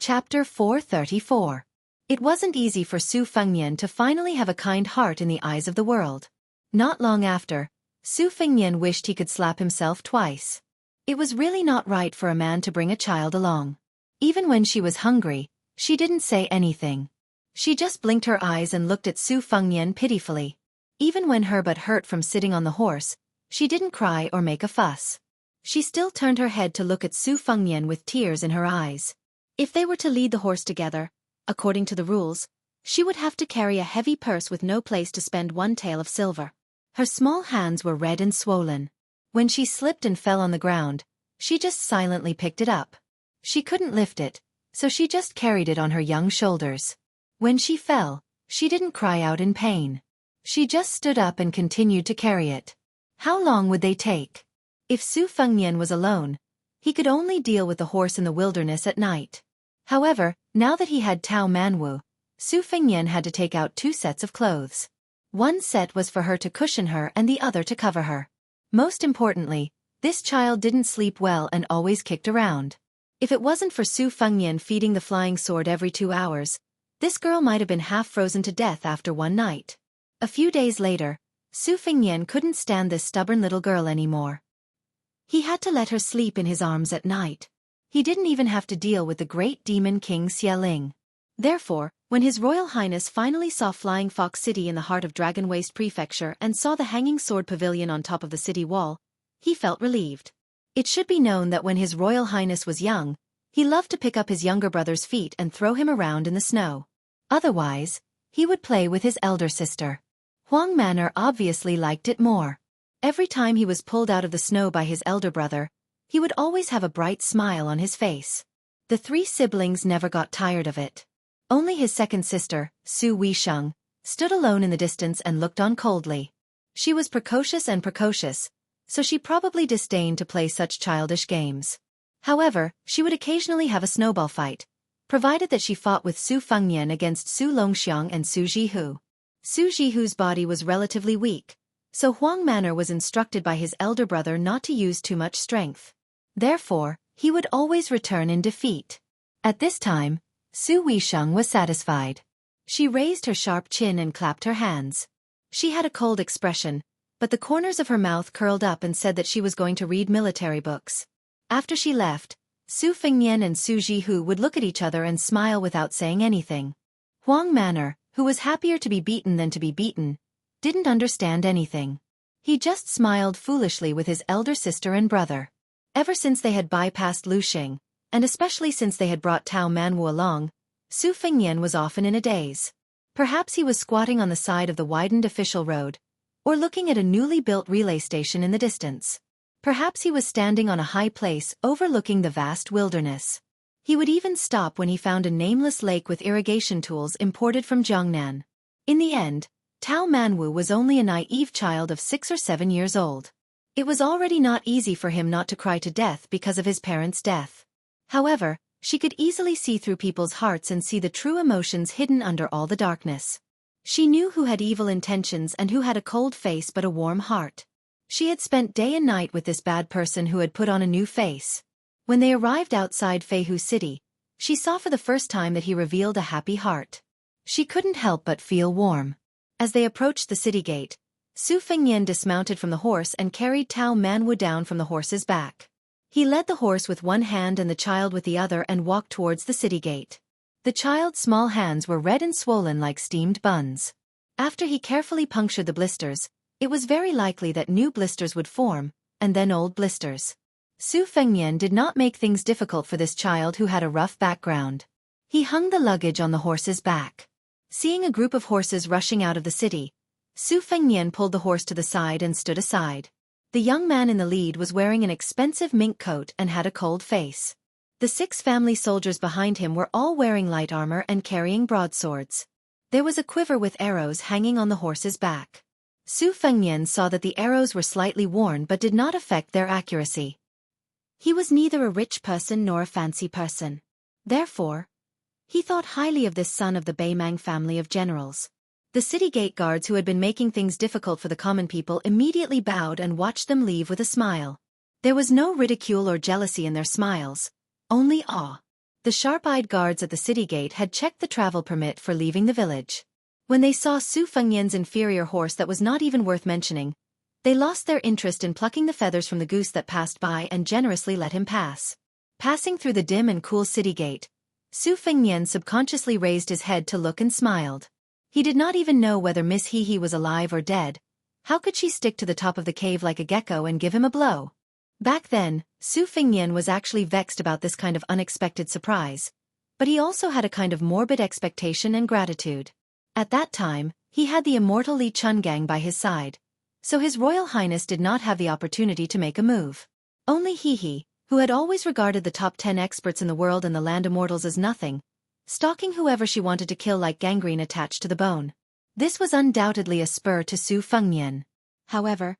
Chapter 434. It wasn't easy for Su Fengnian to finally have a kind heart in the eyes of the world. Not long after, Su Fengnian wished he could slap himself twice. It was really not right for a man to bring a child along. Even when she was hungry, she didn't say anything. She just blinked her eyes and looked at Su Fengnian pitifully. Even when her butt hurt from sitting on the horse, she didn't cry or make a fuss. She still turned her head to look at Su Fengnian with tears in her eyes. If they were to lead the horse together, according to the rules, she would have to carry a heavy purse with no place to spend one tael of silver. Her small hands were red and swollen. When she slipped and fell on the ground, she just silently picked it up. She couldn't lift it, so she just carried it on her young shoulders. When she fell, she didn't cry out in pain. She just stood up and continued to carry it. How long would they take? If Su Fengnian was alone, he could only deal with the horse in the wilderness at night. However, now that he had Tao Manwu, Su Fengnian had to take out two sets of clothes. One set was for her to cushion her and the other to cover her. Most importantly, this child didn't sleep well and always kicked around. If it wasn't for Su Fengnian feeding the flying sword every 2 hours, this girl might have been half frozen to death after one night. A few days later, Su Fengnian couldn't stand this stubborn little girl anymore. He had to let her sleep in his arms at night. He didn't even have to deal with the great demon King Xia. Therefore, when His Royal Highness finally saw Flying Fox City in the heart of Dragon Waste Prefecture and saw the hanging sword pavilion on top of the city wall, he felt relieved. It should be known that when His Royal Highness was young, he loved to pick up his younger brother's feet and throw him around in the snow. Otherwise, he would play with his elder sister. Huang Manor obviously liked it more. Every time he was pulled out of the snow by his elder brother, he would always have a bright smile on his face. The three siblings never got tired of it. Only his second sister, Su Weisheng, stood alone in the distance and looked on coldly. She was precocious, so she probably disdained to play such childish games. However, she would occasionally have a snowball fight, provided that she fought with Su Fengnian against Su Longxiang and Su Jihu. Su Jihu's body was relatively weak, so Huang Manor was instructed by his elder brother not to use too much strength. Therefore, he would always return in defeat. At this time, Su Weisheng was satisfied. She raised her sharp chin and clapped her hands. She had a cold expression, but the corners of her mouth curled up and said that she was going to read military books. After she left, Su Fengnian and Su Jihu would look at each other and smile without saying anything. Huang Manor, who was happier to be beaten than to be beaten, didn't understand anything. He just smiled foolishly with his elder sister and brother. Ever since they had bypassed Luxing, and especially since they had brought Tao Manwu along, Su Fengnian was often in a daze. Perhaps he was squatting on the side of the widened official road, or looking at a newly built relay station in the distance. Perhaps he was standing on a high place overlooking the vast wilderness. He would even stop when he found a nameless lake with irrigation tools imported from Jiangnan. In the end, Tao Manwu was only a naive child of 6 or 7 years old. It was already not easy for him not to cry to death because of his parents' death. However, she could easily see through people's hearts and see the true emotions hidden under all the darkness. She knew who had evil intentions and who had a cold face but a warm heart. She had spent day and night with this bad person who had put on a new face. When they arrived outside Feihu City, she saw for the first time that he revealed a happy heart. She couldn't help but feel warm. As they approached the city gate, Su Fengnian dismounted from the horse and carried Tao Manwu down from the horse's back. He led the horse with one hand and the child with the other and walked towards the city gate. The child's small hands were red and swollen like steamed buns. After he carefully punctured the blisters, it was very likely that new blisters would form, and then old blisters. Su Fengnian did not make things difficult for this child who had a rough background. He hung the luggage on the horse's back. Seeing a group of horses rushing out of the city, Su Fengnian pulled the horse to the side and stood aside. The young man in the lead was wearing an expensive mink coat and had a cold face. The 6 family soldiers behind him were all wearing light armor and carrying broadswords. There was a quiver with arrows hanging on the horse's back. Su Fengnian saw that the arrows were slightly worn but did not affect their accuracy. He was neither a rich person nor a fancy person. Therefore, he thought highly of this son of the Beimang family of generals. The city gate guards who had been making things difficult for the common people immediately bowed and watched them leave with a smile. There was no ridicule or jealousy in their smiles, only awe. The sharp-eyed guards at the city gate had checked the travel permit for leaving the village. When they saw Su Fengnian's inferior horse that was not even worth mentioning, they lost their interest in plucking the feathers from the goose that passed by and generously let him pass. Passing through the dim and cool city gate, Su Fengnian subconsciously raised his head to look and smiled. He did not even know whether Miss He was alive or dead. How could she stick to the top of the cave like a gecko and give him a blow? Back then, Su Fengnian was actually vexed about this kind of unexpected surprise, but he also had a kind of morbid expectation and gratitude. At that time, he had the immortal Li Chungang by his side, so His Royal Highness did not have the opportunity to make a move. Only He, who had always regarded the top 10 experts in the world and the land immortals as nothing, stalking whoever she wanted to kill like gangrene attached to the bone. This was undoubtedly a spur to Su Fengnian. However,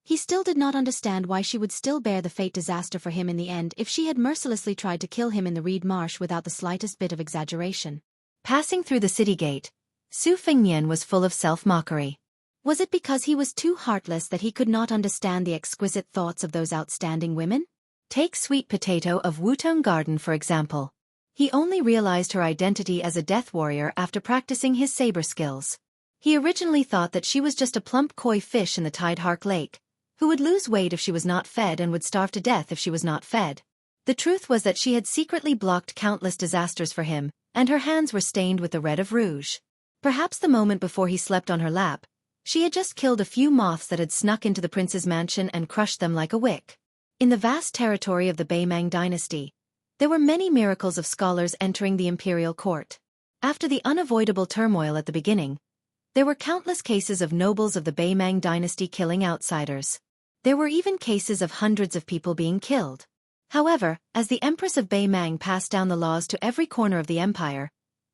he still did not understand why she would still bear the fate disaster for him in the end if she had mercilessly tried to kill him in the reed marsh without the slightest bit of exaggeration. Passing through the city gate, Su Fengnian was full of self-mockery. Was it because he was too heartless that he could not understand the exquisite thoughts of those outstanding women? Take Sweet Potato of Wutong Garden for example. He only realized her identity as a death warrior after practicing his saber skills. He originally thought that she was just a plump koi fish in the Tidehark Lake, who would lose weight if she was not fed and would starve to death if she was not fed. The truth was that she had secretly blocked countless disasters for him, and her hands were stained with the red of rouge. Perhaps the moment before he slept on her lap, she had just killed a few moths that had snuck into the prince's mansion and crushed them like a wick. In the vast territory of the Beimang dynasty, there were many miracles of scholars entering the imperial court. After the unavoidable turmoil at the beginning, there were countless cases of nobles of the Beimang dynasty killing outsiders. There were even cases of hundreds of people being killed. However, as the Empress of Beimang passed down the laws to every corner of the empire,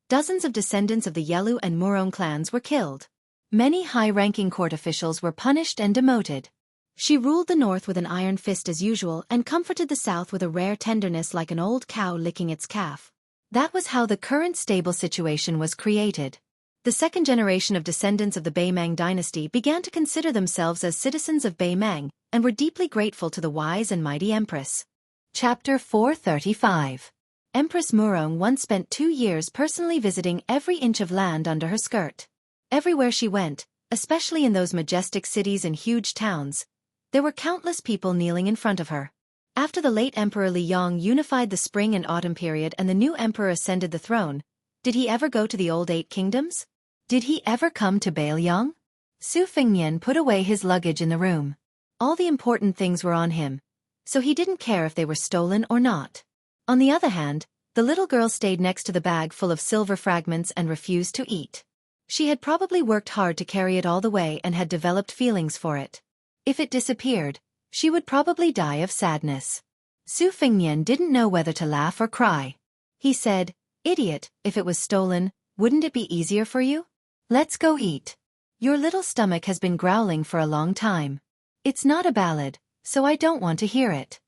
dozens of descendants of the Yelu and Murong clans were killed. Many high-ranking court officials were punished and demoted. She ruled the north with an iron fist as usual and comforted the south with a rare tenderness like an old cow licking its calf. That was how the current stable situation was created. The second generation of descendants of the Beimang dynasty began to consider themselves as citizens of Beimang and were deeply grateful to the wise and mighty empress. Chapter 435. Empress Murong once spent 2 years personally visiting every inch of land under her skirt. Everywhere she went, especially in those majestic cities and huge towns, there were countless people kneeling in front of her. After the late Emperor Li Yong unified the spring and autumn period and the new emperor ascended the throne, did he ever go to the old 8 kingdoms? Did he ever come to Baelyang? Su Fengnian put away his luggage in the room. All the important things were on him, so he didn't care if they were stolen or not. On the other hand, the little girl stayed next to the bag full of silver fragments and refused to eat. She had probably worked hard to carry it all the way and had developed feelings for it. If it disappeared, she would probably die of sadness. Su Fengnian didn't know whether to laugh or cry. He said, "Idiot, if it was stolen, wouldn't it be easier for you? Let's go eat. Your little stomach has been growling for a long time. It's not a ballad, so I don't want to hear it."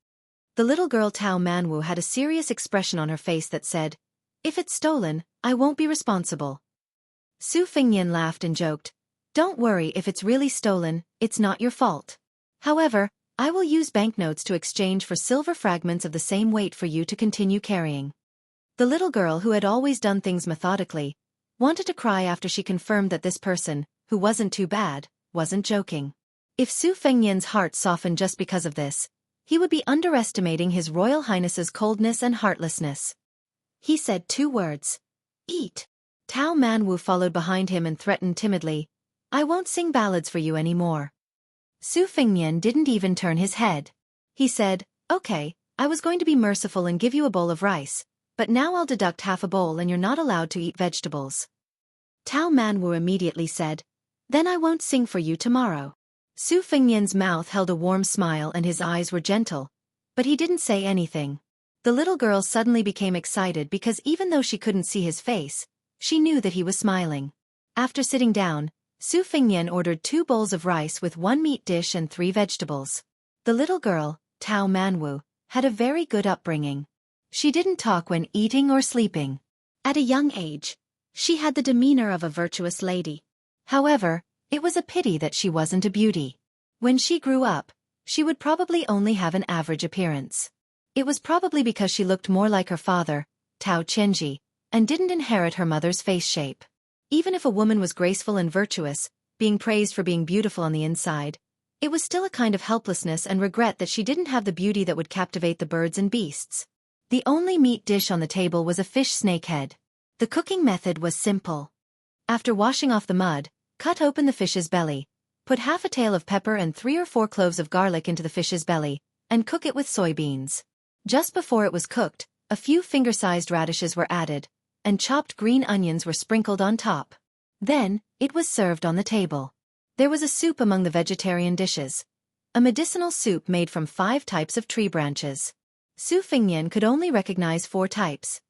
The little girl Tao Manwu had a serious expression on her face that said, "If it's stolen, I won't be responsible." Su Fengnian laughed and joked, "Don't worry if it's really stolen, it's not your fault. However, I will use banknotes to exchange for silver fragments of the same weight for you to continue carrying." The little girl, who had always done things methodically, wanted to cry after she confirmed that this person, who wasn't too bad, wasn't joking. If Su Fengnian's heart softened just because of this, he would be underestimating His Royal Highness's coldness and heartlessness. He said 2 words. "Eat." Tao Manwu followed behind him and threatened timidly, "I won't sing ballads for you anymore." Su Fengnian didn't even turn his head. He said, "Okay, I was going to be merciful and give you a bowl of rice, but now I'll deduct half a bowl and you're not allowed to eat vegetables." Tao Manwu immediately said, "Then I won't sing for you tomorrow." Su Fengnian's mouth held a warm smile and his eyes were gentle, but he didn't say anything. The little girl suddenly became excited because even though she couldn't see his face, she knew that he was smiling. After sitting down, Su Fengnian ordered 2 bowls of rice with 1 meat dish and 3 vegetables. The little girl, Tao Manwu, had a very good upbringing. She didn't talk when eating or sleeping. At a young age, she had the demeanor of a virtuous lady. However, it was a pity that she wasn't a beauty. When she grew up, she would probably only have an average appearance. It was probably because she looked more like her father, Tao Chenji, and didn't inherit her mother's face shape. Even if a woman was graceful and virtuous, being praised for being beautiful on the inside, it was still a kind of helplessness and regret that she didn't have the beauty that would captivate the birds and beasts. The only meat dish on the table was a fish snake head. The cooking method was simple. After washing off the mud, cut open the fish's belly, put half a tail of pepper and 3 or 4 cloves of garlic into the fish's belly, and cook it with soybeans. Just before it was cooked, a few finger-sized radishes were added, and chopped green onions were sprinkled on top. Then, it was served on the table. There was a soup among the vegetarian dishes. A medicinal soup made from 5 types of tree branches. Su Fengnian could only recognize 4 types: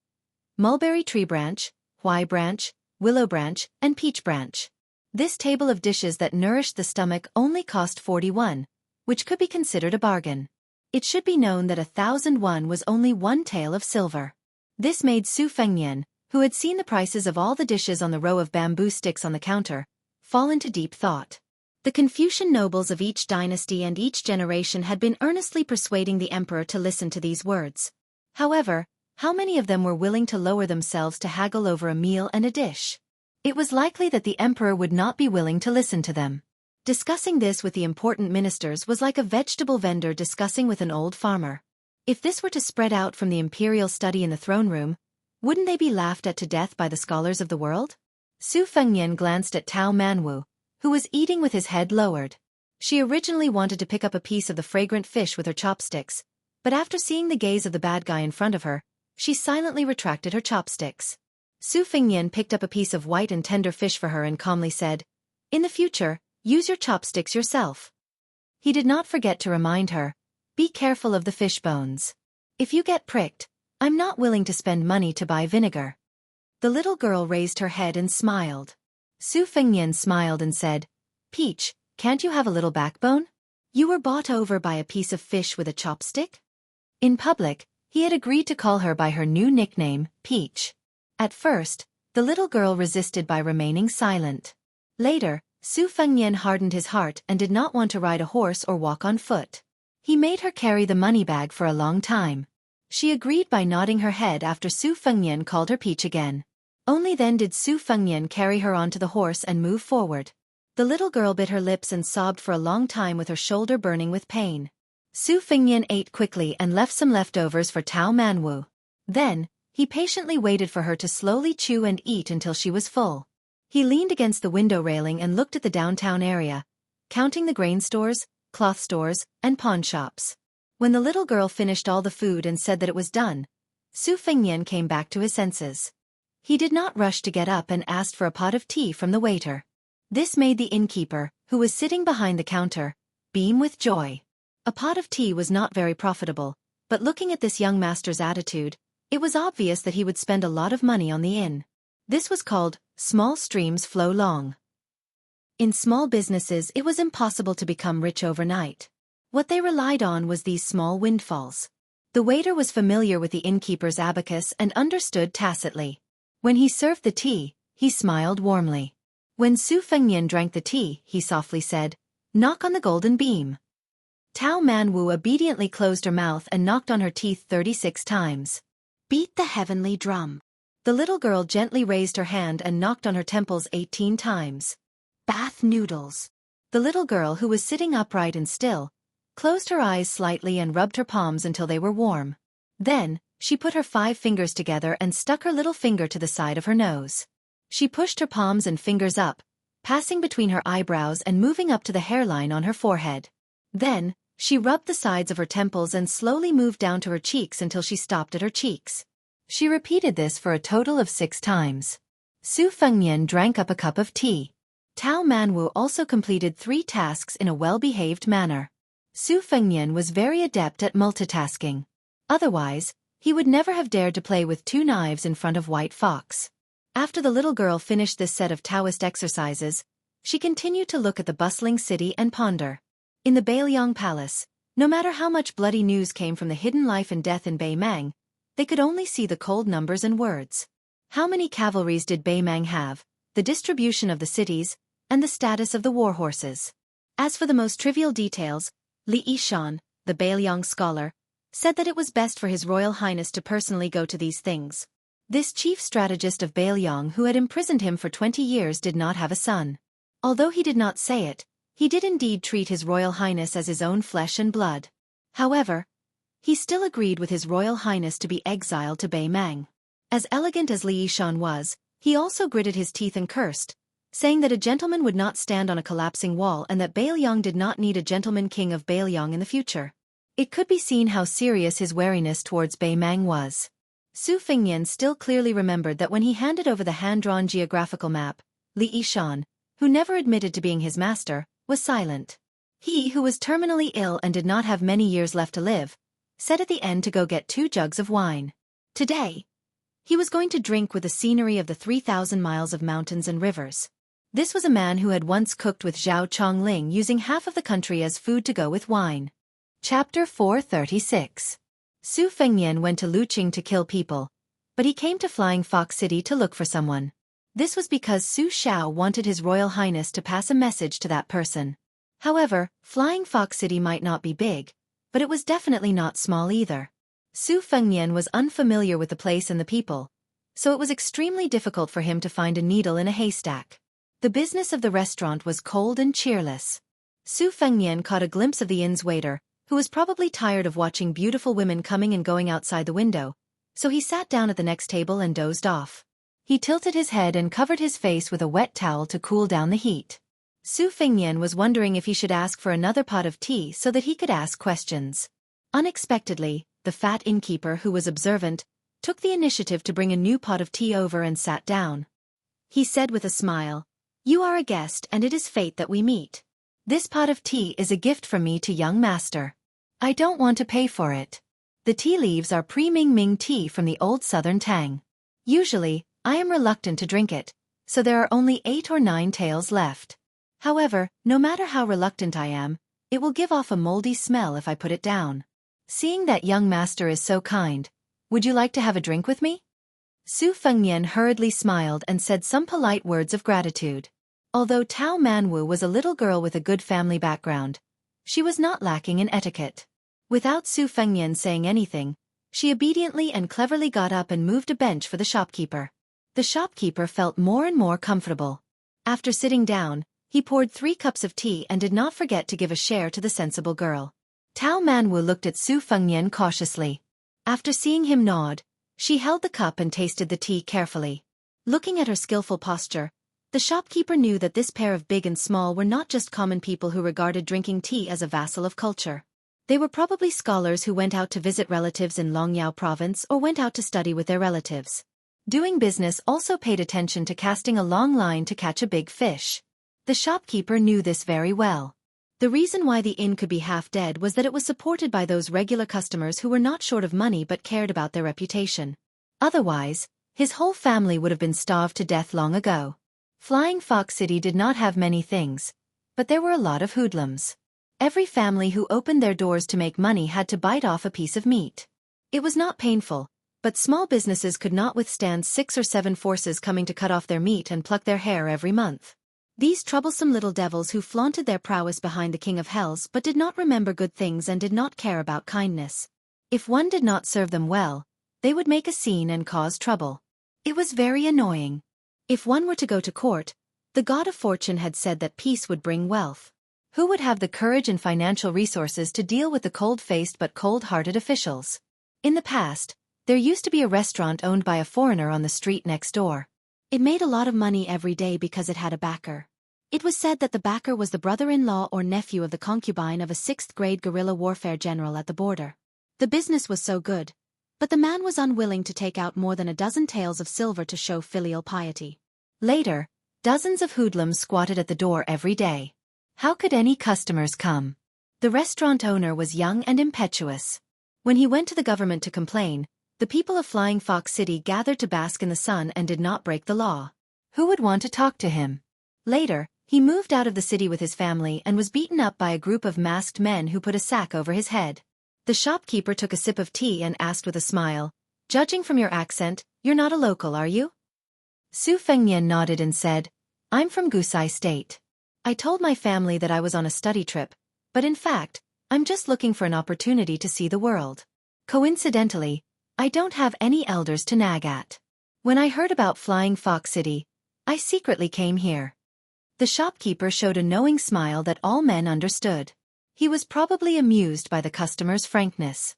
mulberry tree branch, huai branch, willow branch, and peach branch. This table of dishes that nourished the stomach only cost 41, which could be considered a bargain. It should be known that 1,001 was only 1 tael of silver. This made Su Fengnian, who had seen the prices of all the dishes on the row of bamboo sticks on the counter, fall into deep thought. The Confucian nobles of each dynasty and each generation had been earnestly persuading the emperor to listen to these words. However, how many of them were willing to lower themselves to haggle over a meal and a dish? It was likely that the emperor would not be willing to listen to them. Discussing this with the important ministers was like a vegetable vendor discussing with an old farmer. If this were to spread out from the imperial study in the throne room, wouldn't they be laughed at to death by the scholars of the world? Su Fengnian glanced at Tao Manwu, who was eating with his head lowered. She originally wanted to pick up a piece of the fragrant fish with her chopsticks, but after seeing the gaze of the bad guy in front of her, she silently retracted her chopsticks. Su Fengnian picked up a piece of white and tender fish for her and calmly said, "In the future, use your chopsticks yourself." He did not forget to remind her, "Be careful of the fish bones. If you get pricked, I'm not willing to spend money to buy vinegar." The little girl raised her head and smiled. Su Fengnian smiled and said, "Peach, can't you have a little backbone? You were bought over by a piece of fish with a chopstick?" In public, he had agreed to call her by her new nickname, Peach. At first, the little girl resisted by remaining silent. Later, Su Fengnian hardened his heart and did not want to ride a horse or walk on foot. He made her carry the money bag for a long time. She agreed by nodding her head after Su Fengnian called her Peach again. Only then did Su Fengnian carry her onto the horse and move forward. The little girl bit her lips and sobbed for a long time with her shoulder burning with pain. Su Fengnian ate quickly and left some leftovers for Tao Manwu. Then, he patiently waited for her to slowly chew and eat until she was full. He leaned against the window railing and looked at the downtown area, counting the grain stores, cloth stores, and pawn shops. When the little girl finished all the food and said that it was done, Su Fengnian came back to his senses. He did not rush to get up and asked for a pot of tea from the waiter. This made the innkeeper, who was sitting behind the counter, beam with joy. A pot of tea was not very profitable, but looking at this young master's attitude, it was obvious that he would spend a lot of money on the inn. This was called, "Small streams flow long." In small businesses it was impossible to become rich overnight. What they relied on was these small windfalls. The waiter was familiar with the innkeeper's abacus and understood tacitly. When he served the tea, he smiled warmly. When Su Fengnian drank the tea, he softly said, "Knock on the golden beam." Tao Manwu obediently closed her mouth and knocked on her teeth 36 times. "Beat the heavenly drum." The little girl gently raised her hand and knocked on her temples 18 times. "Bath noodles." The little girl, who was sitting upright and still, closed her eyes slightly and rubbed her palms until they were warm. Then, she put her 5 fingers together and stuck her little finger to the side of her nose. She pushed her palms and fingers up, passing between her eyebrows and moving up to the hairline on her forehead. Then, she rubbed the sides of her temples and slowly moved down to her cheeks until she stopped at her cheeks. She repeated this for a total of 6 times. Su Fengnian drank up a cup of tea. Tao Manwu also completed 3 tasks in a well-behaved manner. Su Fengnian was very adept at multitasking. Otherwise, he would never have dared to play with 2 knives in front of White Fox. After the little girl finished this set of Taoist exercises, she continued to look at the bustling city and ponder. In the Bailiang Palace, no matter how much bloody news came from the hidden life and death in Beimang, they could only see the cold numbers and words. How many cavalries did Beimang have, the distribution of the cities, and the status of the war horses? As for the most trivial details, Li Yishan, the Bailiang scholar, said that it was best for His Royal Highness to personally go to these things, This chief strategist of Baelyang who had imprisoned him for 20 years did not have a son. Although he did not say it, he did indeed treat His Royal Highness as his own flesh and blood. However, he still agreed with His Royal Highness to be exiled to Baymang. As elegant as Li Yishan was, he also gritted his teeth and cursed, saying that a gentleman would not stand on a collapsing wall and that Baelyang did not need a gentleman king of Baelyang in the future. It could be seen how serious his wariness towards Baymang was. Su Fengnian still clearly remembered that when he handed over the hand-drawn geographical map, Li Yishan, who never admitted to being his master, was silent. He, who was terminally ill and did not have many years left to live, said at the end to go get 2 jugs of wine. Today, he was going to drink with the scenery of the 3,000 miles of mountains and rivers. This was a man who had once cooked with Zhao Chongling using half of the country as food to go with wine. Chapter 436. Su Fengnian went to Luqing to kill people, but he came to Flying Fox City to look for someone. This was because Su Xiao wanted His Royal Highness to pass a message to that person. However, Flying Fox City might not be big, but it was definitely not small either. Su Fengnian was unfamiliar with the place and the people, so it was extremely difficult for him to find a needle in a haystack. The business of the restaurant was cold and cheerless. Su Fengnian caught a glimpse of the inn's waiter, who was probably tired of watching beautiful women coming and going outside the window, so he sat down at the next table and dozed off. He tilted his head and covered his face with a wet towel to cool down the heat. Su Fengnian was wondering if he should ask for another pot of tea so that he could ask questions. Unexpectedly, the fat innkeeper, who was observant, took the initiative to bring a new pot of tea over and sat down. He said with a smile, "You are a guest and it is fate that we meet. This pot of tea is a gift from me to young master. I don't want to pay for it. The tea leaves are pre-Ming Ming tea from the old southern tang. Usually, I am reluctant to drink it, so there are only 8 or 9 taels left. However, no matter how reluctant I am, it will give off a moldy smell if I put it down. Seeing that young master is so kind, would you like to have a drink with me?" Su Fengnian hurriedly smiled and said some polite words of gratitude. Although Tao Manwu was a little girl with a good family background, she was not lacking in etiquette. Without Su Fengnian saying anything, she obediently and cleverly got up and moved a bench for the shopkeeper. The shopkeeper felt more and more comfortable. After sitting down, he poured 3 cups of tea and did not forget to give a share to the sensible girl. Tao Manwu looked at Su Fengnian cautiously. After seeing him nod, she held the cup and tasted the tea carefully. Looking at her skillful posture, the shopkeeper knew that this pair of big and small were not just common people who regarded drinking tea as a vassal of culture. They were probably scholars who went out to visit relatives in Longyao province or went out to study with their relatives. Doing business also paid attention to casting a long line to catch a big fish. The shopkeeper knew this very well. The reason why the inn could be half dead was that it was supported by those regular customers who were not short of money but cared about their reputation. Otherwise, his whole family would have been starved to death long ago. Flying Fox City did not have many things, but there were a lot of hoodlums. Every family who opened their doors to make money had to bite off a piece of meat. It was not painful, but small businesses could not withstand 6 or 7 forces coming to cut off their meat and pluck their hair every month. These troublesome little devils who flaunted their prowess behind the King of Hells but did not remember good things and did not care about kindness. If one did not serve them well, they would make a scene and cause trouble. It was very annoying. If one were to go to court, the god of fortune had said that peace would bring wealth. Who would have the courage and financial resources to deal with the cold-faced but cold-hearted officials? In the past, there used to be a restaurant owned by a foreigner on the street next door. It made a lot of money every day because it had a backer. It was said that the backer was the brother-in-law or nephew of the concubine of a 6th-grade guerrilla warfare general at the border. The business was so good, but the man was unwilling to take out more than a dozen taels of silver to show filial piety. Later, dozens of hoodlums squatted at the door every day. How could any customers come? The restaurant owner was young and impetuous. When he went to the government to complain, the people of Flying Fox City gathered to bask in the sun and did not break the law. Who would want to talk to him? Later, he moved out of the city with his family and was beaten up by a group of masked men who put a sack over his head. The shopkeeper took a sip of tea and asked with a smile, "Judging from your accent, you're not a local, are you?" Su Fengnian nodded and said, "I'm from Gusai State. I told my family that I was on a study trip, but in fact, I'm just looking for an opportunity to see the world. Coincidentally, I don't have any elders to nag at. When I heard about Flying Fox City, I secretly came here. The shopkeeper showed a knowing smile that all men understood. He was probably amused by the customer's frankness.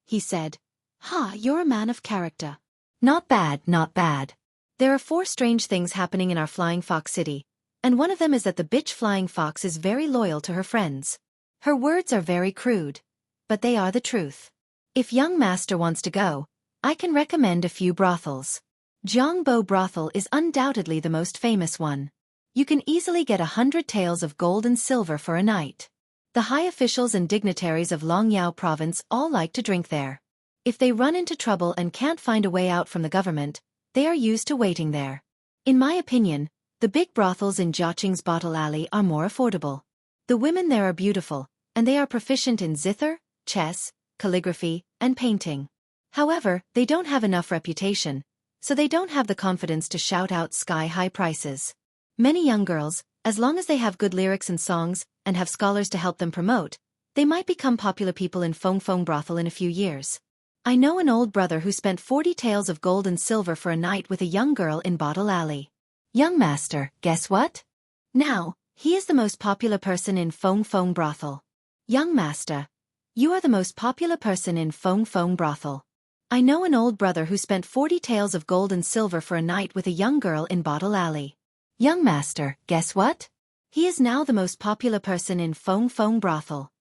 He said, "Ha, you're a man of character. Not bad, not bad. There are 4 strange things happening in our Flying Fox City, and one of them is that the bitch Flying Fox is very loyal to her friends. Her words are very crude, but they are the truth. If young master wants to go, I can recommend a few brothels. Jiangbo Brothel is undoubtedly the most famous one. You can easily get 100 taels of gold and silver for a night. The high officials and dignitaries of Longyao province all like to drink there. If they run into trouble and can't find a way out from the government, they are used to waiting there. In my opinion, the big brothels in Jiaqing's Bottle Alley are more affordable. The women there are beautiful, and they are proficient in zither, chess, calligraphy, and painting. However, they don't have enough reputation, so they don't have the confidence to shout out sky-high prices. Many young girls, as long as they have good lyrics and songs, and have scholars to help them promote, they might become popular people in Feng Feng Brothel in a few years. I know an old brother who spent 40 taels of gold and silver for a night with a young girl in Bottle Alley. Young master, guess what? Now, he is the most popular person in Feng Feng Brothel. Young master, you are the most popular person in Feng Feng Brothel. I know an old brother who spent 40 taels of gold and silver for a night with a young girl in Bottle Alley. Young master, guess what? He is now the most popular person in Feng Feng Brothel.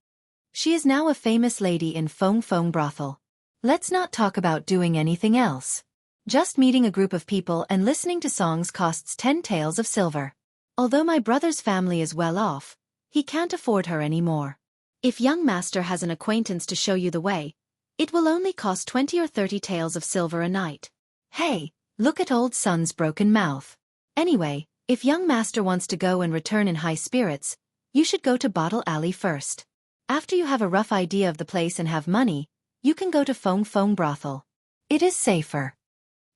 She is now a famous lady in Feng Feng Brothel. Let's not talk about doing anything else. Just meeting a group of people and listening to songs costs 10 taels of silver. Although my brother's family is well off, he can't afford her anymore. If young master has an acquaintance to show you the way, it will only cost 20 or 30 taels of silver a night. Hey, look at old son's broken mouth. Anyway, if young master wants to go and return in high spirits, you should go to Bottle Alley first. After you have a rough idea of the place and have money, you can go to Feng Feng Brothel. It is safer.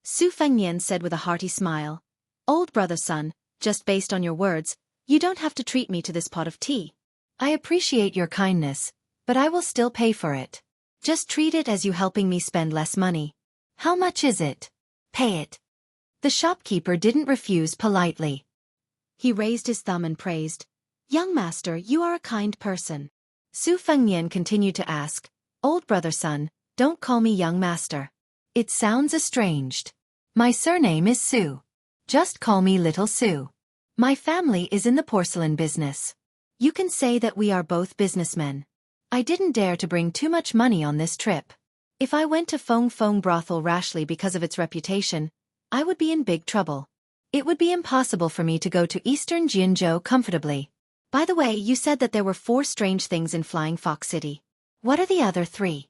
Su Fengnian said with a hearty smile. Old brother son, just based on your words, you don't have to treat me to this pot of tea. I appreciate your kindness, but I will still pay for it. Just treat it as you helping me spend less money. How much is it? Pay it. The shopkeeper didn't refuse politely. He raised his thumb and praised. Young master, you are a kind person. Su Fengnian continued to ask, Old brother son, don't call me young master. It sounds estranged. My surname is Su. Just call me Little Su. My family is in the porcelain business. You can say that we are both businessmen. I didn't dare to bring too much money on this trip. If I went to Feng Feng Brothel rashly because of its reputation, I would be in big trouble. It would be impossible for me to go to Eastern Jianzhou comfortably. By the way, you said that there were 4 strange things in Flying Fox City. What are the other 3?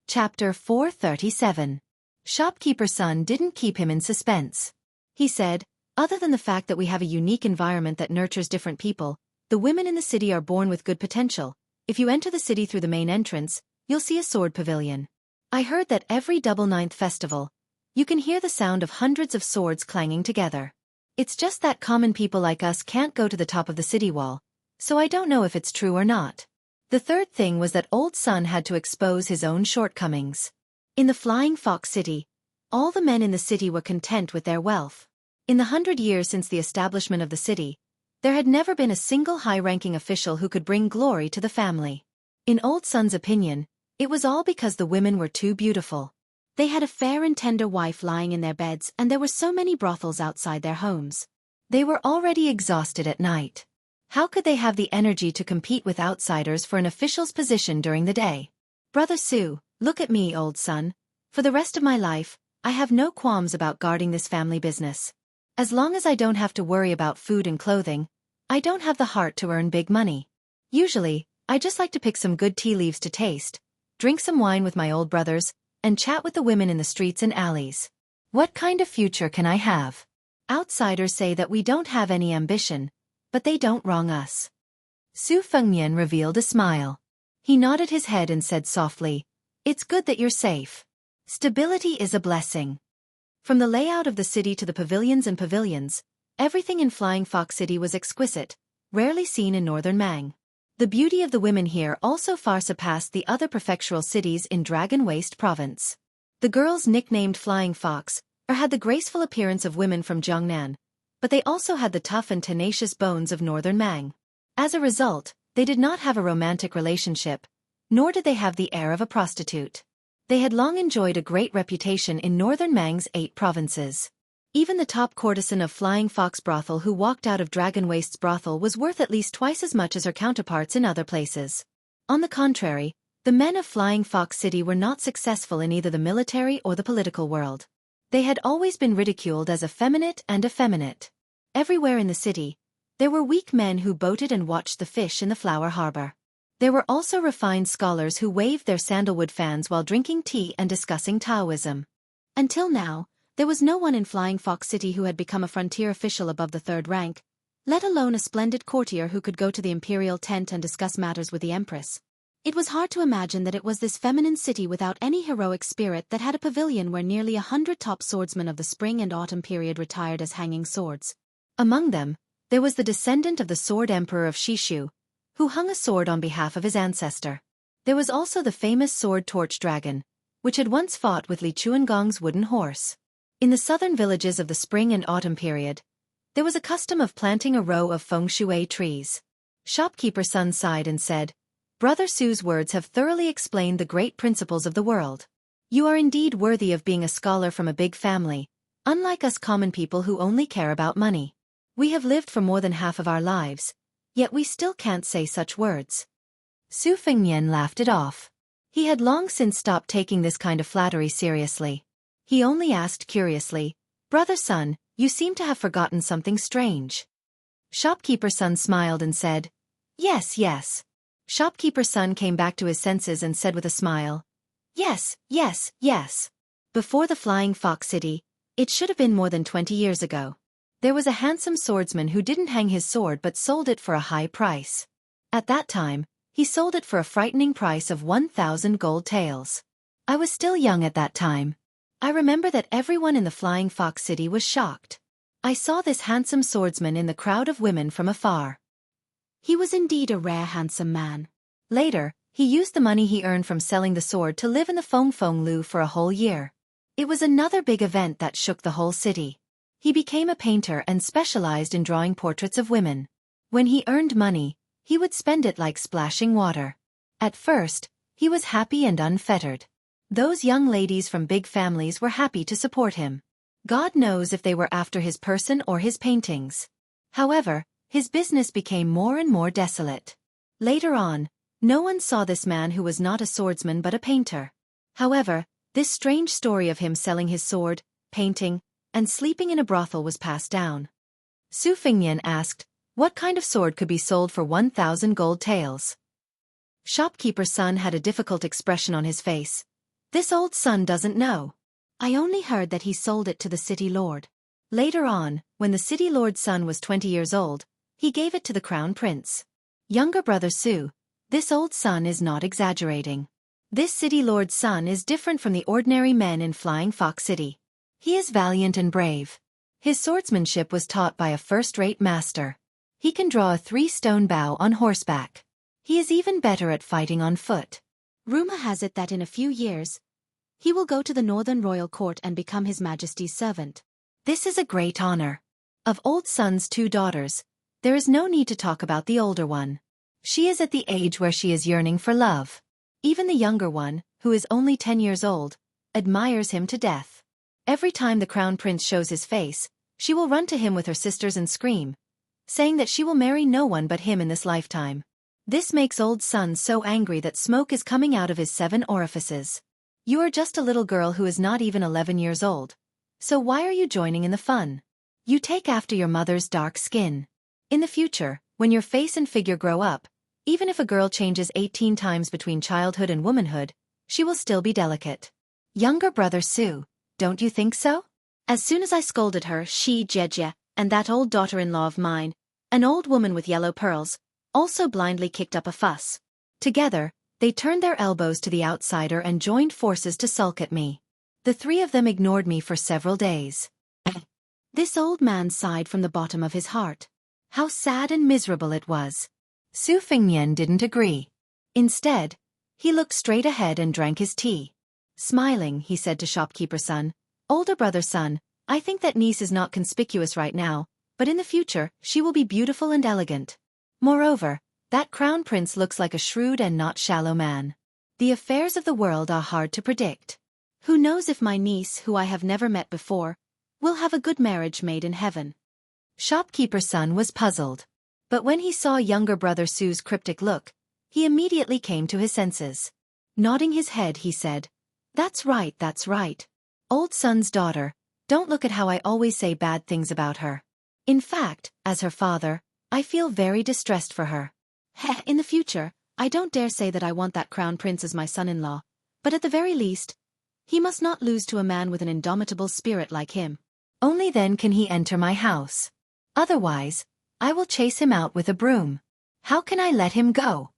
Chapter 437. Shopkeeper's son didn't keep him in suspense. He said, other than the fact that we have a unique environment that nurtures different people, the women in the city are born with good potential. If you enter the city through the main entrance, you'll see a sword pavilion. I heard that every double ninth festival, you can hear the sound of hundreds of swords clanging together. It's just that common people like us can't go to the top of the city wall, so I don't know if it's true or not. The third thing was that old son had to expose his own shortcomings. In the Flying Fox City, all the men in the city were content with their wealth. In the 100 years since the establishment of the city, there had never been a single high-ranking official who could bring glory to the family. In old son's opinion, it was all because the women were too beautiful. They had a fair and tender wife lying in their beds, and there were so many brothels outside their homes. They were already exhausted at night. How could they have the energy to compete with outsiders for an official's position during the day? Brother Su, look at me, old son. For the rest of my life, I have no qualms about guarding this family business. As long as I don't have to worry about food and clothing, I don't have the heart to earn big money. Usually, I just like to pick some good tea leaves to taste, drink some wine with my old brothers, and chat with the women in the streets and alleys. What kind of future can I have? Outsiders say that we don't have any ambition, but they don't wrong us. Su Fengnian revealed a smile. He nodded his head and said softly, It's good that you're safe. Stability is a blessing. From the layout of the city to the pavilions and pavilions, everything in Flying Fox City was exquisite, rarely seen in northern Mang. The beauty of the women here also far surpassed the other prefectural cities in Dragon Waste Province. The girls nicknamed Flying Fox or had the graceful appearance of women from Jiangnan, but they also had the tough and tenacious bones of northern Mang. As a result, they did not have a romantic relationship, nor did they have the air of a prostitute. They had long enjoyed a great reputation in northern Mang's 8 provinces. Even the top courtesan of Flying Fox Brothel who walked out of Dragon Waste's brothel was worth at least twice as much as her counterparts in other places. On the contrary, the men of Flying Fox City were not successful in either the military or the political world. They had always been ridiculed as effeminate and effeminate. Everywhere in the city, there were weak men who boated and watched the fish in the flower harbor. There were also refined scholars who waved their sandalwood fans while drinking tea and discussing Taoism. Until now, there was no one in Flying Fox City who had become a frontier official above the 3rd rank, let alone a splendid courtier who could go to the imperial tent and discuss matters with the empress. It was hard to imagine that it was this feminine city without any heroic spirit that had a pavilion where nearly 100 top swordsmen of the spring and autumn period retired as hanging swords. Among them, there was the descendant of the sword emperor of Shishu, who hung a sword on behalf of his ancestor. There was also the famous sword torch dragon, which had once fought with Li Chuangong's wooden horse. In the southern villages of the spring and autumn period, there was a custom of planting a row of feng shui trees. Shopkeeper's son sighed and said, "Brother Su's words have thoroughly explained the great principles of the world. You are indeed worthy of being a scholar from a big family, unlike us common people who only care about money. We have lived for more than half of our lives, yet we still can't say such words." Su Fengnian laughed it off. He had long since stopped taking this kind of flattery seriously. He only asked curiously, "Brother son, you seem to have forgotten something strange." Shopkeeper's son smiled and said, "Yes, yes." Shopkeeper's son came back to his senses and said with a smile, "Yes, yes, yes. Before the Flying Fox City, it should have been more than 20 years ago. There was a handsome swordsman who didn't hang his sword but sold it for a high price. At that time, he sold it for a frightening price of 1,000 gold taels. I was still young at that time. I remember that everyone in the Flying Fox City was shocked. I saw this handsome swordsman in the crowd of women from afar. He was indeed a rare handsome man. Later, he used the money he earned from selling the sword to live in the Feng Feng Lu for a whole year. It was another big event that shook the whole city. He became a painter and specialized in drawing portraits of women. When he earned money, he would spend it like splashing water. At first, he was happy and unfettered. Those young ladies from big families were happy to support him. God knows if they were after his person or his paintings. However, his business became more and more desolate. Later on, no one saw this man who was not a swordsman but a painter. However, this strange story of him selling his sword, painting, and sleeping in a brothel was passed down. Su Fengnian asked, "What kind of sword could be sold for 1,000 gold taels?" Shopkeeper's son had a difficult expression on his face. "This old son doesn't know. I only heard that he sold it to the city lord. Later on, when the city lord's son was 20 years old, he gave it to the crown prince. Younger brother Su, this old son is not exaggerating. This city lord's son is different from the ordinary men in Flying Fox City. He is valiant and brave. His swordsmanship was taught by a first-rate master. He can draw a 3-stone bow on horseback. He is even better at fighting on foot. Rumor has it that in a few years, he will go to the Northern Royal Court and become His Majesty's servant. This is a great honor. Of old son's 2 daughters, there is no need to talk about the older one. She is at the age where she is yearning for love. Even the younger one, who is only 10 years old, admires him to death. Every time the crown prince shows his face, she will run to him with her sisters and scream, saying that she will marry no one but him in this lifetime. This makes old son so angry that smoke is coming out of his 7 orifices. You are just a little girl who is not even 11 years old. So why are you joining in the fun? You take after your mother's dark skin. In the future, when your face and figure grow up, even if a girl changes 18 times between childhood and womanhood, she will still be delicate. Younger brother Su, don't you think so? As soon as I scolded her, she, Jejia, and that old daughter-in-law of mine, an old woman with yellow pearls, also blindly kicked up a fuss. Together, they turned their elbows to the outsider and joined forces to sulk at me. The 3 of them ignored me for several days. This old man sighed from the bottom of his heart. How sad and miserable it was. Su Fengnian didn't agree. Instead, he looked straight ahead and drank his tea. Smiling, he said to shopkeeper's son, Older brother son, I think that niece is not conspicuous right now, but in the future, she will be beautiful and elegant. Moreover, that crown prince looks like a shrewd and not shallow man. The affairs of the world are hard to predict. Who knows if my niece, who I have never met before, will have a good marriage made in heaven. Shopkeeper's son was puzzled. But when he saw younger brother Su's cryptic look, he immediately came to his senses. Nodding his head, he said, "That's right, that's right. Old son's daughter, don't look at how I always say bad things about her. In fact, as her father, I feel very distressed for her. In the future, I don't dare say that I want that crown prince as my son-in-law, but at the very least, he must not lose to a man with an indomitable spirit like him. Only then can he enter my house. Otherwise, I will chase him out with a broom. How can I let him go?"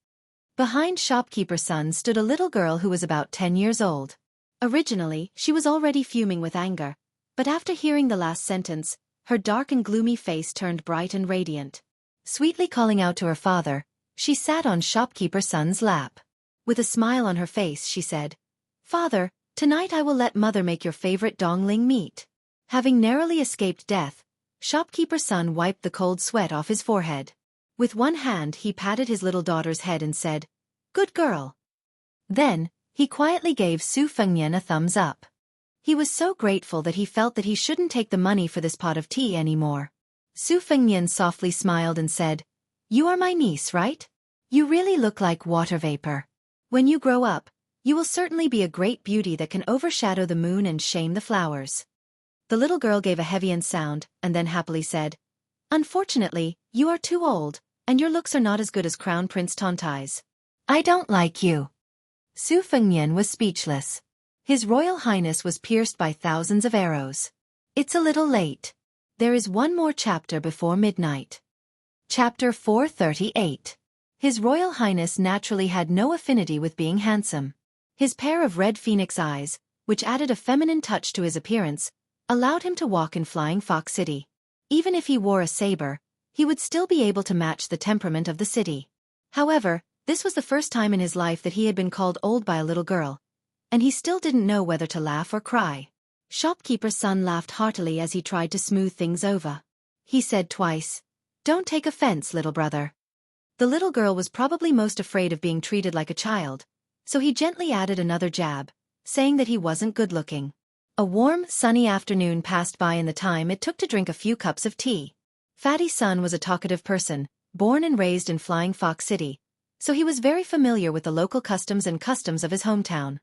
Behind shopkeeper's son stood a little girl who was about 10 years old. Originally, she was already fuming with anger, but after hearing the last sentence, her dark and gloomy face turned bright and radiant. Sweetly calling out to her father, she sat on shopkeeper's son's lap. With a smile on her face, she said, "Father, tonight I will let mother make your favorite dongling meat." Having narrowly escaped death, shopkeeper's son wiped the cold sweat off his forehead. With one hand he patted his little daughter's head and said, "Good girl." Then, he quietly gave Su Fengnian a thumbs up. He was so grateful that he felt that he shouldn't take the money for this pot of tea anymore. Su Fengnian softly smiled and said, "You are my niece, right? You really look like water vapor. When you grow up, you will certainly be a great beauty that can overshadow the moon and shame the flowers." The little girl gave a heavy sound, and then happily said, "Unfortunately, you are too old, and your looks are not as good as Crown Prince Tontai's. I don't like you." Su Fengnian was speechless. His Royal Highness was pierced by thousands of arrows. It's a little late. There is one more chapter before midnight. Chapter 438. His Royal Highness naturally had no affinity with being handsome. His pair of red phoenix eyes, which added a feminine touch to his appearance, allowed him to walk in Flying Fox City. Even if he wore a saber, he would still be able to match the temperament of the city. However, this was the first time in his life that he had been called old by a little girl, and he still didn't know whether to laugh or cry. Shopkeeper's son laughed heartily as he tried to smooth things over. He said twice, "Don't take offense, little brother." The little girl was probably most afraid of being treated like a child, so he gently added another jab, saying that he wasn't good-looking. A warm, sunny afternoon passed by in the time it took to drink a few cups of tea. Fatty's son was a talkative person, born and raised in Flying Fox City, so he was very familiar with the local customs of his hometown.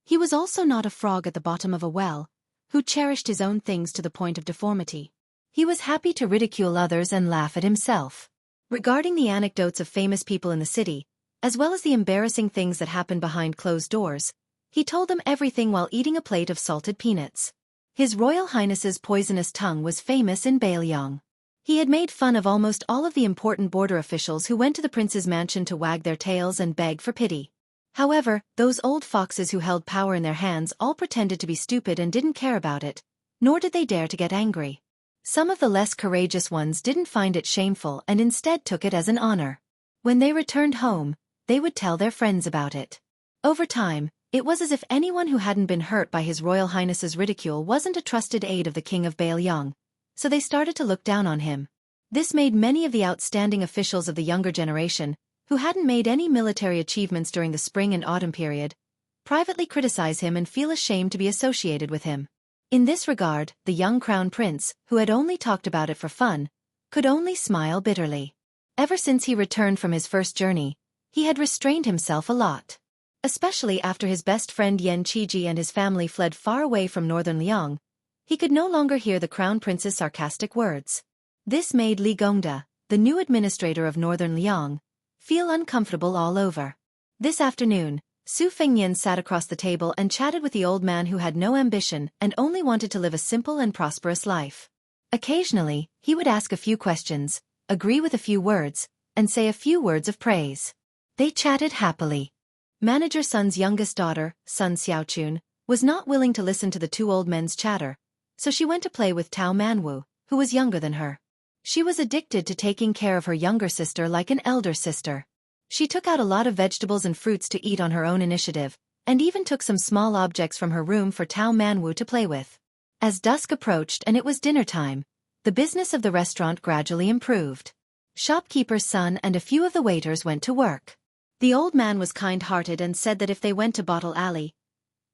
He was also not a frog at the bottom of a well, who cherished his own things to the point of deformity. He was happy to ridicule others and laugh at himself. Regarding the anecdotes of famous people in the city, as well as the embarrassing things that happened behind closed doors, he told them everything while eating a plate of salted peanuts. His Royal Highness's poisonous tongue was famous in Baelyong. He had made fun of almost all of the important border officials who went to the prince's mansion to wag their tails and beg for pity. However, those old foxes who held power in their hands all pretended to be stupid and didn't care about it, nor did they dare to get angry. Some of the less courageous ones didn't find it shameful and instead took it as an honor. When they returned home, they would tell their friends about it. Over time, it was as if anyone who hadn't been hurt by His Royal Highness's ridicule wasn't a trusted aide of the King of Baelyong, so they started to look down on him. This made many of the outstanding officials of the younger generation, who hadn't made any military achievements during the spring and autumn period, privately criticize him and feel ashamed to be associated with him. In this regard, the young crown prince, who had only talked about it for fun, could only smile bitterly. Ever since he returned from his first journey, he had restrained himself a lot. Especially after his best friend Yan Qiji and his family fled far away from northern Liang, he could no longer hear the crown prince's sarcastic words. This made Li Gongda, the new administrator of northern Liang, feel uncomfortable all over. This afternoon, Su Fengnian sat across the table and chatted with the old man who had no ambition and only wanted to live a simple and prosperous life. Occasionally, he would ask a few questions, agree with a few words, and say a few words of praise. They chatted happily. Manager Sun's youngest daughter, Sun Xiaochun, was not willing to listen to the two old men's chatter, so she went to play with Tao Manwu, who was younger than her. She was addicted to taking care of her younger sister like an elder sister. She took out a lot of vegetables and fruits to eat on her own initiative, and even took some small objects from her room for Tao Manwu to play with. As dusk approached and it was dinner time, the business of the restaurant gradually improved. Shopkeeper's son and a few of the waiters went to work. The old man was kind-hearted and said that if they went to Bottle Alley,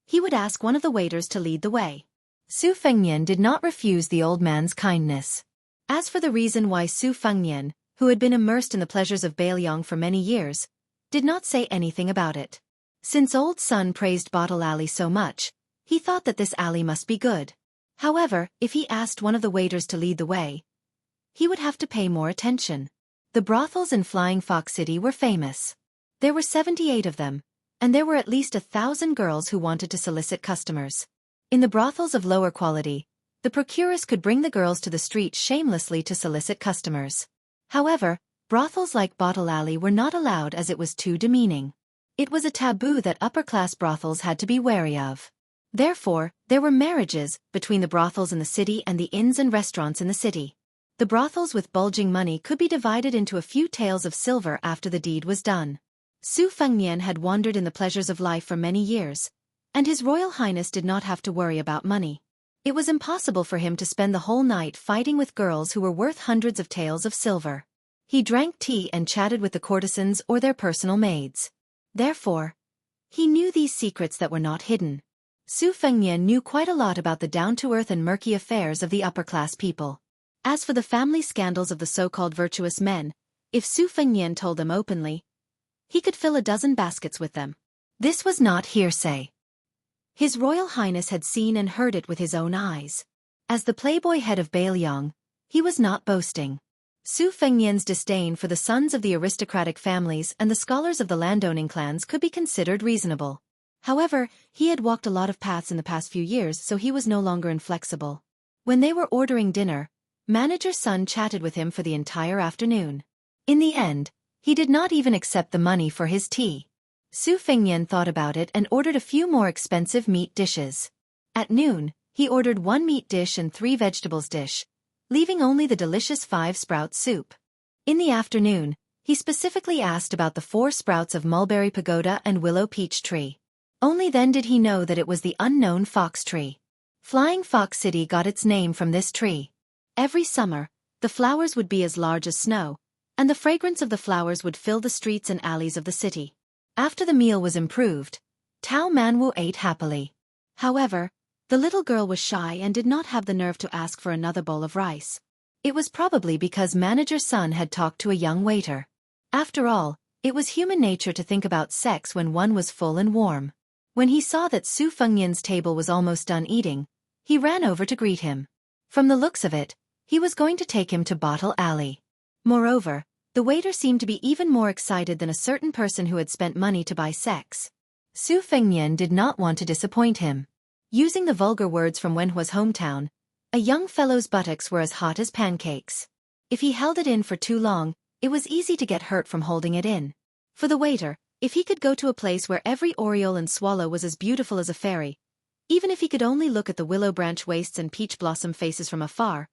he would ask one of the waiters to lead the way. Su Fengnian did not refuse the old man's kindness. As for the reason why Su Fengnian, who had been immersed in the pleasures of Bailiang for many years, did not say anything about it. Since old son praised Bottle Alley so much, he thought that this alley must be good. However, if he asked one of the waiters to lead the way, he would have to pay more attention. The brothels in Flying Fox City were famous. There were 78 of them, and there were at least 1,000 girls who wanted to solicit customers. In the brothels of lower quality, the procuress could bring the girls to the street shamelessly to solicit customers. However, brothels like Bottle Alley were not allowed as it was too demeaning. It was a taboo that upper-class brothels had to be wary of. Therefore, there were marriages between the brothels in the city and the inns and restaurants in the city. The brothels with bulging money could be divided into a few taels of silver after the deed was done. Su Fengnian had wandered in the pleasures of life for many years, and His Royal Highness did not have to worry about money. It was impossible for him to spend the whole night fighting with girls who were worth hundreds of taels of silver. He drank tea and chatted with the courtesans or their personal maids. Therefore, he knew these secrets that were not hidden. Su Fengnian knew quite a lot about the down-to-earth and murky affairs of the upper-class people. As for the family scandals of the so-called virtuous men, if Su Fengnian told them openly, he could fill a dozen baskets with them. This was not hearsay. His Royal Highness had seen and heard it with his own eyes. As the playboy head of Bailiang, he was not boasting. Su Fengnian's disdain for the sons of the aristocratic families and the scholars of the landowning clans could be considered reasonable. However, he had walked a lot of paths in the past few years, so he was no longer inflexible. When they were ordering dinner, Manager's son chatted with him for the entire afternoon. In the end, he did not even accept the money for his tea. Su Fengnian thought about it and ordered a few more expensive meat dishes. At noon, he ordered 1 meat dish and 3 vegetables dish, leaving only the delicious 5-sprout soup. In the afternoon, he specifically asked about the 4 sprouts of mulberry pagoda and willow peach tree. Only then did he know that it was the unknown fox tree. Flying Fox City got its name from this tree. Every summer, the flowers would be as large as snow, and the fragrance of the flowers would fill the streets and alleys of the city. After the meal was improved, Tao Manwu ate happily. However, the little girl was shy and did not have the nerve to ask for another bowl of rice. It was probably because Manager's son had talked to a young waiter. After all, it was human nature to think about sex when one was full and warm. When he saw that Su Fengnian's table was almost done eating, he ran over to greet him. From the looks of it, he was going to take him to Bottle Alley. Moreover, the waiter seemed to be even more excited than a certain person who had spent money to buy sex. Su Fengnian did not want to disappoint him. Using the vulgar words from Wenhua's hometown, a young fellow's buttocks were as hot as pancakes. If he held it in for too long, it was easy to get hurt from holding it in. For the waiter, if he could go to a place where every oriole and swallow was as beautiful as a fairy, even if he could only look at the willow branch waists and peach blossom faces from afar,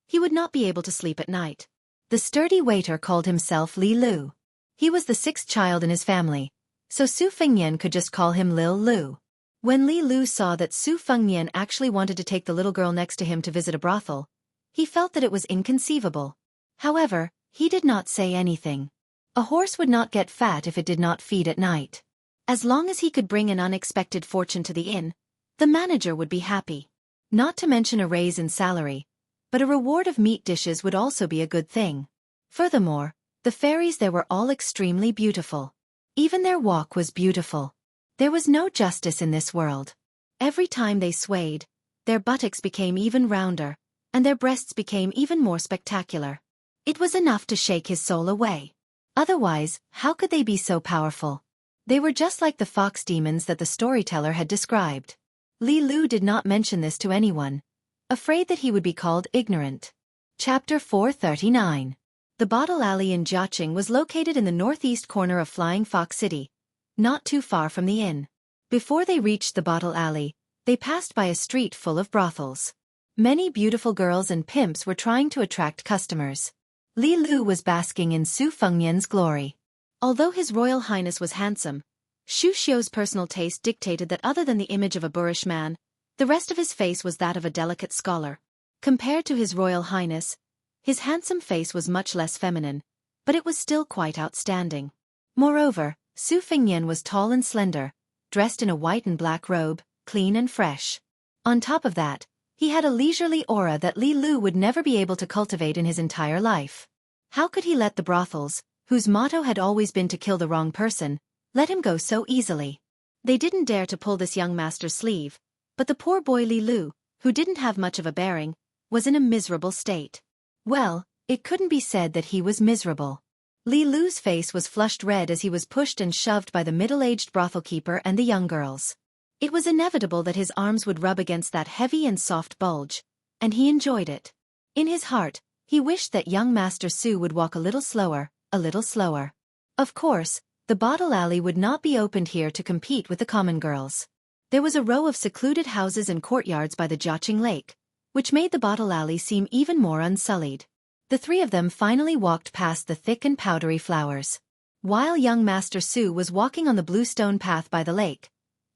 he would not be able to sleep at night. The sturdy waiter called himself Li Lu. He was the 6th child in his family, so Su Fengnian could just call him Lil Lu. When Li Lu saw that Su Fengnian actually wanted to take the little girl next to him to visit a brothel, he felt that it was inconceivable. However, he did not say anything. A horse would not get fat if it did not feed at night. As long as he could bring an unexpected fortune to the inn, the manager would be happy. Not to mention a raise in salary, but a reward of meat dishes would also be a good thing. Furthermore, the fairies there were all extremely beautiful. Even their walk was beautiful. There was no justice in this world. Every time they swayed, their buttocks became even rounder, and their breasts became even more spectacular. It was enough to shake his soul away. Otherwise, how could they be so powerful? They were just like the fox demons that the storyteller had described. Li Lu did not mention this to anyone, afraid that he would be called ignorant. Chapter 439. The Bottle Alley in Jiaqing was located in the northeast corner of Flying Fox City, not too far from the inn. Before they reached the Bottle Alley, they passed by a street full of brothels. Many beautiful girls and pimps were trying to attract customers. Li Lu was basking in Su Fengnian's glory. Although His Royal Highness was handsome, Xu Xiu's personal taste dictated that other than the image of a boorish man, The rest of his face was that of a delicate scholar. Compared to His Royal Highness, his handsome face was much less feminine, but it was still quite outstanding. Moreover, Su Fengnian was tall and slender, dressed in a white and black robe, clean and fresh. On top of that, he had a leisurely aura that Li Lu would never be able to cultivate in his entire life. How could he let the brothels, whose motto had always been to kill the wrong person, let him go so easily? They didn't dare to pull this young master's sleeve, but the poor boy Li Lu, who didn't have much of a bearing, was in a miserable state. Well, it couldn't be said that he was miserable. Li Lu's face was flushed red as he was pushed and shoved by the middle-aged brothel keeper and the young girls. It was inevitable that his arms would rub against that heavy and soft bulge, and he enjoyed it. In his heart, he wished that young Master Su would walk a little slower, a little slower. Of course, the bottle alley would not be opened here to compete with the common girls. There was a row of secluded houses and courtyards by the Jiaqing Lake, which made the bottle alley seem even more unsullied. The three of them finally walked past the thick and powdery flowers. While young Master Su was walking on the blue stone path by the lake,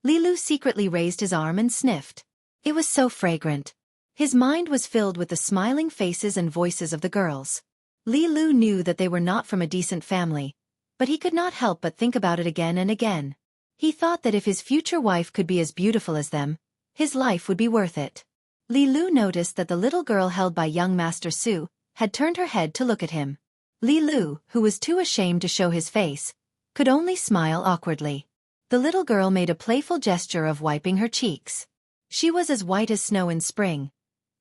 Li Lu secretly raised his arm and sniffed. It was so fragrant. His mind was filled with the smiling faces and voices of the girls. Li Lu knew that they were not from a decent family, but he could not help but think about it again and again. He thought that if his future wife could be as beautiful as them, his life would be worth it. Li Lu noticed that the little girl held by young Master Su had turned her head to look at him. Li Lu, who was too ashamed to show his face, could only smile awkwardly. The little girl made a playful gesture of wiping her cheeks. She was as white as snow in spring.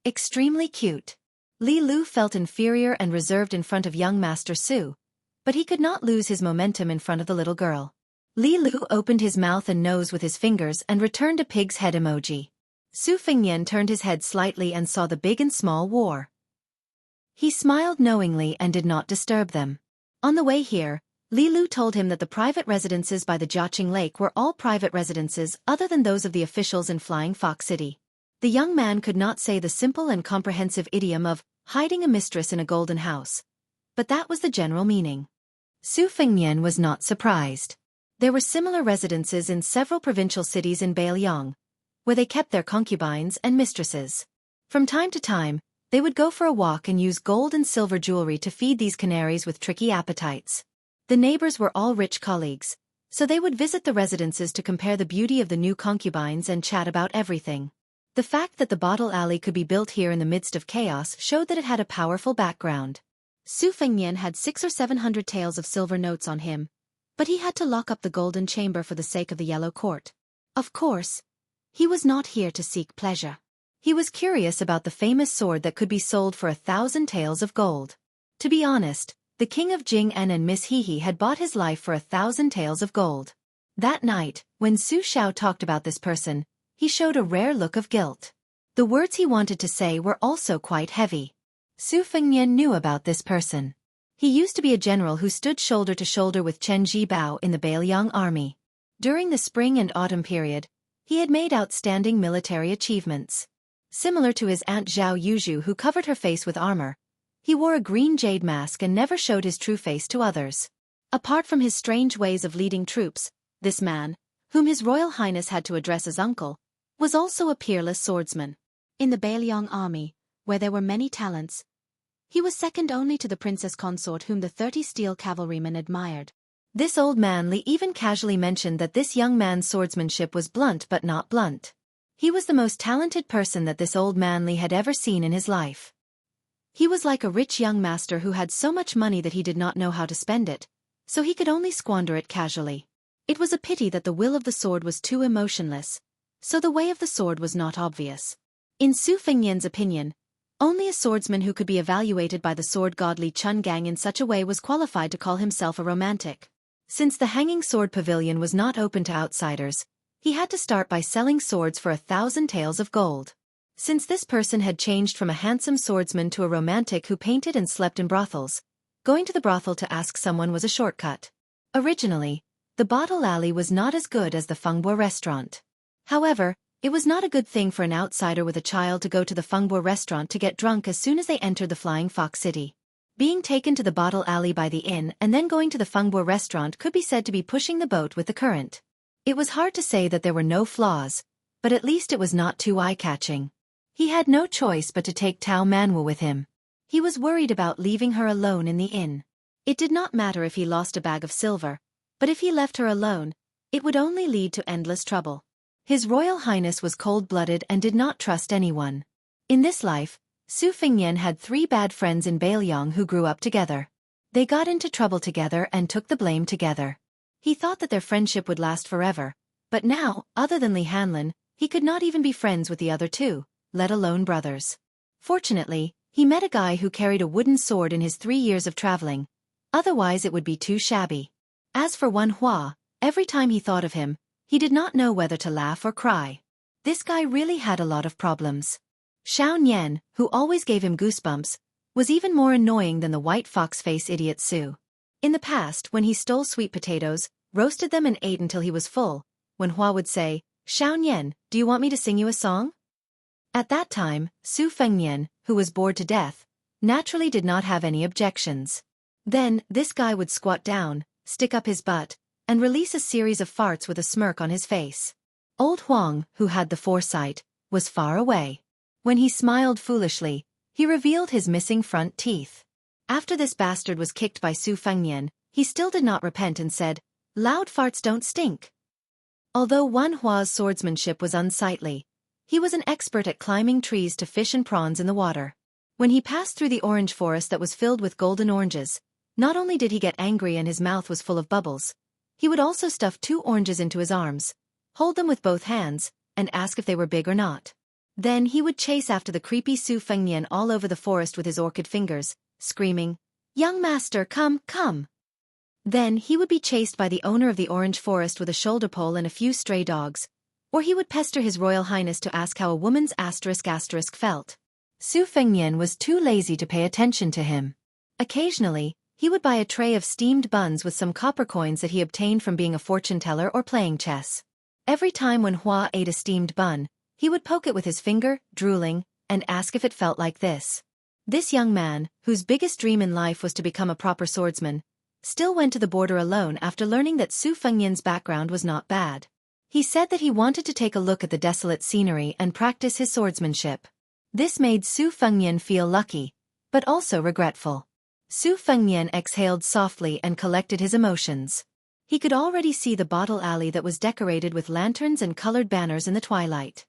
Extremely cute. Li Lu felt inferior and reserved in front of young Master Su, but he could not lose his momentum in front of the little girl. Li Lu opened his mouth and nose with his fingers and returned a pig's head emoji. Su Fengnian turned his head slightly and saw the big and small war. He smiled knowingly and did not disturb them. On the way here, Li Lu told him that the private residences by the Jiaqing Lake were all private residences other than those of the officials in Flying Fox City. The young man could not say the simple and comprehensive idiom of hiding a mistress in a golden house, but that was the general meaning. Su Fengnian was not surprised. There were similar residences in several provincial cities in Beiliang, where they kept their concubines and mistresses. From time to time, they would go for a walk and use gold and silver jewelry to feed these canaries with tricky appetites. The neighbors were all rich colleagues, so they would visit the residences to compare the beauty of the new concubines and chat about everything. The fact that the bottle alley could be built here in the midst of chaos showed that it had a powerful background. Su Fengnian had 600 or 700 taels of silver notes on him, but he had to lock up the golden chamber for the sake of the yellow court. Of course, he was not here to seek pleasure. He was curious about the famous sword that could be sold for 1,000 taels of gold. To be honest, the king of Jing En and Miss Hehe had bought his life for 1,000 taels of gold. That night, when Su Xiao talked about this person, he showed a rare look of guilt. The words he wanted to say were also quite heavy. Su Fengnian knew about this person. He used to be a general who stood shoulder to shoulder with Chen Jibao in the Beiliang army. During the spring and autumn period, he had made outstanding military achievements. Similar to his aunt Zhao Yuzhu, who covered her face with armor, he wore a green jade mask and never showed his true face to others. Apart from his strange ways of leading troops, this man, whom His Royal Highness had to address as uncle, was also a peerless swordsman. In the Beiliang army, where there were many talents, he was second only to the princess consort whom the 30 steel cavalrymen admired. This old man Li even casually mentioned that this young man's swordsmanship was blunt but not blunt. He was the most talented person that this old man Li had ever seen in his life. He was like a rich young master who had so much money that he did not know how to spend it, so he could only squander it casually. It was a pity that the will of the sword was too emotionless, so the way of the sword was not obvious. In Su Fengnian's opinion, only a swordsman who could be evaluated by the sword god Li Chungang in such a way was qualified to call himself a romantic. Since the Hanging Sword Pavilion was not open to outsiders, he had to start by selling swords for 1,000 taels of gold. Since this person had changed from a handsome swordsman to a romantic who painted and slept in brothels, going to the brothel to ask someone was a shortcut. Originally, the bottle alley was not as good as the Fengbo restaurant. However, it was not a good thing for an outsider with a child to go to the Fengbo restaurant to get drunk as soon as they entered the Flying Fox City. Being taken to the bottle alley by the inn and then going to the Fengbo restaurant could be said to be pushing the boat with the current. It was hard to say that there were no flaws, but at least it was not too eye-catching. He had no choice but to take Tao Manwu with him. He was worried about leaving her alone in the inn. It did not matter if he lost a bag of silver, but if he left her alone, it would only lead to endless trouble. His Royal Highness was cold-blooded and did not trust anyone. In this life, Su Fengnian had 3 bad friends in Bailiang who grew up together. They got into trouble together and took the blame together. He thought that their friendship would last forever, but now, other than Li Hanlin, he could not even be friends with the other 2, let alone brothers. Fortunately, he met a guy who carried a wooden sword in his 3 years of traveling. Otherwise it would be too shabby. As for Wan Hua, every time he thought of him, he did not know whether to laugh or cry. This guy really had a lot of problems. Xiao Nian, who always gave him goosebumps, was even more annoying than the white fox-face idiot Su. In the past, when he stole sweet potatoes, roasted them and ate until he was full, Wan Hua would say, "Xiao Nian, do you want me to sing you a song?" At that time, Su Fengnian, who was bored to death, naturally did not have any objections. Then, this guy would squat down, stick up his butt, and release a series of farts with a smirk on his face. Old Huang, who had the foresight, was far away. When he smiled foolishly, he revealed his missing front teeth. After this bastard was kicked by Su Fengnian, he still did not repent and said, "Loud farts don't stink." Although Wan Hua's swordsmanship was unsightly, he was an expert at climbing trees to fish and prawns in the water. When he passed through the orange forest that was filled with golden oranges, not only did he get angry and his mouth was full of bubbles, he would also stuff 2 oranges into his arms, hold them with both hands, and ask if they were big or not. Then he would chase after the creepy Su Fengnian all over the forest with his orchid fingers, screaming, "Young master, come, come!" Then he would be chased by the owner of the orange forest with a shoulder pole and a few stray dogs, or he would pester his Royal Highness to ask how a woman's asterisk felt. Su Fengnian was too lazy to pay attention to him. Occasionally, he would buy a tray of steamed buns with some copper coins that he obtained from being a fortune teller or playing chess. Every time when Hua ate a steamed bun, he would poke it with his finger, drooling, and ask if it felt like this. This young man, whose biggest dream in life was to become a proper swordsman, still went to the border alone after learning that Su Fengnian's background was not bad. He said that he wanted to take a look at the desolate scenery and practice his swordsmanship. This made Su Fengnian feel lucky, but also regretful. Su Fengnian exhaled softly and collected his emotions. He could already see the bottle alley that was decorated with lanterns and colored banners in the twilight.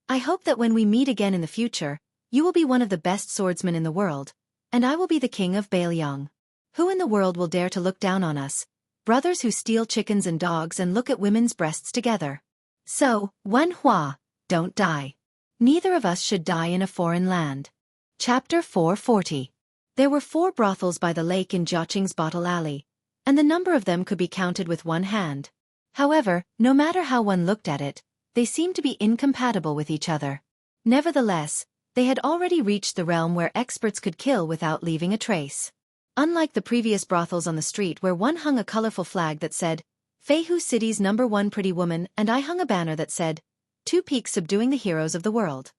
"I hope that when we meet again in the future, you will be one of the best swordsmen in the world, and I will be the king of Bailiang. Who in the world will dare to look down on us, brothers who steal chickens and dogs and look at women's breasts together? So, Wan Hua, don't die. Neither of us should die in a foreign land." Chapter 440. There were 4 brothels by the lake in Jiaqing's bottle alley, and the number of them could be counted with one hand. However, no matter how one looked at it, they seemed to be incompatible with each other. Nevertheless, they had already reached the realm where experts could kill without leaving a trace. Unlike the previous brothels on the street where one hung a colorful flag that said, "Feihu City's #1 pretty woman," and I hung a banner that said, "Two Peaks subduing the heroes of the world."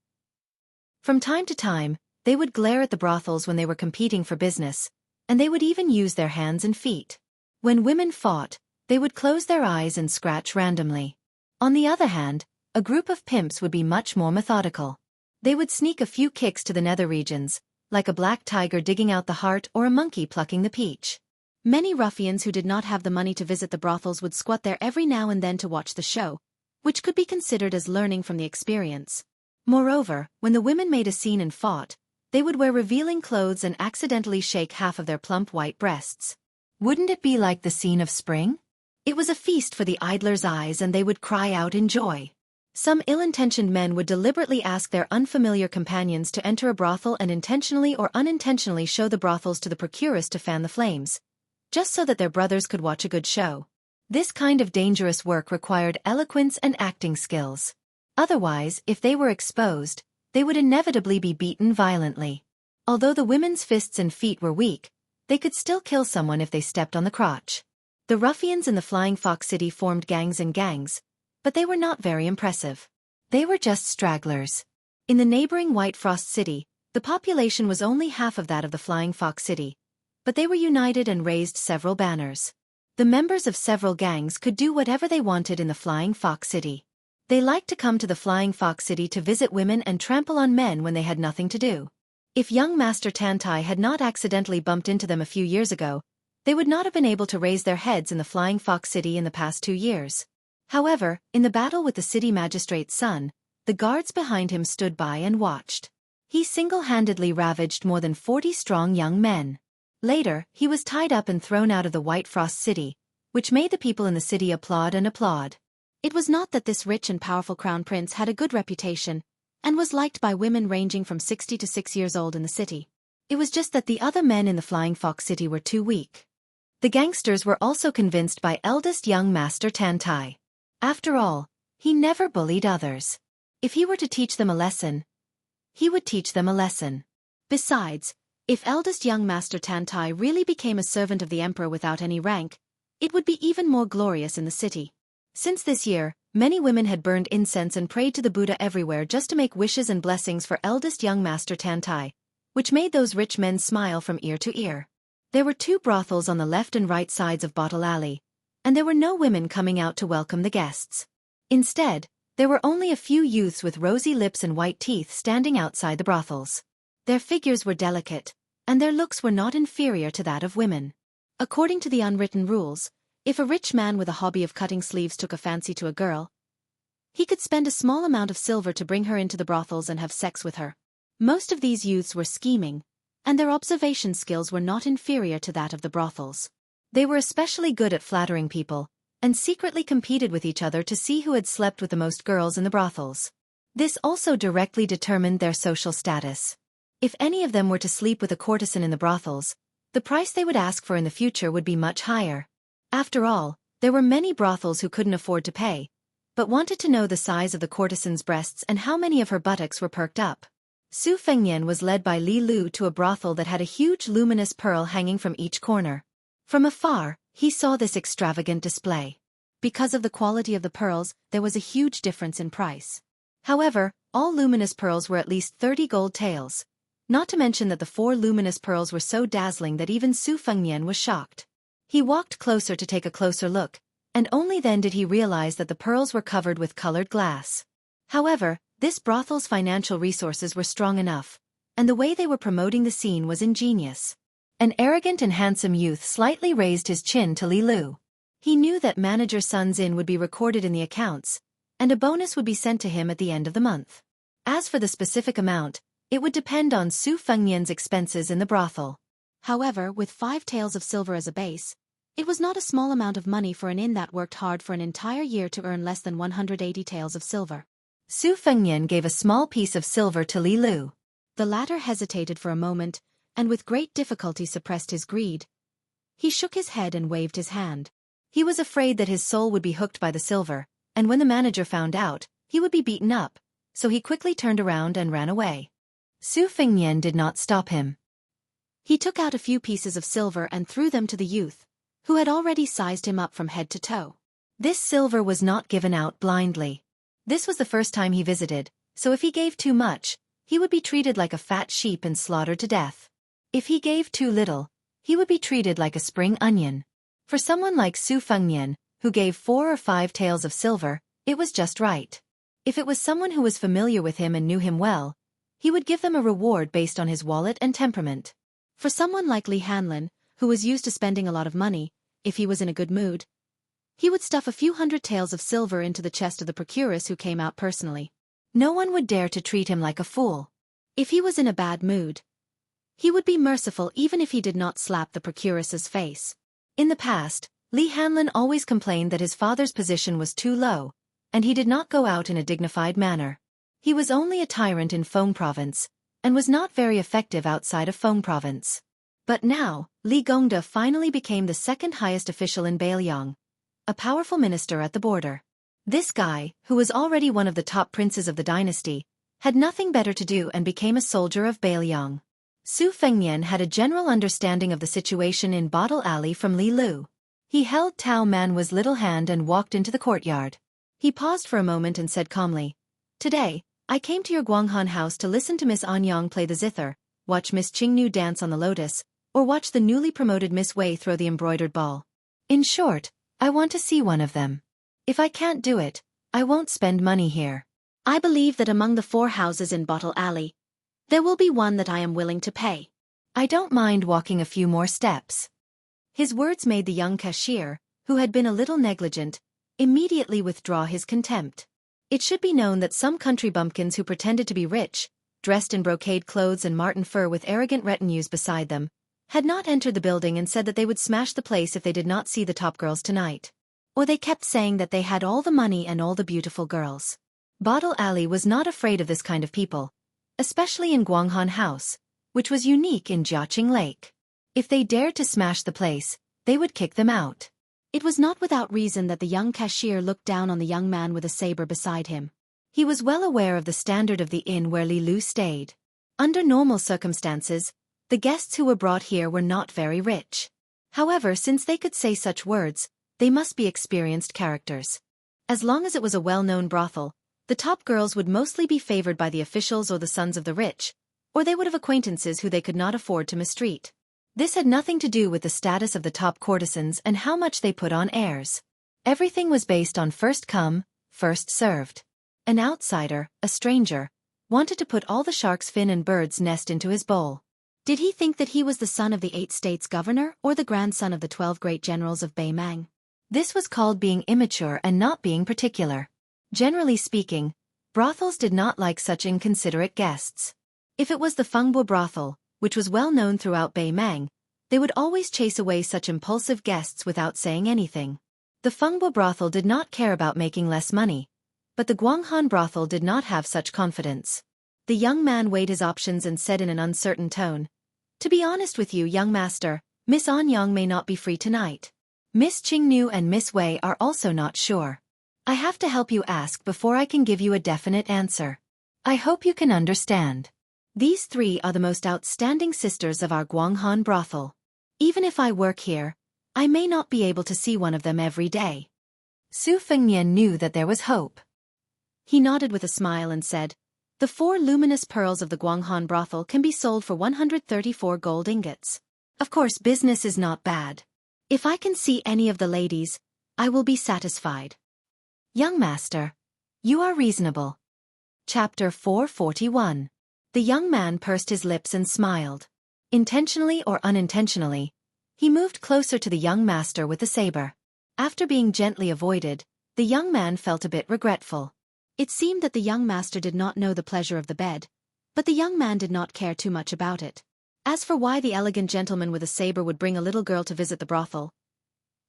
From time to time, they would glare at the brothels when they were competing for business, and they would even use their hands and feet. When women fought, they would close their eyes and scratch randomly. On the other hand, a group of pimps would be much more methodical. They would sneak a few kicks to the nether regions, like a black tiger digging out the heart or a monkey plucking the peach. Many ruffians who did not have the money to visit the brothels would squat there every now and then to watch the show, which could be considered as learning from the experience. Moreover, when the women made a scene and fought, they would wear revealing clothes and accidentally shake half of their plump white breasts. Wouldn't it be like the scene of spring? It was a feast for the idlers' eyes and they would cry out in joy. Some ill-intentioned men would deliberately ask their unfamiliar companions to enter a brothel and intentionally or unintentionally show the brothels to the procuress to fan the flames, just so that their brothers could watch a good show. This kind of dangerous work required eloquence and acting skills. Otherwise, if they were exposed, they would inevitably be beaten violently. Although the women's fists and feet were weak, they could still kill someone if they stepped on the crotch. The ruffians in the Flying Fox City formed gangs and gangs, but they were not very impressive. They were just stragglers. In the neighboring White Frost City, the population was only half of that of the Flying Fox City, but they were united and raised several banners. The members of several gangs could do whatever they wanted in the Flying Fox City. They liked to come to the Flying Fox City to visit women and trample on men when they had nothing to do. If young Master Tantai had not accidentally bumped into them a few years ago, they would not have been able to raise their heads in the Flying Fox City in the past 2 years. However, in the battle with the city magistrate's son, the guards behind him stood by and watched. He single-handedly ravaged more than 40 strong young men. Later, he was tied up and thrown out of the White Frost City, which made the people in the city applaud and applaud. It was not that this rich and powerful crown prince had a good reputation, and was liked by women ranging from 60 to 6 years old in the city. It was just that the other men in the Flying Fox City were too weak. The gangsters were also convinced by eldest young Master Tantai. After all, he never bullied others. If he were to teach them a lesson, he would teach them a lesson. Besides, if eldest young Master Tantai really became a servant of the emperor without any rank, it would be even more glorious in the city. Since this year, many women had burned incense and prayed to the Buddha everywhere just to make wishes and blessings for eldest young Master Tantai, which made those rich men smile from ear to ear. There were 2 brothels on the left and right sides of Bottle Alley, and there were no women coming out to welcome the guests. Instead, there were only a few youths with rosy lips and white teeth standing outside the brothels. Their figures were delicate, and their looks were not inferior to that of women. According to the unwritten rules, if a rich man with a hobby of cutting sleeves took a fancy to a girl, he could spend a small amount of silver to bring her into the brothels and have sex with her. Most of these youths were scheming, and their observation skills were not inferior to that of the brothels. They were especially good at flattering people, and secretly competed with each other to see who had slept with the most girls in the brothels. This also directly determined their social status. If any of them were to sleep with a courtesan in the brothels, the price they would ask for in the future would be much higher. After all, there were many brothels who couldn't afford to pay, but wanted to know the size of the courtesan's breasts and how many of her buttocks were perked up. Su Fengnian was led by Li Lu to a brothel that had a huge luminous pearl hanging from each corner. From afar, he saw this extravagant display. Because of the quality of the pearls, there was a huge difference in price. However, all luminous pearls were at least 30 gold taels. Not to mention that the 4 luminous pearls were so dazzling that even Su Fengnian was shocked. He walked closer to take a closer look, and only then did he realize that the pearls were covered with colored glass. However, this brothel's financial resources were strong enough, and the way they were promoting the scene was ingenious. An arrogant and handsome youth slightly raised his chin to Li Lu. He knew that manager Sun's Inn would be recorded in the accounts, and a bonus would be sent to him at the end of the month. As for the specific amount, it would depend on Su Fengnian's expenses in the brothel. However, with 5 taels of silver as a base, it was not a small amount of money for an inn that worked hard for an entire year to earn less than 180 taels of silver. Su Fengnian gave a small piece of silver to Li Lu. The latter hesitated for a moment, and with great difficulty suppressed his greed. He shook his head and waved his hand. He was afraid that his soul would be hooked by the silver, and when the manager found out, he would be beaten up, so he quickly turned around and ran away. Su Fengnian did not stop him. He took out a few pieces of silver and threw them to the youth, who had already sized him up from head to toe. This silver was not given out blindly. This was the first time he visited, so if he gave too much, he would be treated like a fat sheep and slaughtered to death. If he gave too little, he would be treated like a spring onion. For someone like Su Fengnian, who gave 4 or 5 taels of silver, it was just right. If it was someone who was familiar with him and knew him well, he would give them a reward based on his wallet and temperament. For someone like Li Hanlin, who was used to spending a lot of money, if he was in a good mood, he would stuff a few hundred taels of silver into the chest of the procuress who came out personally. No one would dare to treat him like a fool. If he was in a bad mood, he would be merciful even if he did not slap the procuress's face. In the past, Li Hanlin always complained that his father's position was too low, and he did not go out in a dignified manner. He was only a tyrant in Feng Province, and was not very effective outside of Feng Province. But now, Li Gongda finally became the second highest official in Bailiang, a powerful minister at the border. This guy, who was already one of the top princes of the dynasty, had nothing better to do and became a soldier of Bailiang. Su Fengnian had a general understanding of the situation in Bottle Alley from Li Lu. He held Tao Manwa's little hand and walked into the courtyard. He paused for a moment and said calmly, "Today, I came to your Guanghan house to listen to Miss Anyang play the zither, watch Miss Qingnu dance on the lotus, or watch the newly promoted Miss Wei throw the embroidered ball. In short, I want to see one of them. If I can't do it, I won't spend money here. I believe that among the 4 houses in Bottle Alley, there will be one that I am willing to pay. I don't mind walking a few more steps. His words made the young cashier, who had been a little negligent, immediately withdraw his contempt. It should be known that some country bumpkins who pretended to be rich, dressed in brocade clothes and marten fur with arrogant retinues beside them, had not entered the building and said that they would smash the place if they did not see the top girls tonight. Or they kept saying that they had all the money and all the beautiful girls. Bottle Alley was not afraid of this kind of people, especially in Guanghan House, which was unique in Jiaqing Lake. If they dared to smash the place, they would kick them out. It was not without reason that the young cashier looked down on the young man with a saber beside him. He was well aware of the standard of the inn where Li Lu stayed. Under normal circumstances, the guests who were brought here were not very rich. However, since they could say such words, they must be experienced characters. As long as it was a well-known brothel, the top girls would mostly be favored by the officials or the sons of the rich, or they would have acquaintances who they could not afford to mistreat. This had nothing to do with the status of the top courtesans and how much they put on airs. Everything was based on first come, first served. An outsider, a stranger, wanted to put all the shark's fin and bird's nest into his bowl. Did he think that he was the son of the 8 states governor or the grandson of the 12 great generals of Beimang? This was called being immature and not being particular. Generally speaking, brothels did not like such inconsiderate guests. If it was the Fengbo brothel, which was well known throughout Beimang, they would always chase away such impulsive guests without saying anything. The Fengbo brothel did not care about making less money, but the Guanghan brothel did not have such confidence. The young man weighed his options and said in an uncertain tone, "To be honest with you, young master, Miss Anyang may not be free tonight. Miss Qingnu and Miss Wei are also not sure. I have to help you ask before I can give you a definite answer. I hope you can understand. These 3 are the most outstanding sisters of our Guanghan brothel. Even if I work here, I may not be able to see one of them every day." Su Fengnian knew that there was hope. He nodded with a smile and said, "The 4 luminous pearls of the Guanghan brothel can be sold for 134 gold ingots. Of course, business is not bad. If I can see any of the ladies, I will be satisfied." Young master, you are reasonable. Chapter 441. The young man pursed his lips and smiled. Intentionally or unintentionally, he moved closer to the young master with the saber. After being gently avoided, the young man felt a bit regretful. It seemed that the young master did not know the pleasure of the bed, but the young man did not care too much about it. As for why the elegant gentleman with a saber would bring a little girl to visit the brothel,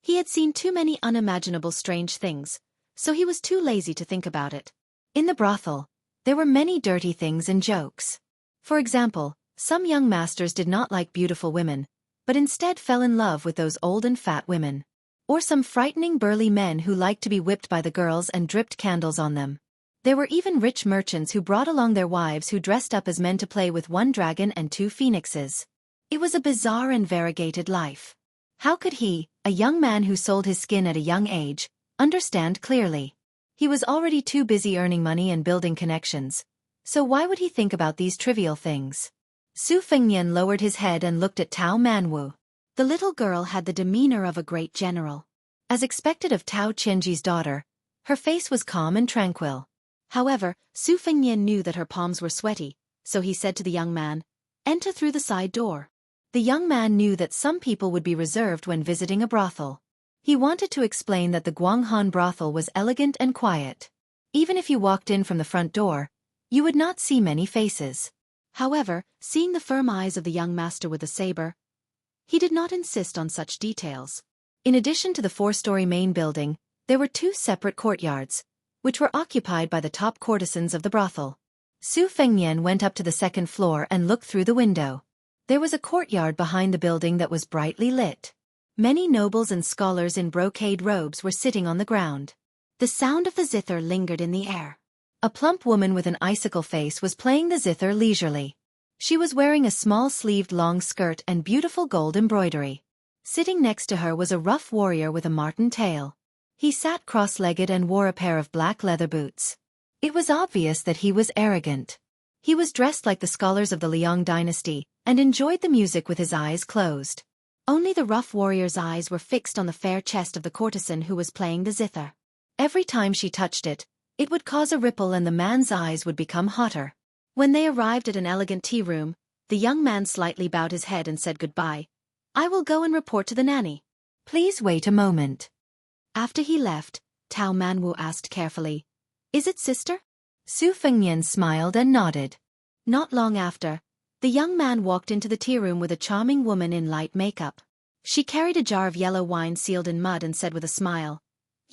he had seen too many unimaginable strange things, so he was too lazy to think about it. In the brothel, there were many dirty things and jokes. For example, some young masters did not like beautiful women, but instead fell in love with those old and fat women. Or some frightening burly men who liked to be whipped by the girls and dripped candles on them. There were even rich merchants who brought along their wives who dressed up as men to play with 1 dragon and 2 phoenixes. It was a bizarre and variegated life. How could he, a young man who sold his skin at a young age, understand clearly? He was already too busy earning money and building connections, so why would he think about these trivial things? Su Fengnian lowered his head and looked at Tao Manwu. The little girl had the demeanor of a great general. As expected of Tao Qianji's daughter, her face was calm and tranquil. However, Su Fengnian knew that her palms were sweaty, so he said to the young man, "Enter through the side door." The young man knew that some people would be reserved when visiting a brothel. He wanted to explain that the Guanghan brothel was elegant and quiet. Even if you walked in from the front door, you would not see many faces. However, seeing the firm eyes of the young master with the saber, he did not insist on such details. In addition to the 4-story main building, there were 2 separate courtyards, which were occupied by the top courtesans of the brothel. Su Fengnian went up to the 2nd floor and looked through the window. There was a courtyard behind the building that was brightly lit. Many nobles and scholars in brocade robes were sitting on the ground. The sound of the zither lingered in the air. A plump woman with an icicle face was playing the zither leisurely. She was wearing a small-sleeved long skirt and beautiful gold embroidery. Sitting next to her was a rough warrior with a marten tail. He sat cross-legged and wore a pair of black leather boots. It was obvious that he was arrogant. He was dressed like the scholars of the Liang dynasty, and enjoyed the music with his eyes closed. Only the rough warrior's eyes were fixed on the fair chest of the courtesan who was playing the zither. Every time she touched it, It would cause a ripple and the man's eyes would become hotter. When they arrived at an elegant tea room, the young man slightly bowed his head and said goodbye. I will go and report to the nanny. Please wait a moment. After he left, Tao Manwu asked carefully, Is it sister? Su Fengnian smiled and nodded. Not long after, the young man walked into the tea room with a charming woman in light makeup. She carried a jar of yellow wine sealed in mud and said with a smile,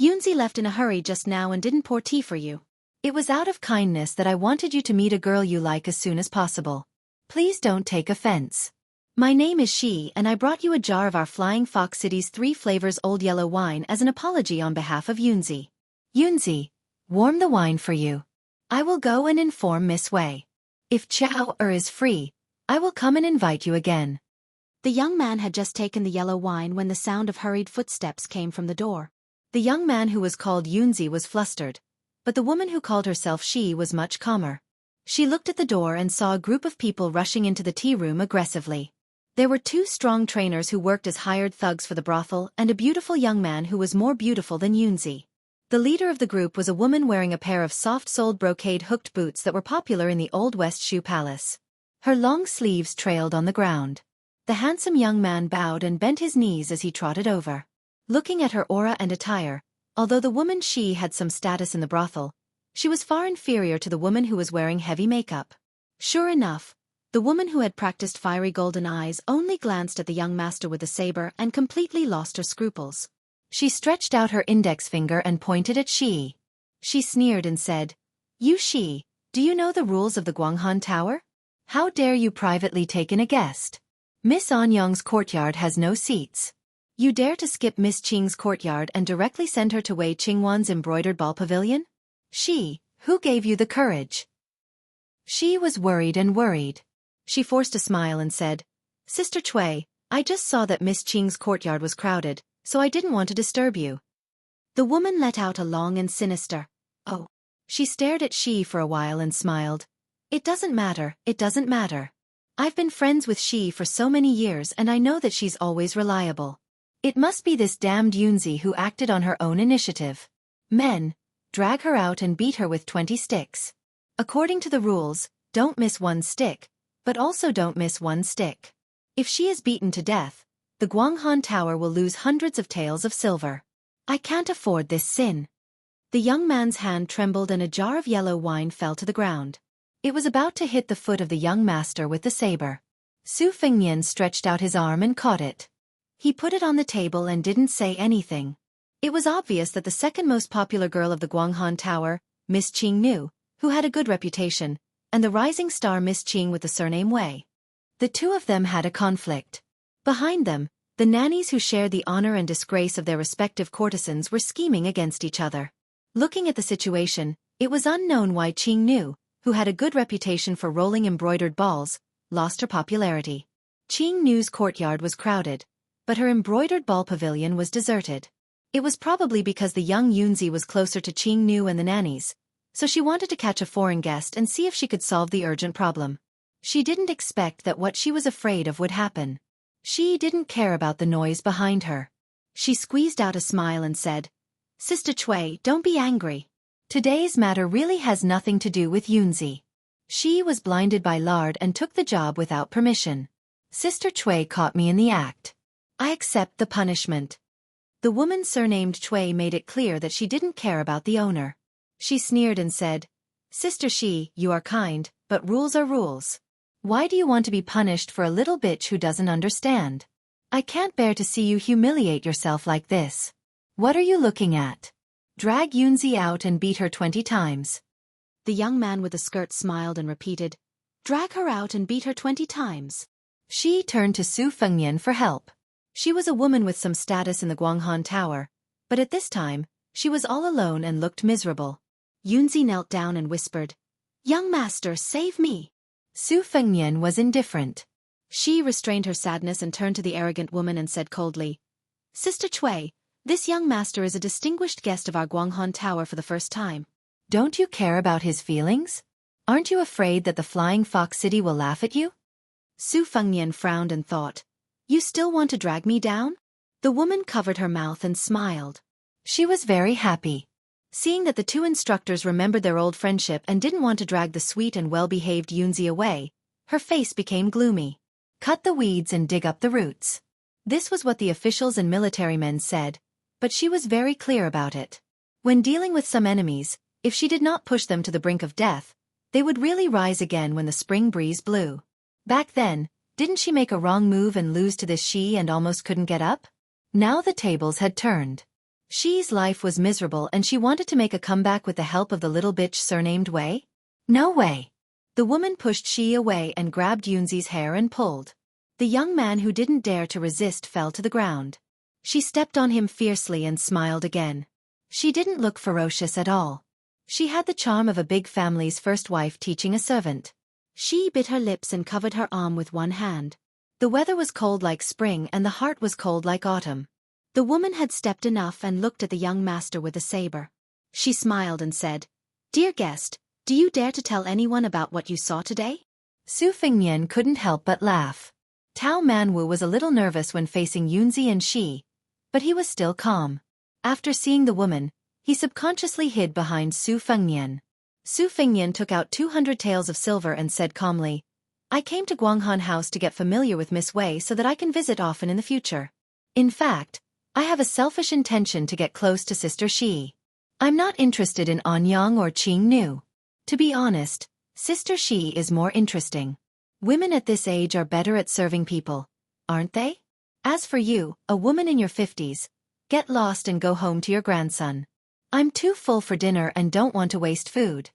Yunzi left in a hurry just now and didn't pour tea for you. It was out of kindness that I wanted you to meet a girl you like as soon as possible. Please don't take offense. My name is Xi and I brought you a jar of our Flying Fox City's 3 flavors old yellow wine as an apology on behalf of Yunzi. Yunzi, warm the wine for you. I will go and inform Miss Wei. If Chao is free, I will come and invite you again. The young man had just taken the yellow wine when the sound of hurried footsteps came from the door. The young man who was called Yunzi was flustered, but the woman who called herself Xi was much calmer. She looked at the door and saw a group of people rushing into the tea room aggressively. There were 2 strong trainers who worked as hired thugs for the brothel and a beautiful young man who was more beautiful than Yunzi. The leader of the group was a woman wearing a pair of soft-soled brocade hooked boots that were popular in the Old West Shoe Palace. Her long sleeves trailed on the ground. The handsome young man bowed and bent his knees as he trotted over. Looking at her aura and attire, although the woman Xi had some status in the brothel, she was far inferior to the woman who was wearing heavy makeup. Sure enough, the woman who had practiced fiery golden eyes only glanced at the young master with the saber and completely lost her scruples. She stretched out her index finger and pointed at Xi. She sneered and said, You Xi, do you know the rules of the Guanghan Tower? How dare you privately take in a guest? Miss Anyang's courtyard has no seats. You dare to skip Miss Qing's courtyard and directly send her to Wei Qingwan's embroidered ball pavilion? Xi, who gave you the courage? Xi was worried and worried. She forced a smile and said, Sister Cui, I just saw that Miss Qing's courtyard was crowded, so I didn't want to disturb you. The woman let out a long and sinister, oh. She stared at Xi for a while and smiled. It doesn't matter, it doesn't matter. I've been friends with Xi for so many years and I know that she's always reliable. It must be this damned Yunzi who acted on her own initiative. Men, drag her out and beat her with 20 sticks. According to the rules, don't miss 1 stick, but also don't miss 1 stick. If she is beaten to death, the Guanghan Tower will lose hundreds of taels of silver. I can't afford this sin. The young man's hand trembled and a jar of yellow wine fell to the ground. It was about to hit the foot of the young master with the saber. Su Fengnian stretched out his arm and caught it. He put it on the table and didn't say anything. It was obvious that the second most popular girl of the Guanghan Tower, Miss Qing knew, who had a good reputation, and the rising star Miss Qing with the surname Wei. The 2 of them had a conflict. Behind them, the nannies who shared the honor and disgrace of their respective courtesans were scheming against each other. Looking at the situation, it was unknown why Qing knew, who had a good reputation for rolling embroidered balls, lost her popularity. Qing Nu's courtyard was crowded, but her embroidered ball pavilion was deserted. It was probably because the young Yunzi was closer to Qing Nu and the nannies, so she wanted to catch a foreign guest and see if she could solve the urgent problem. She didn't expect that what she was afraid of would happen. She didn't care about the noise behind her. She squeezed out a smile and said, Sister Cui, don't be angry. Today's matter really has nothing to do with Yunzi. She was blinded by lard and took the job without permission. Sister Cui caught me in the act. I accept the punishment. The woman surnamed Cui made it clear that she didn't care about the owner. She sneered and said, Sister Xi, you are kind, but rules are rules. Why do you want to be punished for a little bitch who doesn't understand? I can't bear to see you humiliate yourself like this. What are you looking at? Drag Yunzi out and beat her 20 times. The young man with the skirt smiled and repeated, Drag her out and beat her 20 times. She turned to Su Fengnian for help. She was a woman with some status in the Guanghan Tower, but at this time, she was all alone and looked miserable. Yunzi knelt down and whispered, Young master, save me. Su Fengnian was indifferent. She restrained her sadness and turned to the arrogant woman and said coldly, Sister Cui, this young master is a distinguished guest of our Guanghan Tower for the first time. Don't you care about his feelings? Aren't you afraid that the Flying Fox City will laugh at you? Su Fengnian frowned and thought, You still want to drag me down? The woman covered her mouth and smiled. She was very happy. Seeing that the two instructors remembered their old friendship and didn't want to drag the sweet and well-behaved Yunzi away, her face became gloomy. Cut the weeds and dig up the roots. This was what the officials and military men said, but she was very clear about it. When dealing with some enemies, if she did not push them to the brink of death, they would really rise again when the spring breeze blew. Back then, didn't she make a wrong move and lose to this Xi and almost couldn't get up? Now the tables had turned. Xi's life was miserable and she wanted to make a comeback with the help of the little bitch surnamed Wei? No way. The woman pushed Xi away and grabbed Yunzi's hair and pulled. The young man who didn't dare to resist fell to the ground. She stepped on him fiercely and smiled again. She didn't look ferocious at all. She had the charm of a big family's first wife teaching a servant. Xi bit her lips and covered her arm with one hand. The weather was cold like spring and the heart was cold like autumn. The woman had stepped enough and looked at the young master with a saber. She smiled and said, "Dear guest, do you dare to tell anyone about what you saw today?" Su Fengnian couldn't help but laugh. Tao Manwu was a little nervous when facing Yunzi and Xi, but he was still calm. After seeing the woman, he subconsciously hid behind Su Fengnian. Su Fengnian took out 200 taels of silver and said calmly, "I came to Guanghan House to get familiar with Miss Wei so that I can visit often in the future. In fact, I have a selfish intention to get close to Sister Xi. I'm not interested in Anyang or Qing Nu. To be honest, Sister Xi is more interesting. Women at this age are better at serving people, aren't they? As for you, a woman in your 50s, get lost and go home to your grandson. I'm too full for dinner and don't want to waste food."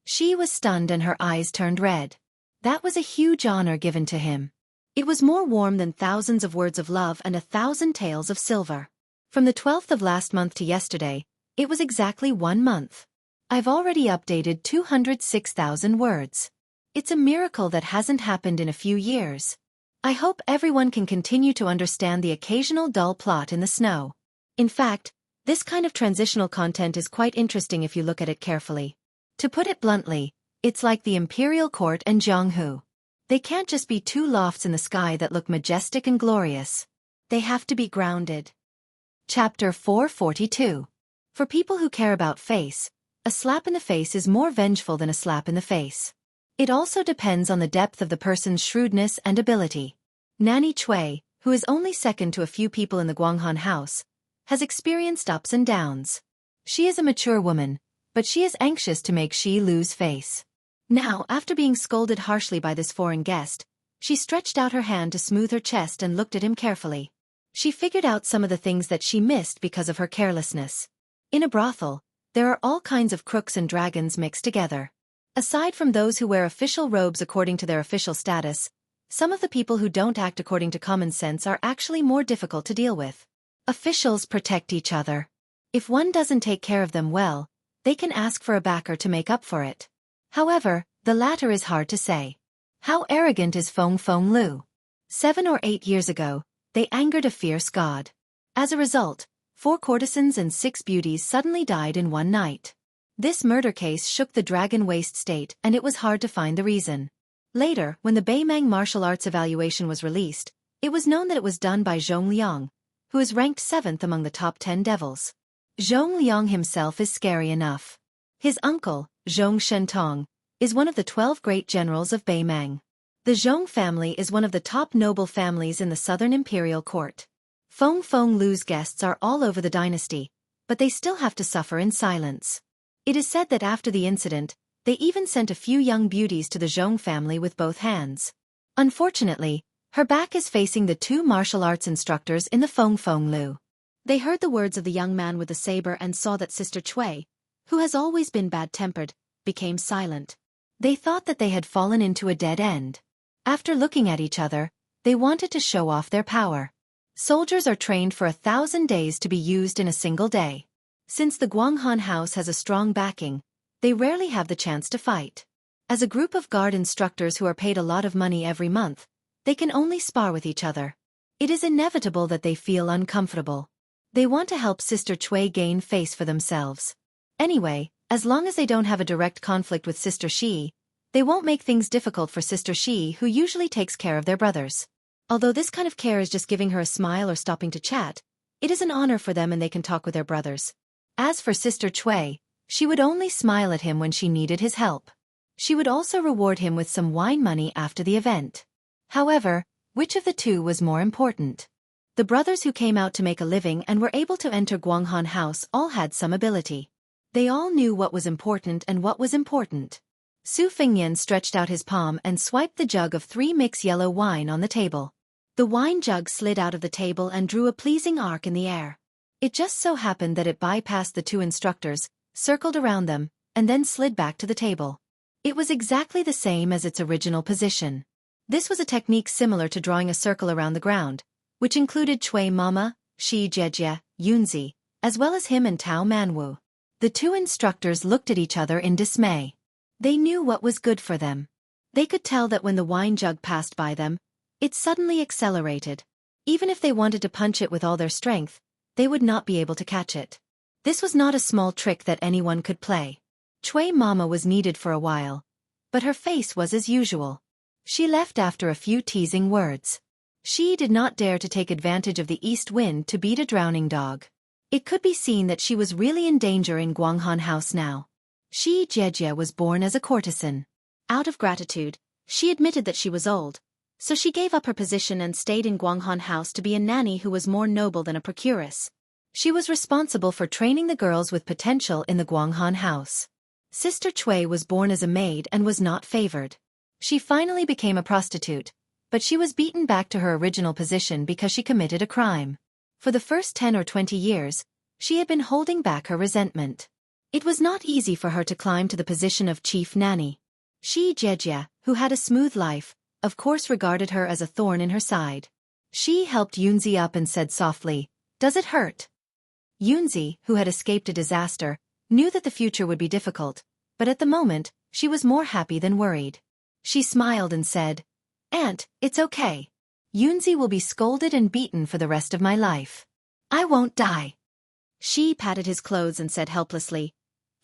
Xi was stunned and her eyes turned red. That was a huge honor given to him. It was more warm than thousands of words of love and 1,000 taels of silver. From the 12th of last month to yesterday, it was exactly 1 month. I've already updated 206,000 words. It's a miracle that hasn't happened in a few years. I hope everyone can continue to understand the occasional dull plot in the snow. In fact, this kind of transitional content is quite interesting if you look at it carefully. To put it bluntly, it's like the imperial court and Jianghu. They can't just be two lofts in the sky that look majestic and glorious. They have to be grounded. Chapter 442. For people who care about face, a slap in the face is more vengeful than a slap in the face. It also depends on the depth of the person's shrewdness and ability. Nanny Cui, who is only second to a few people in the Guanghan house, has experienced ups and downs. She is a mature woman, but she is anxious to make Xi lose face. Now, after being scolded harshly by this foreign guest, she stretched out her hand to smooth her chest and looked at him carefully. She figured out some of the things that she missed because of her carelessness. In a brothel, there are all kinds of crooks and dragons mixed together. Aside from those who wear official robes according to their official status, some of the people who don't act according to common sense are actually more difficult to deal with. Officials protect each other. If one doesn't take care of them well, they can ask for a backer to make up for it. However, the latter is hard to say. How arrogant is Feng Feng Lu? 7 or 8 years ago, they angered a fierce god. As a result, 4 courtesans and 6 beauties suddenly died in one night. This murder case shook the Dragon Waste state and it was hard to find the reason. Later, when the Beimang martial arts evaluation was released, it was known that it was done by Zhong Liang, who is ranked 7th among the top 10 devils. Zhong Liang himself is scary enough. His uncle, Zhong Shentong, is one of the 12 great generals of Beimang. The Zhong family is one of the top noble families in the southern imperial court. Feng Feng Lu's guests are all over the dynasty, but they still have to suffer in silence. It is said that after the incident, they even sent a few young beauties to the Zhong family with both hands. Unfortunately, her back is facing the 2 martial arts instructors in the Feng Feng Lu. They heard the words of the young man with the saber and saw that Sister Cui, who has always been bad-tempered, became silent. They thought that they had fallen into a dead end. After looking at each other, they wanted to show off their power. Soldiers are trained for 1,000 days to be used in a single day. Since the Guanghan house has a strong backing, they rarely have the chance to fight. As a group of guard instructors who are paid a lot of money every month, they can only spar with each other. It is inevitable that they feel uncomfortable. They want to help Sister Cui gain face for themselves. Anyway, as long as they don't have a direct conflict with Sister Xi, they won't make things difficult for Sister Xi, who usually takes care of their brothers. Although this kind of care is just giving her a smile or stopping to chat, it is an honor for them and they can talk with their brothers. As for Sister Chui, she would only smile at him when she needed his help. She would also reward him with some wine money after the event. However, which of the two was more important? The brothers who came out to make a living and were able to enter Guanghan House all had some ability. They all knew what was important and what was important. Su Fengnian stretched out his palm and swiped the jug of 3 mix yellow wine on the table. The wine jug slid out of the table and drew a pleasing arc in the air. It just so happened that it bypassed the 2 instructors, circled around them, and then slid back to the table. It was exactly the same as its original position. This was a technique similar to drawing a circle around the ground, which included Chui Mama, Shi Jejie, Yunzi, as well as him and Tao Manwu. The 2 instructors looked at each other in dismay. They knew what was good for them. They could tell that when the wine jug passed by them, it suddenly accelerated. Even if they wanted to punch it with all their strength, they would not be able to catch it. This was not a small trick that anyone could play. Chui Mama was needed for a while, but her face was as usual. She left after a few teasing words. She did not dare to take advantage of the east wind to beat a drowning dog. It could be seen that she was really in danger in Guanghan House now. Shi Jejie was born as a courtesan. Out of gratitude, she admitted that she was old, so she gave up her position and stayed in Guanghan House to be a nanny who was more noble than a procuress. She was responsible for training the girls with potential in the Guanghan House. Sister Chui was born as a maid and was not favored. She finally became a prostitute, but she was beaten back to her original position because she committed a crime. For the first 10 or 20 years, she had been holding back her resentment. It was not easy for her to climb to the position of chief nanny. Shi Jejie, who had a smooth life, of course regarded her as a thorn in her side. She helped Yunzi up and said softly, "Does it hurt?" Yunzi, who had escaped a disaster, knew that the future would be difficult, but at the moment, she was more happy than worried. She smiled and said, "Aunt, it's okay. Yunzi will be scolded and beaten for the rest of my life. I won't die." She patted his clothes and said helplessly,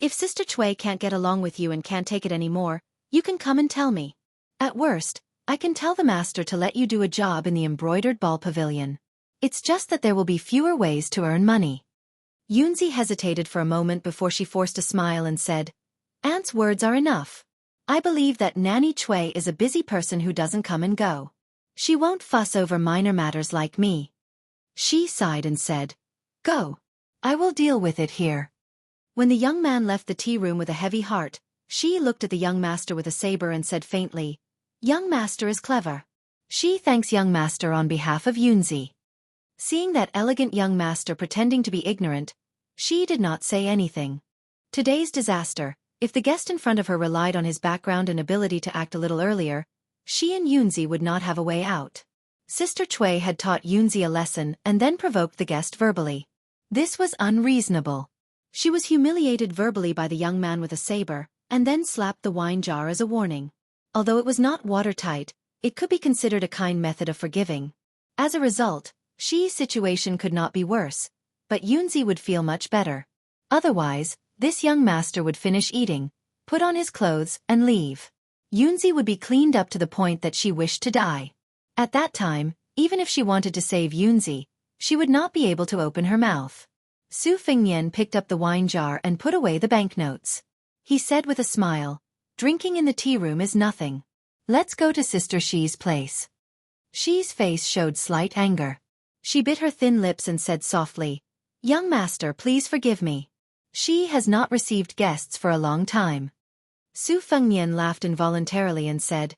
"If Sister Chui can't get along with you and can't take it anymore, you can come and tell me. At worst, I can tell the master to let you do a job in the embroidered ball pavilion. It's just that there will be fewer ways to earn money." Yunzi hesitated for a moment before she forced a smile and said, "Aunt's words are enough. I believe that Nanny Chui is a busy person who doesn't come and go. She won't fuss over minor matters like me." She sighed and said, "Go. I will deal with it here." When the young man left the tea room with a heavy heart, she looked at the young master with a saber and said faintly, "Young master is clever." She thanks young master on behalf of Yunzi. Seeing that elegant young master pretending to be ignorant, she did not say anything. Today's disaster, if the guest in front of her relied on his background and ability to act a little earlier, she and Yunzi would not have a way out. Sister Chui had taught Yunzi a lesson and then provoked the guest verbally. This was unreasonable. She was humiliated verbally by the young man with a saber, and then slapped the wine jar as a warning. Although it was not watertight, it could be considered a kind method of forgiving. As a result, Shi's situation could not be worse, but Yunzi would feel much better. Otherwise, this young master would finish eating, put on his clothes, and leave. Yunzi would be cleaned up to the point that she wished to die. At that time, even if she wanted to save Yunzi, she would not be able to open her mouth. Su Fengnian picked up the wine jar and put away the banknotes. He said with a smile, "Drinking in the tea room is nothing. Let's go to Sister Shi's place." Shi's face showed slight anger. She bit her thin lips and said softly, "Young master, please forgive me. Shi has not received guests for a long time." Su Fengnian laughed involuntarily and said,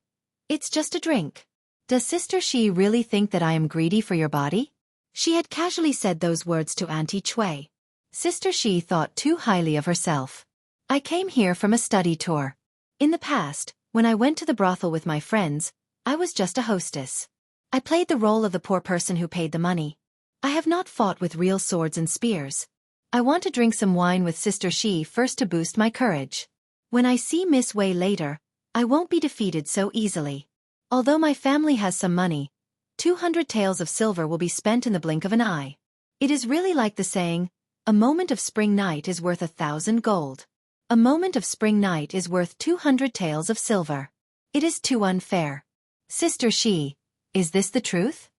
"It's just a drink. Does Sister Shi really think that I am greedy for your body?" She had casually said those words to Auntie Chui. Sister Shi thought too highly of herself. "I came here from a study tour. In the past, when I went to the brothel with my friends, I was just a hostess. I played the role of the poor person who paid the money. I have not fought with real swords and spears. I want to drink some wine with Sister Shi first to boost my courage. When I see Miss Wei later, I won't be defeated so easily. Although my family has some money, 200 taels of silver will be spent in the blink of an eye. It is really like the saying, a moment of spring night is worth 1,000 gold. A moment of spring night is worth 200 taels of silver. It is too unfair. Sister Shi, is this the truth?"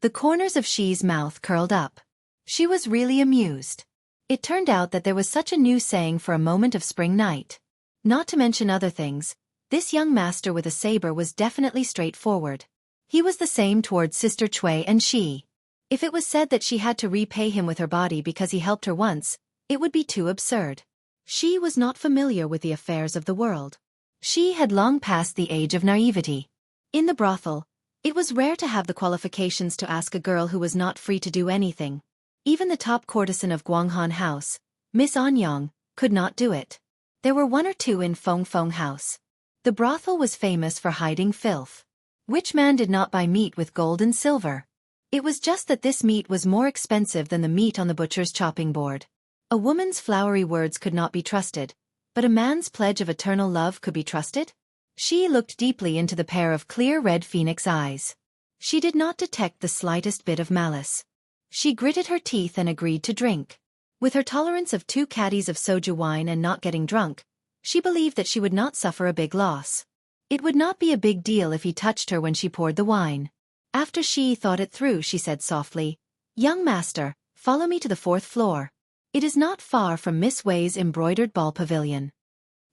The corners of Shi's mouth curled up. She was really amused. It turned out that there was such a new saying for a moment of spring night. Not to mention other things, this young master with a saber was definitely straightforward. He was the same towards Sister Cui and she. If it was said that she had to repay him with her body because he helped her once, it would be too absurd. She was not familiar with the affairs of the world. She had long passed the age of naivety. In the brothel, it was rare to have the qualifications to ask a girl who was not free to do anything. Even the top courtesan of Guanghan House, Miss Anyang, could not do it. There were one or two in Feng Feng House. The brothel was famous for hiding filth. Which man did not buy meat with gold and silver? It was just that this meat was more expensive than the meat on the butcher's chopping board. A woman's flowery words could not be trusted, but a man's pledge of eternal love could be trusted? She looked deeply into the pair of clear red phoenix eyes. She did not detect the slightest bit of malice. She gritted her teeth and agreed to drink. With her tolerance of 2 caddies of soju wine and not getting drunk, she believed that she would not suffer a big loss. It would not be a big deal if he touched her when she poured the wine. After she thought it through, she said softly, "Young master, follow me to the 4th floor. It is not far from Miss Wei's embroidered ball pavilion."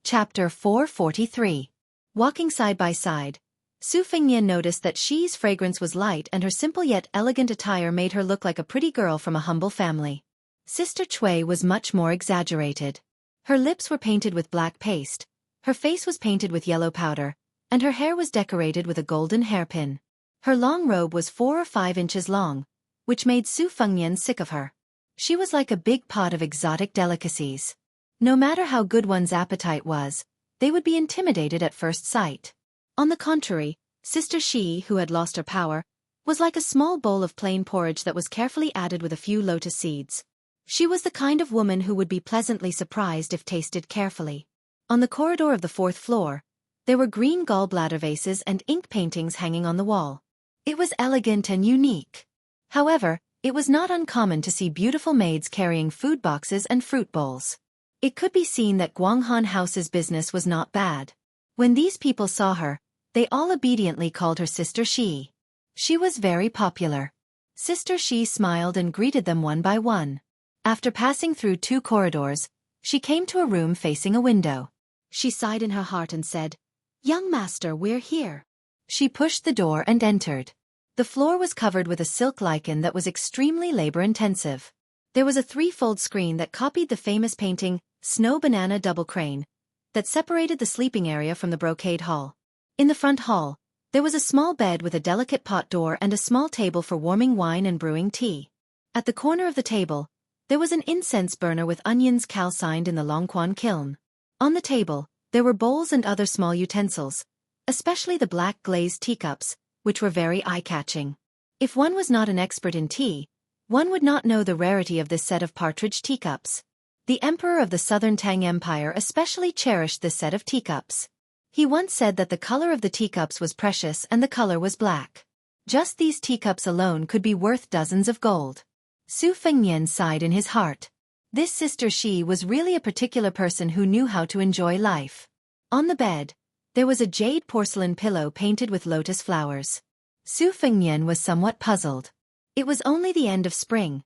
Chapter 443. Walking side by side, Su Fengnian noticed that Xi's fragrance was light and her simple yet elegant attire made her look like a pretty girl from a humble family. Sister Cui was much more exaggerated. Her lips were painted with black paste, her face was painted with yellow powder, and her hair was decorated with a golden hairpin. Her long robe was 4 or 5 inches long, which made Su Fengnian sick of her. She was like a big pot of exotic delicacies. No matter how good one's appetite was, they would be intimidated at first sight. On the contrary, Sister Xi, who had lost her power, was like a small bowl of plain porridge that was carefully added with a few lotus seeds. She was the kind of woman who would be pleasantly surprised if tasted carefully. On the corridor of the 4th floor, there were green gallbladder vases and ink paintings hanging on the wall. It was elegant and unique. However, it was not uncommon to see beautiful maids carrying food boxes and fruit bowls. It could be seen that Guanghan House's business was not bad. When these people saw her, they all obediently called her Sister Xi. She was very popular. Sister Xi smiled and greeted them one by one. After passing through 2 corridors, she came to a room facing a window. She sighed in her heart and said, "Young master, we're here." She pushed the door and entered. The floor was covered with a silk lichen that was extremely labor-intensive. There was a 3-fold screen that copied the famous painting, Snow Banana Double Crane, that separated the sleeping area from the brocade hall. In the front hall, there was a small bed with a delicate pot door and a small table for warming wine and brewing tea. At the corner of the table, there was an incense burner with onions calcined in the Longquan kiln. On the table, there were bowls and other small utensils, especially the black glazed teacups, which were very eye-catching. If one was not an expert in tea, one would not know the rarity of this set of partridge teacups. The emperor of the Southern Tang Empire especially cherished this set of teacups. He once said that the color of the teacups was precious and the color was black. Just these teacups alone could be worth dozens of gold. Su Fengnian sighed in his heart. This Sister Xi was really a particular person who knew how to enjoy life. On the bed, there was a jade porcelain pillow painted with lotus flowers. Su Fengnian was somewhat puzzled. It was only the end of spring.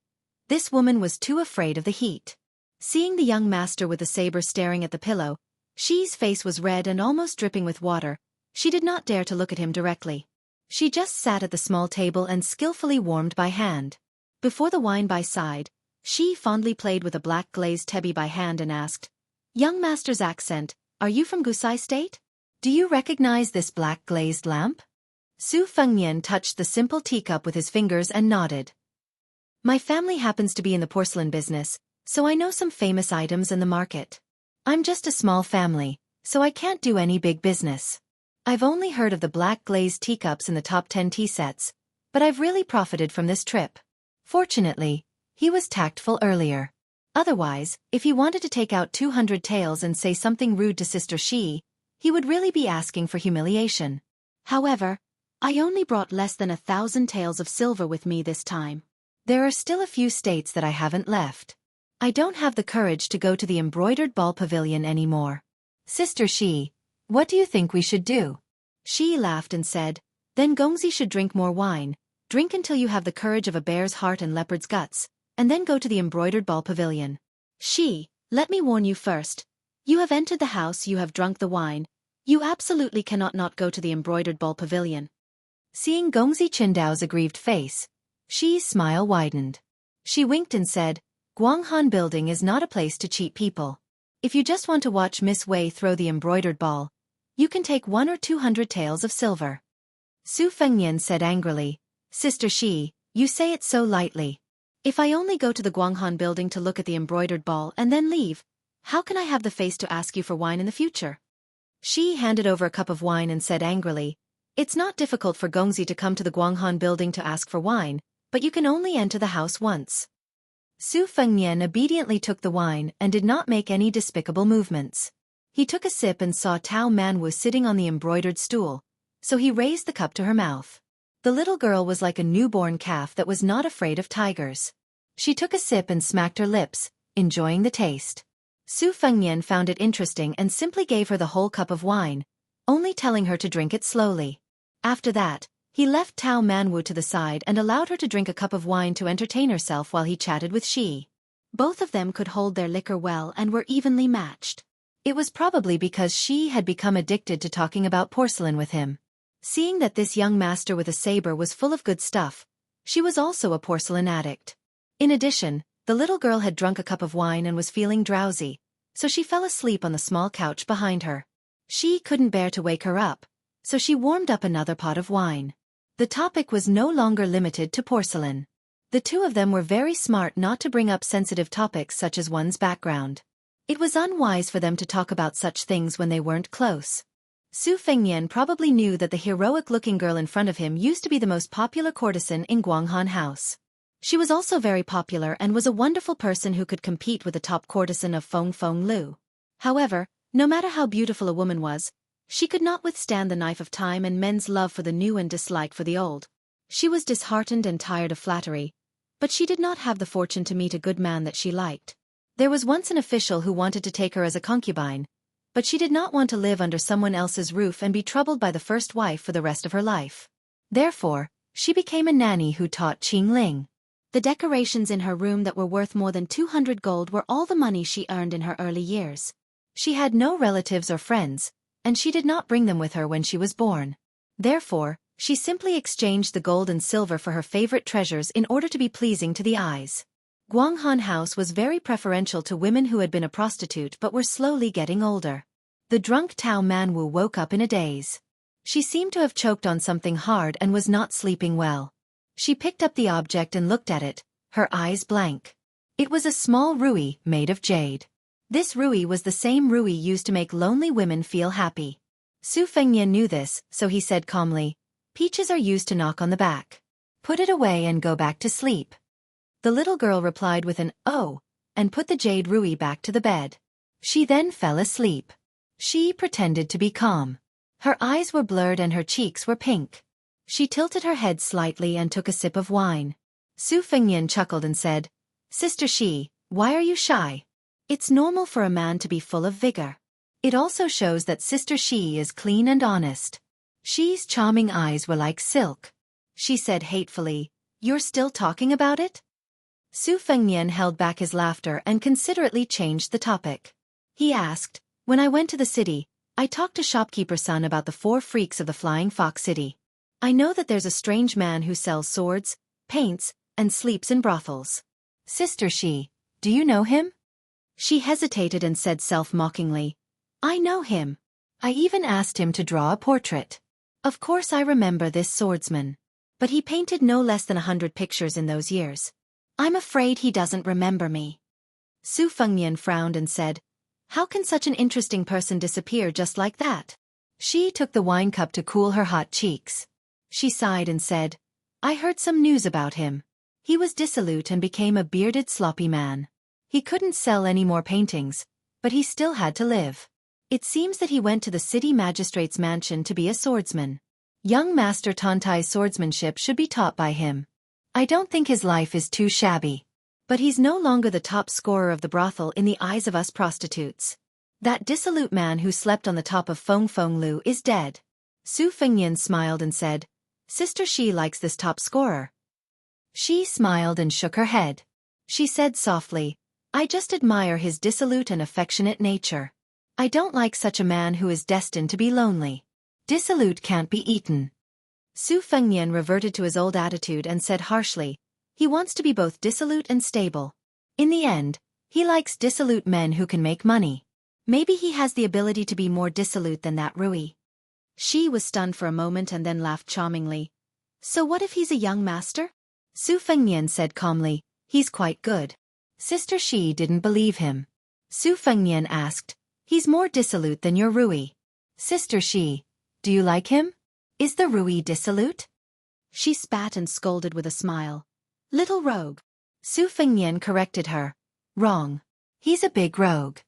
This woman was too afraid of the heat. Seeing the young master with the saber staring at the pillow, Xi's face was red and almost dripping with water. She did not dare to look at him directly. She just sat at the small table and skillfully warmed by hand. Before the wine by side, Xi fondly played with a black glazed tebby by hand and asked, "Young master's accent, are you from Gusai State? Do you recognize this black glazed lamp?" Su Fengnian touched the simple teacup with his fingers and nodded. "My family happens to be in the porcelain business, so I know some famous items in the market. I'm just a small family, so I can't do any big business. I've only heard of the black glazed teacups in the top 10 tea sets, but I've really profited from this trip." Fortunately, he was tactful earlier. Otherwise, if he wanted to take out 200 taels and say something rude to Sister Xi, he would really be asking for humiliation. "However, I only brought less than 1,000 taels of silver with me this time. There are still a few states that I haven't left. I don't have the courage to go to the embroidered ball pavilion anymore. Sister Xi, what do you think we should do?" Xi laughed and said, "Then Gongzi should drink more wine. Drink until you have the courage of a bear's heart and leopard's guts, and then go to the embroidered ball pavilion. Let me warn you first. You have entered the house, you have drunk the wine. You absolutely cannot not go to the embroidered ball pavilion. Seeing Gongzi Qindao's aggrieved face, Xi's smile widened. She winked and said, Guanghan Building is not a place to cheat people. If you just want to watch Miss Wei throw the embroidered ball, you can take 1 or 200 taels of silver. Su Fengnian said angrily, Sister Xi, you say it so lightly. If I only go to the Guanghan Building to look at the embroidered ball and then leave, how can I have the face to ask you for wine in the future? Xi handed over a cup of wine and said angrily, It's not difficult for Gongzi to come to the Guanghan Building to ask for wine, but you can only enter the house once. Su Fengnian obediently took the wine and did not make any despicable movements. He took a sip and saw Tao Manwu sitting on the embroidered stool, so he raised the cup to her mouth. The little girl was like a newborn calf that was not afraid of tigers. She took a sip and smacked her lips, enjoying the taste. Su Fengnian found it interesting and simply gave her the whole cup of wine, only telling her to drink it slowly. After that, he left Tao Manwu to the side and allowed her to drink a cup of wine to entertain herself while he chatted with Xi. Both of them could hold their liquor well and were evenly matched. It was probably because Xi had become addicted to talking about porcelain with him. Seeing that this young master with a saber was full of good stuff, she was also a porcelain addict. In addition, the little girl had drunk a cup of wine and was feeling drowsy, so she fell asleep on the small couch behind her. Xi couldn't bear to wake her up, so she warmed up another pot of wine. The topic was no longer limited to porcelain. The two of them were very smart not to bring up sensitive topics such as one's background. It was unwise for them to talk about such things when they weren't close. Su Fengnian probably knew that the heroic-looking girl in front of him used to be the most popular courtesan in Guanghan House. She was also very popular and was a wonderful person who could compete with the top courtesan of Feng Lu. However, no matter how beautiful a woman was, she could not withstand the knife of time and men's love for the new and dislike for the old. She was disheartened and tired of flattery, but she did not have the fortune to meet a good man that she liked. There was once an official who wanted to take her as a concubine, but she did not want to live under someone else's roof and be troubled by the first wife for the rest of her life. Therefore, she became a nanny who taught Qingling. The decorations in her room that were worth more than 200 gold were all the money she earned in her early years. She had no relatives or friends, and she did not bring them with her when she was born. Therefore, she simply exchanged the gold and silver for her favorite treasures in order to be pleasing to the eyes. Guanghan House was very preferential to women who had been a prostitute but were slowly getting older. The drunk Tao Manwu woke up in a daze. She seemed to have choked on something hard and was not sleeping well. She picked up the object and looked at it, her eyes blank. It was a small ruyi made of jade. This ruyi was the same ruyi used to make lonely women feel happy. Su Fengnian knew this, so he said calmly, Peaches are used to knock on the back. Put it away and go back to sleep. The little girl replied with an "oh," and put the jade ruyi back to the bed. She then fell asleep. She pretended to be calm. Her eyes were blurred and her cheeks were pink. She tilted her head slightly and took a sip of wine. Su Fengnian chuckled and said, Sister Xi, why are you shy? It's normal for a man to be full of vigor. It also shows that Sister Xi is clean and honest. Xi's charming eyes were like silk. She said hatefully, You're still talking about it? Su Fengnian held back his laughter and considerately changed the topic. He asked, When I went to the city, I talked to shopkeeper-son about the 4 freaks of the Flying Fox City. I know that there's a strange man who sells swords, paints, and sleeps in brothels. Sister Xi, do you know him? She hesitated and said self-mockingly, I know him. I even asked him to draw a portrait. Of course I remember this swordsman. But he painted no less than 100 pictures in those years. I'm afraid he doesn't remember me. Su Fengnian frowned and said, How can such an interesting person disappear just like that? She took the wine cup to cool her hot cheeks. She sighed and said, I heard some news about him. He was dissolute and became a bearded sloppy man. He couldn't sell any more paintings, but he still had to live. It seems that he went to the city magistrate's mansion to be a swordsman. Young Master Tantai's swordsmanship should be taught by him. I don't think his life is too shabby. But he's no longer the top scorer of the brothel in the eyes of us prostitutes. That dissolute man who slept on the top of Feng Lu is dead. Su Fengnian smiled and said, Sister Xi likes this top scorer. She smiled and shook her head. She said softly, I just admire his dissolute and affectionate nature. I don't like such a man who is destined to be lonely. Dissolute can't be eaten. Su Fengnian reverted to his old attitude and said harshly, he wants to be both dissolute and stable. In the end, he likes dissolute men who can make money. Maybe he has the ability to be more dissolute than that Rui. She was stunned for a moment and then laughed charmingly. So what if he's a young master? Su Fengnian said calmly, he's quite good. Sister Shi didn't believe him. Su Fengnian asked, he's more dissolute than your Rui. Sister Shi, do you like him? Is the Rui dissolute? She spat and scolded with a smile. Little rogue. Su Fengnian corrected her. Wrong. He's a big rogue.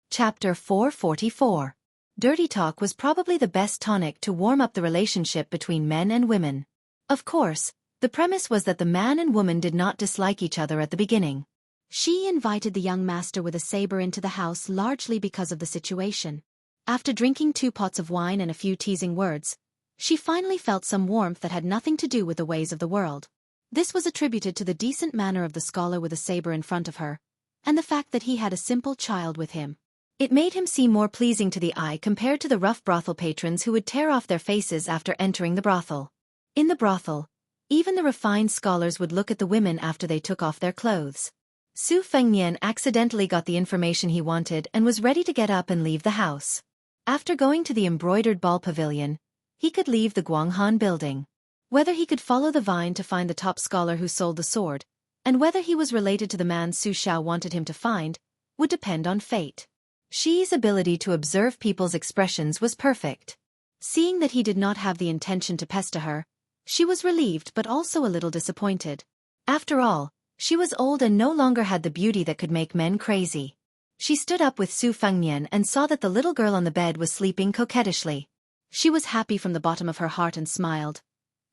Chapter 444. Dirty talk was probably the best tonic to warm up the relationship between men and women. Of course, the premise was that the man and woman did not dislike each other at the beginning. She invited the young master with a saber into the house largely because of the situation. After drinking 2 pots of wine and a few teasing words, she finally felt some warmth that had nothing to do with the ways of the world. This was attributed to the decent manner of the scholar with a saber in front of her, and the fact that he had a simple child with him. It made him seem more pleasing to the eye compared to the rough brothel patrons who would tear off their faces after entering the brothel. In the brothel, even the refined scholars would look at the women after they took off their clothes. Su Fengnian accidentally got the information he wanted and was ready to get up and leave the house. After going to the embroidered ball pavilion, he could leave the Guanghan building. Whether he could follow the vine to find the top scholar who sold the sword, and whether he was related to the man Su Xiao wanted him to find, would depend on fate. Shi's ability to observe people's expressions was perfect. Seeing that he did not have the intention to pester her, she was relieved but also a little disappointed. After all, she was old and no longer had the beauty that could make men crazy. She stood up with Su Fengnian and saw that the little girl on the bed was sleeping coquettishly. She was happy from the bottom of her heart and smiled.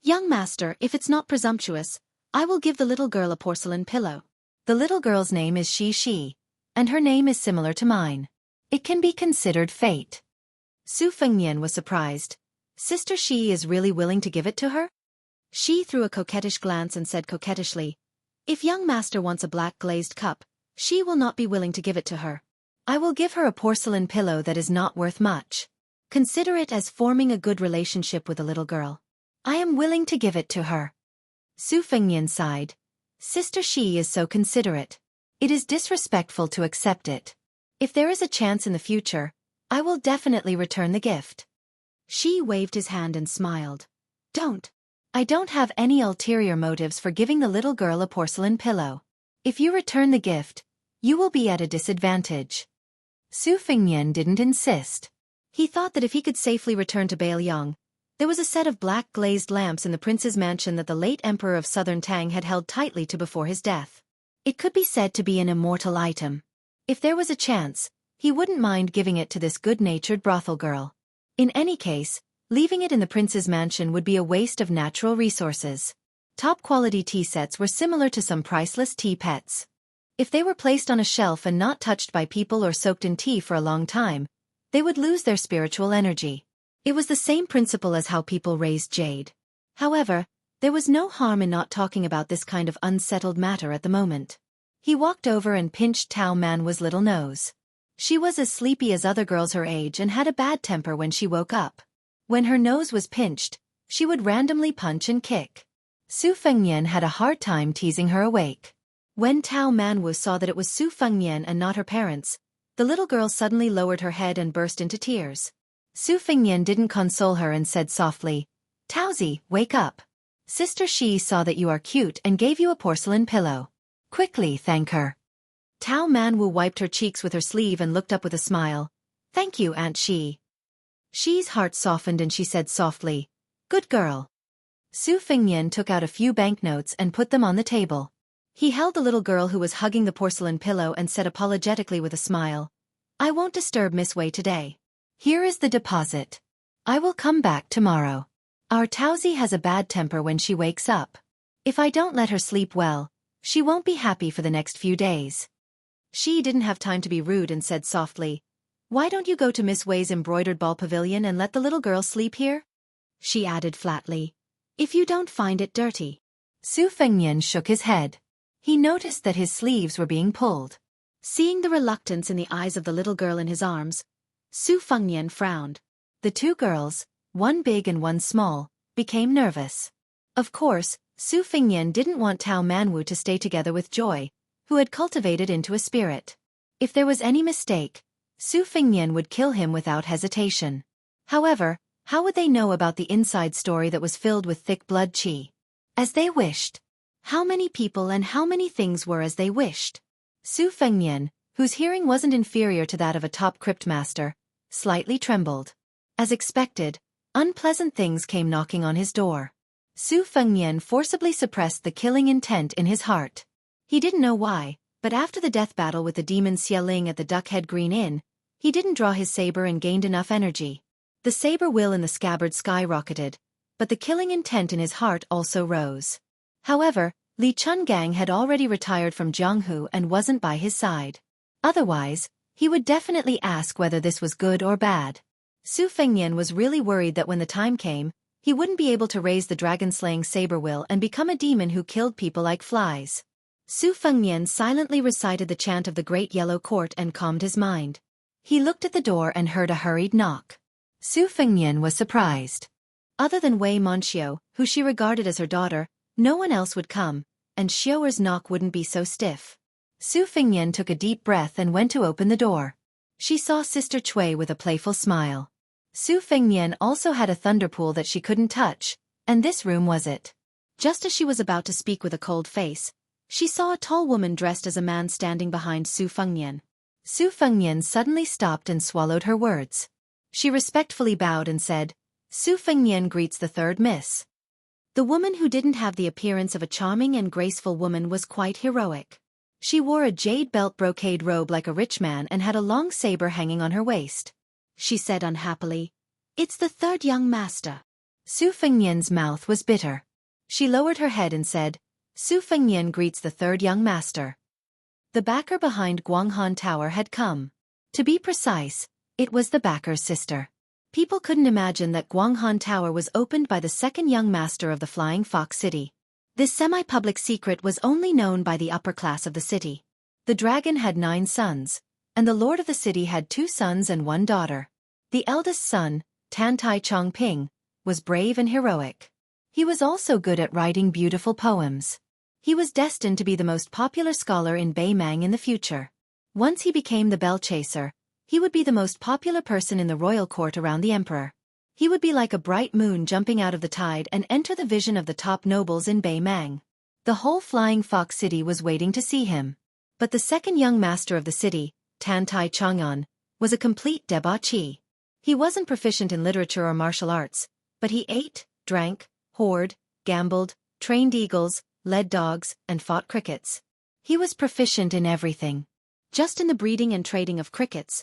Young master, if it's not presumptuous, I will give the little girl a porcelain pillow. The little girl's name is Shi, and her name is similar to mine. It can be considered fate. Su Fengnian was surprised. Sister Shi is really willing to give it to her? She threw a coquettish glance and said coquettishly, if young master wants a black glazed cup, she will not be willing to give it to her. I will give her a porcelain pillow that is not worth much. Consider it as forming a good relationship with a little girl. I am willing to give it to her. Su Fengnian sighed. Sister Shi is so considerate. It is disrespectful to accept it. If there is a chance in the future, I will definitely return the gift. She waved his hand and smiled. Don't. I don't have any ulterior motives for giving the little girl a porcelain pillow. If you return the gift, you will be at a disadvantage. Su Fengnian didn't insist. He thought that if he could safely return to Bailiang, there was a set of black glazed lamps in the prince's mansion that the late emperor of southern Tang had held tightly to before his death. It could be said to be an immortal item. If there was a chance, he wouldn't mind giving it to this good-natured brothel girl. In any case, leaving it in the prince's mansion would be a waste of natural resources. Top-quality tea sets were similar to some priceless tea pets. If they were placed on a shelf and not touched by people or soaked in tea for a long time, they would lose their spiritual energy. It was the same principle as how people raised jade. However, there was no harm in not talking about this kind of unsettled matter at the moment. He walked over and pinched Tao Manwa's little nose. She was as sleepy as other girls her age and had a bad temper when she woke up. When her nose was pinched, she would randomly punch and kick. Su Fengnian had a hard time teasing her awake. When Tao Manwa saw that it was Su Fengnian and not her parents, the little girl suddenly lowered her head and burst into tears. Su Fengnian didn't console her and said softly, Taozi, wake up. Sister Shi saw that you are cute and gave you a porcelain pillow. Quickly thank her. Tao Manwu wiped her cheeks with her sleeve and looked up with a smile. Thank you, Aunt Shi. Shi's heart softened and she said softly, good girl. Su Fengnian took out a few banknotes and put them on the table. He held the little girl who was hugging the porcelain pillow and said apologetically with a smile, I won't disturb Miss Wei today. Here is the deposit. I will come back tomorrow. Our Taozi has a bad temper when she wakes up. If I don't let her sleep well, she won't be happy for the next few days. She didn't have time to be rude and said softly, why don't you go to Miss Wei's embroidered ball pavilion and let the little girl sleep here? She added flatly, if you don't find it dirty. Su Fengnian shook his head. He noticed that his sleeves were being pulled. Seeing the reluctance in the eyes of the little girl in his arms, Su Fengnian frowned. The two girls, one big and one small, became nervous. Of course, Su Fengnian didn't want Tao Manwu to stay together with Joy, who had cultivated into a spirit. If there was any mistake, Su Fengnian would kill him without hesitation. However, how would they know about the inside story that was filled with thick blood qi? As they wished. How many people and how many things were as they wished? Su Fengnian, whose hearing wasn't inferior to that of a top crypt master, slightly trembled. As expected, unpleasant things came knocking on his door. Su Fengnian forcibly suppressed the killing intent in his heart. He didn't know why, but after the death battle with the demon Xia Ling at the Duckhead Green Inn, he didn't draw his saber and gained enough energy. The saber will in the scabbard skyrocketed, but the killing intent in his heart also rose. However, Li Chungang had already retired from Jianghu and wasn't by his side. Otherwise, he would definitely ask whether this was good or bad. Su Fengnian was really worried that when the time came, he wouldn't be able to raise the dragon-slaying saber will and become a demon who killed people like flies. Su Fengnian silently recited the chant of the Great Yellow Court and calmed his mind. He looked at the door and heard a hurried knock. Su Fengnian was surprised. Other than Wei Monxiu, who she regarded as her daughter, no one else would come, and Xiuer's knock wouldn't be so stiff. Su Fengnian took a deep breath and went to open the door. She saw Sister Cui with a playful smile. Su Fengnian also had a thunderpool that she couldn't touch, and this room was it. Just as she was about to speak with a cold face, she saw a tall woman dressed as a man standing behind Su Fengnian. Su Fengnian suddenly stopped and swallowed her words. She respectfully bowed and said, "Su Fengnian greets the third miss." The woman who didn't have the appearance of a charming and graceful woman was quite heroic. She wore a jade belt brocade robe like a rich man and had a long saber hanging on her waist. She said unhappily, "It's the third young master." Su Fengnian's mouth was bitter. She lowered her head and said, "Su Fengnian greets the third young master." The backer behind Guanghan Tower had come. To be precise, it was the backer's sister. People couldn't imagine that Guanghan Tower was opened by the second young master of the Flying Fox City. This semi-public secret was only known by the upper class of the city. The dragon had 9 sons, and the lord of the city had 2 sons and 1 daughter. The eldest son, Tantai Chongping, was brave and heroic. He was also good at writing beautiful poems. He was destined to be the most popular scholar in Beimang in the future. Once he became the bell chaser, he would be the most popular person in the royal court around the emperor. He would be like a bright moon jumping out of the tide and enter the vision of the top nobles in Beimang. The whole Flying Fox City was waiting to see him. But the second young master of the city, Tantai Chang'an, was a complete debauchee. He wasn't proficient in literature or martial arts, but he ate, drank, whored, gambled, trained eagles, led dogs, and fought crickets. He was proficient in everything. Just in the breeding and trading of crickets,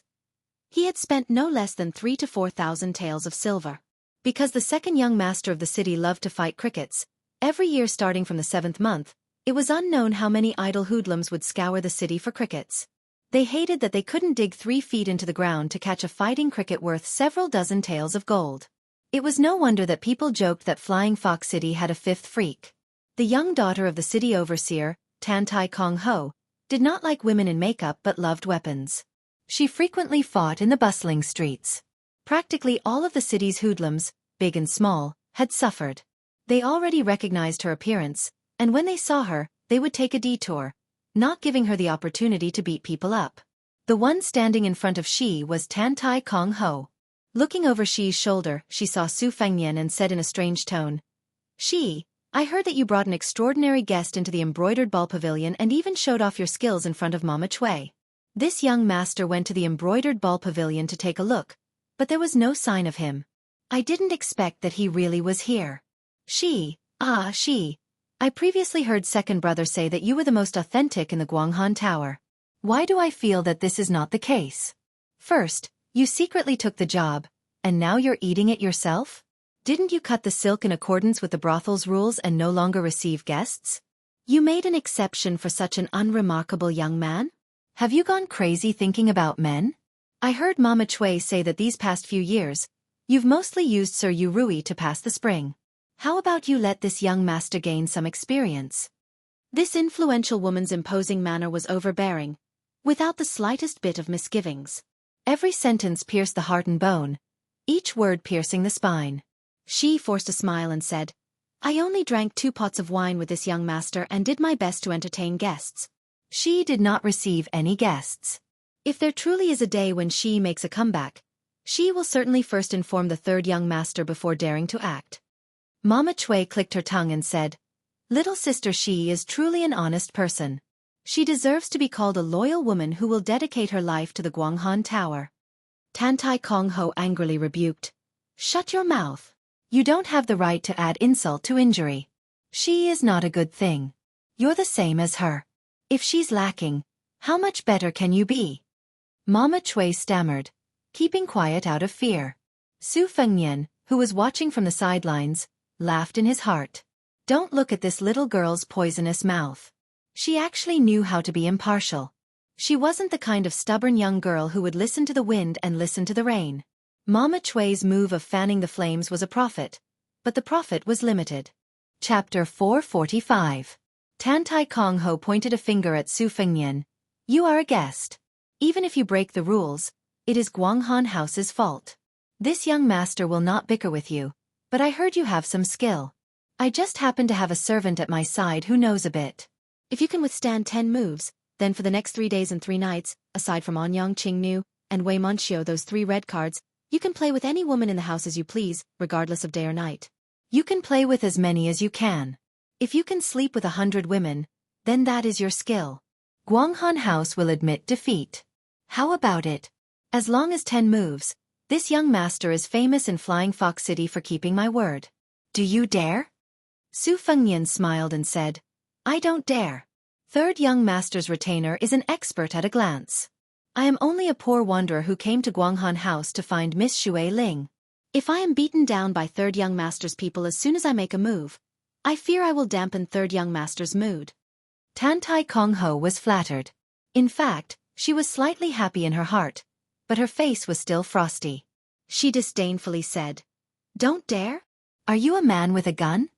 he had spent no less than 3,000 to 4,000 taels of silver. Because the second young master of the city loved to fight crickets, every year starting from the 7th month, it was unknown how many idle hoodlums would scour the city for crickets. They hated that they couldn't dig 3 feet into the ground to catch a fighting cricket worth several dozen taels of gold. It was no wonder that people joked that Flying Fox City had a 5th freak. The young daughter of the city overseer, Tantai Kong Ho, did not like women in makeup but loved weapons. She frequently fought in the bustling streets. Practically all of the city's hoodlums, big and small, had suffered. They already recognized her appearance, and when they saw her, they would take a detour, not giving her the opportunity to beat people up. The one standing in front of Shi was Tantai Kong Ho. Looking over Shi's shoulder, she saw Su Fengnian and said in a strange tone, "Shi, I heard that you brought an extraordinary guest into the embroidered ball pavilion and even showed off your skills in front of Mama Cui." This young master went to the embroidered ball pavilion to take a look, but there was no sign of him. "I didn't expect that he really was here." Shi, I previously heard second brother say that you were the most authentic in the Guanghan Tower. Why do I feel that this is not the case? First, you secretly took the job, and now you're eating it yourself? Didn't you cut the silk in accordance with the brothel's rules and no longer receive guests? You made an exception for such an unremarkable young man? Have you gone crazy thinking about men? I heard Mama Cui say that these past few years, you've mostly used Sir Yu Rui to pass the spring. How about you let this young master gain some experience? This influential woman's imposing manner was overbearing, without the slightest bit of misgivings. Every sentence pierced the heart and bone, each word piercing the spine. She forced a smile and said, "I only drank 2 pots of wine with this young master and did my best to entertain guests." She did not receive any guests. If there truly is a day when she makes a comeback, she will certainly first inform the third young master before daring to act. Mama Chui clicked her tongue and said, "Little sister Shi is truly an honest person. She deserves to be called a loyal woman who will dedicate her life to the Guanghan Tower." Tantai Kong Ho angrily rebuked, "Shut your mouth. You don't have the right to add insult to injury. She is not a good thing. You're the same as her. If she's lacking, how much better can you be?" Mama Chui stammered, keeping quiet out of fear. Su Fengnian, who was watching from the sidelines, laughed in his heart. Don't look at this little girl's poisonous mouth. She actually knew how to be impartial. She wasn't the kind of stubborn young girl who would listen to the wind and listen to the rain. Mama Chui's move of fanning the flames was a profit, but the profit was limited. Chapter 445. Tantai Kong Ho pointed a finger at Su Fengnian. "You are a guest. Even if you break the rules, it is Guanghan House's fault. This young master will not bicker with you, but I heard you have some skill. I just happen to have a servant at my side who knows a bit." "If you can withstand 10 moves, then for the next 3 days and 3 nights, aside from Anyang Qingnu and Wei Monxiu, those 3 red cards, you can play with any woman in the house as you please, regardless of day or night." "You can play with as many as you can. If you can sleep with 100 women, then that is your skill. Guanghan House will admit defeat. How about it? As long as 10 moves, this young master is famous in Flying Fox City for keeping my word. Do you dare?" Su Fengnian smiled and said, "I don't dare. Third young master's retainer is an expert at a glance. I am only a poor wanderer who came to Guanghan House to find Miss Xue Ling. If I am beaten down by third young master's people as soon as I make a move, I fear I will dampen third young master's mood." Tantai Kong Ho was flattered. In fact, she was slightly happy in her heart, but her face was still frosty. She disdainfully said, "Don't dare? Are you a man with a gun?"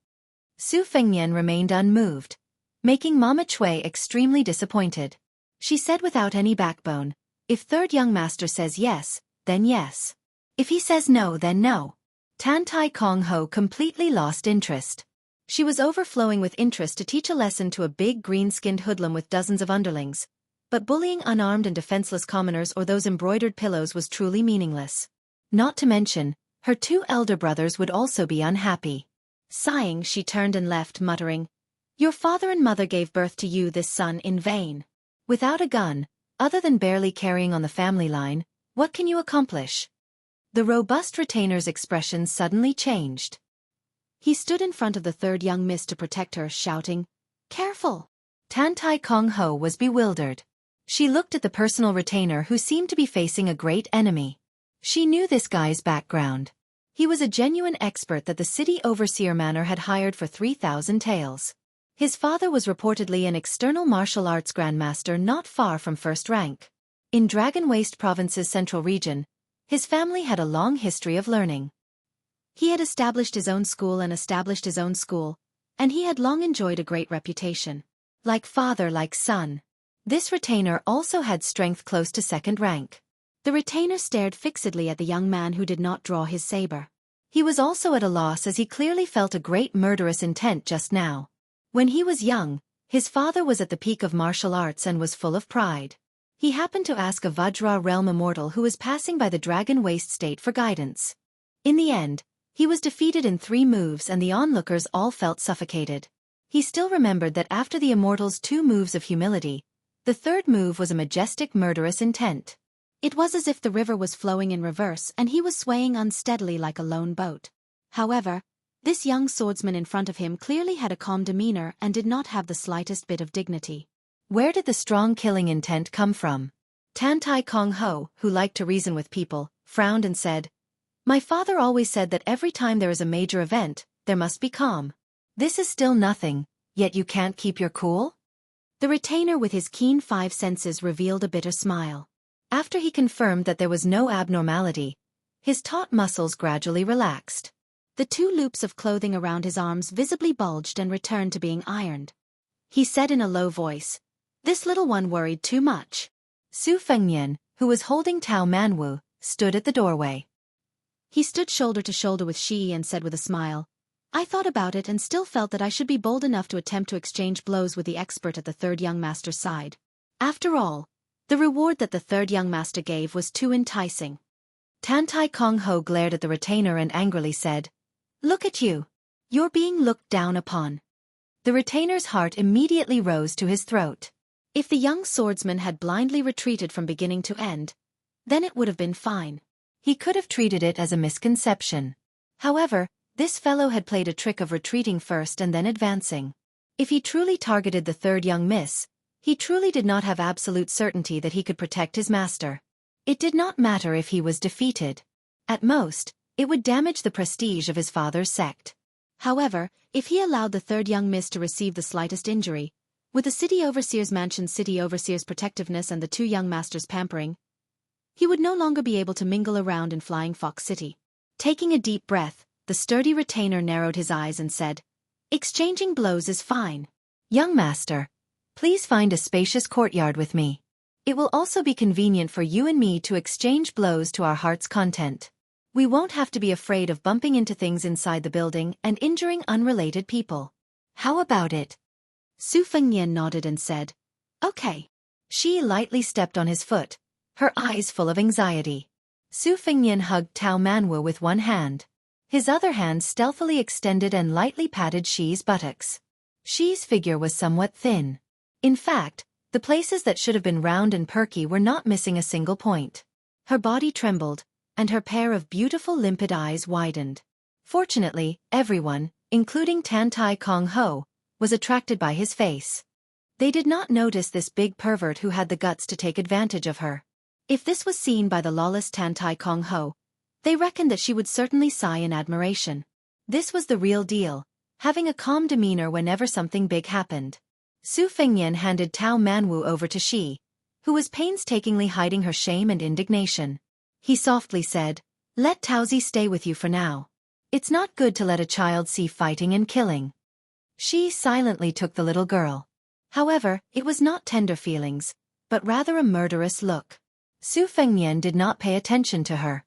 Su Fengnian remained unmoved, making Mama Chui extremely disappointed. She said without any backbone, "If third young master says yes, then yes. If he says no, then no." Tantai Kong Ho completely lost interest. She was overflowing with interest to teach a lesson to a big green-skinned hoodlum with dozens of underlings, but bullying unarmed and defenseless commoners or those embroidered pillows was truly meaningless. Not to mention, her 2 elder brothers would also be unhappy. Sighing, she turned and left, muttering, "Your father and mother gave birth to you this son in vain. Without a gun, other than barely carrying on the family line, what can you accomplish?" The robust retainer's expression suddenly changed. He stood in front of the third young miss to protect her, shouting, "Careful!" Tantai Kong Ho was bewildered. She looked at the personal retainer who seemed to be facing a great enemy. She knew this guy's background. He was a genuine expert that the city overseer manor had hired for 3,000 taels. His father was reportedly an external martial arts grandmaster not far from first rank. In Dragon Waste Province's central region, his family had a long history of learning. He had established his own school, and he had long enjoyed a great reputation. Like father, like son. This retainer also had strength close to second rank. The retainer stared fixedly at the young man who did not draw his saber. He was also at a loss as he clearly felt a great murderous intent just now. When he was young, his father was at the peak of martial arts and was full of pride. He happened to ask a Vajra realm immortal who was passing by the Dragon Waste State for guidance. In the end, he was defeated in 3 moves and the onlookers all felt suffocated. He still remembered that after the immortal's 2 moves of humility, the third move was a majestic murderous intent. It was as if the river was flowing in reverse and he was swaying unsteadily like a lone boat. However, this young swordsman in front of him clearly had a calm demeanor and did not have the slightest bit of dignity. Where did the strong killing intent come from? Tantai Kong Ho, who liked to reason with people, frowned and said, "My father always said that every time there is a major event, there must be calm. This is still nothing, yet you can't keep your cool?" The retainer with his keen 5 senses revealed a bitter smile. After he confirmed that there was no abnormality, his taut muscles gradually relaxed. The 2 loops of clothing around his arms visibly bulged and returned to being ironed. He said in a low voice, "This little one worried too much. Su Fengnian, who was holding Tao Manwu, stood at the doorway. He stood shoulder to shoulder with Xueqi and said with a smile, I thought about it and still felt that I should be bold enough to attempt to exchange blows with the expert at the third young master's side. After all, the reward that the third young master gave was too enticing. Tantai Kong Ho glared at the retainer and angrily said, Look at you. You're being looked down upon. The retainer's heart immediately rose to his throat. If the young swordsman had blindly retreated from beginning to end, then it would have been fine. He could have treated it as a misconception. However, this fellow had played a trick of retreating first and then advancing. If he truly targeted the third young miss, he truly did not have absolute certainty that he could protect his master. It did not matter if he was defeated. At most, it would damage the prestige of his father's sect. However, if he allowed the third young miss to receive the slightest injury, with the city overseer's mansion's city overseer's protectiveness and the two young masters' pampering, he would no longer be able to mingle around in Flying Fox City. Taking a deep breath, the sturdy retainer narrowed his eyes and said, Exchanging blows is fine. Young master, please find a spacious courtyard with me. It will also be convenient for you and me to exchange blows to our heart's content. We won't have to be afraid of bumping into things inside the building and injuring unrelated people. How about it? Su Fengnian nodded and said, Okay. She lightly stepped on his foot, her eyes full of anxiety. Su Fengnian hugged Tao Manwu with one hand. His other hand stealthily extended and lightly patted Xi's buttocks. Xi's figure was somewhat thin. In fact, the places that should have been round and perky were not missing a single point. Her body trembled, and her pair of beautiful limpid eyes widened. Fortunately, everyone, including Tantai Kong Ho, was attracted by his face. They did not notice this big pervert who had the guts to take advantage of her. If this was seen by the lawless Tantai Kong Ho, they reckoned that she would certainly sigh in admiration. This was the real deal, having a calm demeanor whenever something big happened. Su Fengnian handed Tao Manwu over to Xi, who was painstakingly hiding her shame and indignation. He softly said, Let Taozi stay with you for now. It's not good to let a child see fighting and killing. Xi silently took the little girl. However, it was not tender feelings, but rather a murderous look. Su Fengnian did not pay attention to her.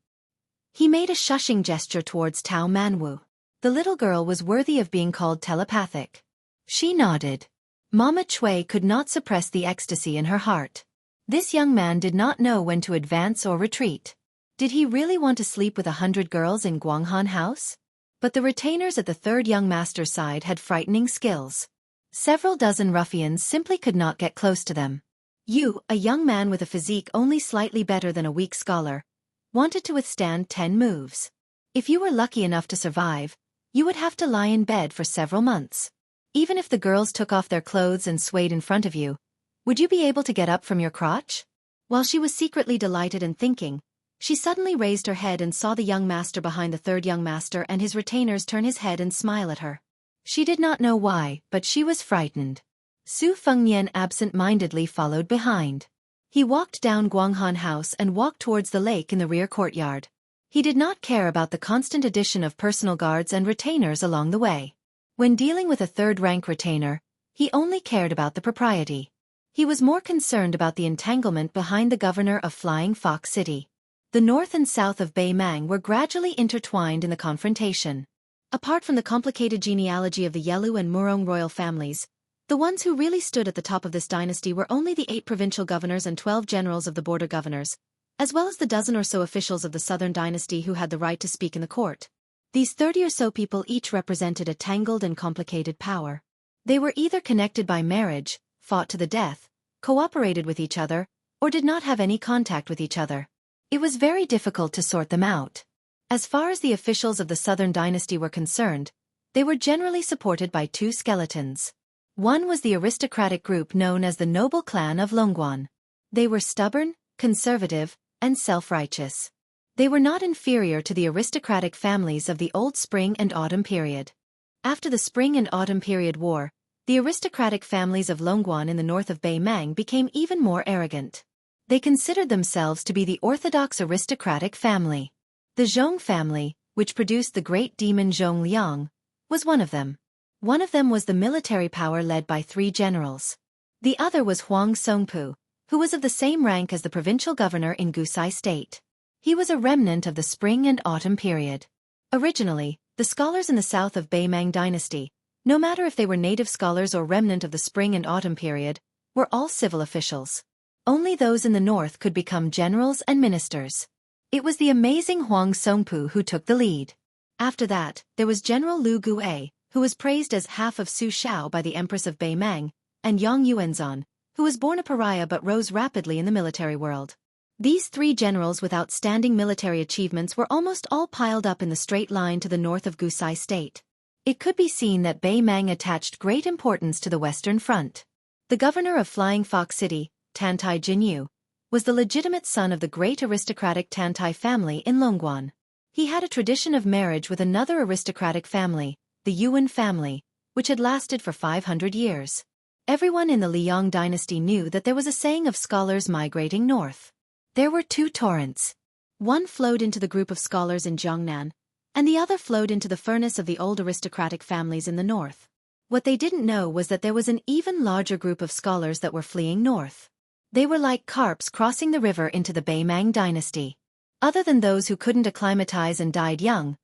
He made a shushing gesture towards Tao Manwu. The little girl was worthy of being called telepathic. She nodded. Mama Chui could not suppress the ecstasy in her heart. This young man did not know when to advance or retreat. Did he really want to sleep with 100 girls in Guanghan House? But the retainers at the third young master's side had frightening skills. Several dozen ruffians simply could not get close to them. You, a young man with a physique only slightly better than a weak scholar, wanted to withstand 10 moves. If you were lucky enough to survive, you would have to lie in bed for several months. Even if the girls took off their clothes and swayed in front of you, would you be able to get up from your crotch? While she was secretly delighted and thinking, she suddenly raised her head and saw the young master behind the third young master and his retainers turn his head and smile at her. She did not know why, but she was frightened. Su Fengnian absent-mindedly followed behind. He walked down Guanghan House and walked towards the lake in the rear courtyard. He did not care about the constant addition of personal guards and retainers along the way. When dealing with a third-rank retainer, he only cared about the propriety. He was more concerned about the entanglement behind the governor of Flying Fox City. The north and south of Bei Mang were gradually intertwined in the confrontation. Apart from the complicated genealogy of the Yelu and Murong royal families, the ones who really stood at the top of this dynasty were only the 8 provincial governors and 12 generals of the border governors, as well as the dozen or so officials of the southern dynasty who had the right to speak in the court. These 30 or so people each represented a tangled and complicated power. They were either connected by marriage, fought to the death, cooperated with each other, or did not have any contact with each other. It was very difficult to sort them out. As far as the officials of the southern dynasty were concerned, they were generally supported by 2 skeletons. One was the aristocratic group known as the Noble Clan of Longguan. They were stubborn, conservative, and self-righteous. They were not inferior to the aristocratic families of the Old Spring and Autumn period. After the Spring and Autumn period war, the aristocratic families of Longguan in the north of Bei Mang became even more arrogant. They considered themselves to be the orthodox aristocratic family. The Zhong family, which produced the great demon Zhong Liang, was one of them. One of them was the military power led by 3 generals. The other was Huang Songpu, who was of the same rank as the provincial governor in Gusai State. He was a remnant of the spring and autumn period. Originally, the scholars in the south of Beimang dynasty, no matter if they were native scholars or remnant of the spring and autumn period, were all civil officials. Only those in the north could become generals and ministers. It was the amazing Huang Songpu who took the lead. After that, there was General Lu Guai, who was praised as half of Su Shao by the Empress of Beimang, and Yang Yuanzhan, who was born a pariah but rose rapidly in the military world. These three generals with outstanding military achievements were almost all piled up in the straight line to the north of Gusai State. It could be seen that Beimang attached great importance to the Western Front. The governor of Flying Fox City, Tantai Jinyu, was the legitimate son of the great aristocratic Tantai family in Longguan. He had a tradition of marriage with another aristocratic family, the Yuan family, which had lasted for 500 years. Everyone in the Liang dynasty knew that there was a saying of scholars migrating north. There were two torrents. One flowed into the group of scholars in Jiangnan, and the other flowed into the furnace of the old aristocratic families in the north. What they didn't know was that there was an even larger group of scholars that were fleeing north. They were like carps crossing the river into the Beimang dynasty. Other than those who couldn't acclimatize and died young,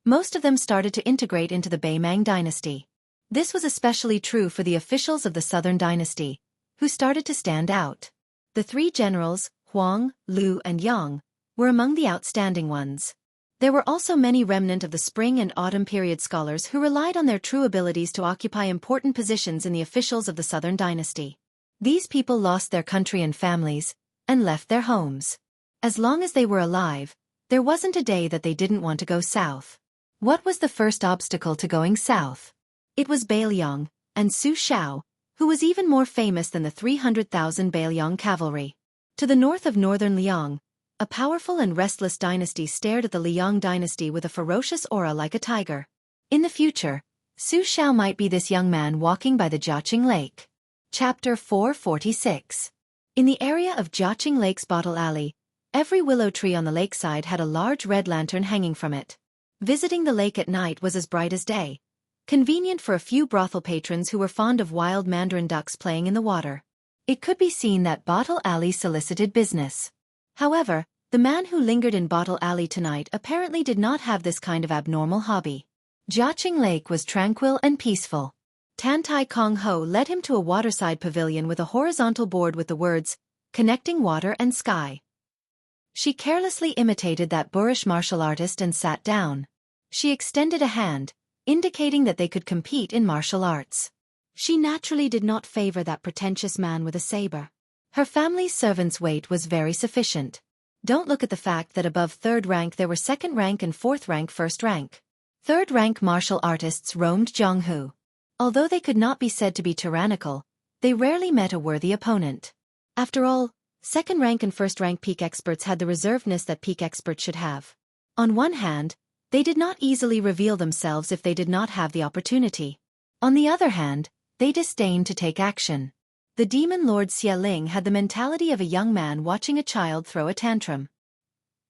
most of them started to integrate into the Beimang dynasty. This was especially true for the officials of the southern dynasty, who started to stand out. The three generals, Huang, Lu and Yang, were among the outstanding ones. There were also many remnant of the spring and autumn period scholars who relied on their true abilities to occupy important positions in the officials of the southern dynasty. These people lost their country and families, and left their homes. As long as they were alive, there wasn't a day that they didn't want to go south. What was the first obstacle to going south? It was Bailiang, and Su Shao, who was even more famous than the 300,000 Bailiang cavalry. To the north of northern Liang, a powerful and restless dynasty stared at the Liang dynasty with a ferocious aura like a tiger. In the future, Su Shao might be this young man walking by the Jiaqing Lake. Chapter 446. In the area of Jiaqing Lake's Bottle Alley, every willow tree on the lakeside had a large red lantern hanging from it. Visiting the lake at night was as bright as day, convenient for a few brothel patrons who were fond of wild mandarin ducks playing in the water. It could be seen that Bottle Alley solicited business. However, the man who lingered in Bottle Alley tonight apparently did not have this kind of abnormal hobby. Jiaqing Lake was tranquil and peaceful. Tantai Kong Ho led him to a waterside pavilion with a horizontal board with the words, "Connecting Water and Sky." She carelessly imitated that boorish martial artist and sat down. She extended a hand, indicating that they could compete in martial arts. She naturally did not favor that pretentious man with a saber. Her family's servants' weight was very sufficient. Don't look at the fact that above third rank there were second rank and fourth rank first rank. Third rank martial artists roamed Jianghu. Although they could not be said to be tyrannical, they rarely met a worthy opponent. After all, second rank and first rank peak experts had the reservedness that peak experts should have. On one hand, they did not easily reveal themselves if they did not have the opportunity. On the other hand, they disdained to take action. The demon lord Xia Ling had the mentality of a young man watching a child throw a tantrum.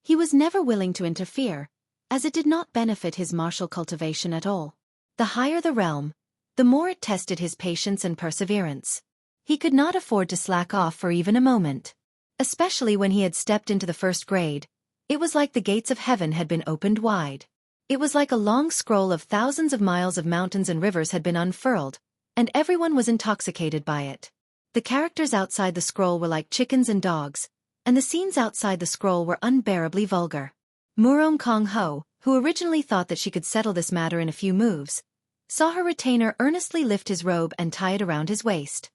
He was never willing to interfere, as it did not benefit his martial cultivation at all. The higher the realm, the more it tested his patience and perseverance. He could not afford to slack off for even a moment. Especially when he had stepped into the first grade, it was like the gates of heaven had been opened wide. It was like a long scroll of thousands of miles of mountains and rivers had been unfurled, and everyone was intoxicated by it. The characters outside the scroll were like chickens and dogs, and the scenes outside the scroll were unbearably vulgar. Murong Kong Ho, who originally thought that she could settle this matter in a few moves, saw her retainer earnestly lift his robe and tie it around his waist.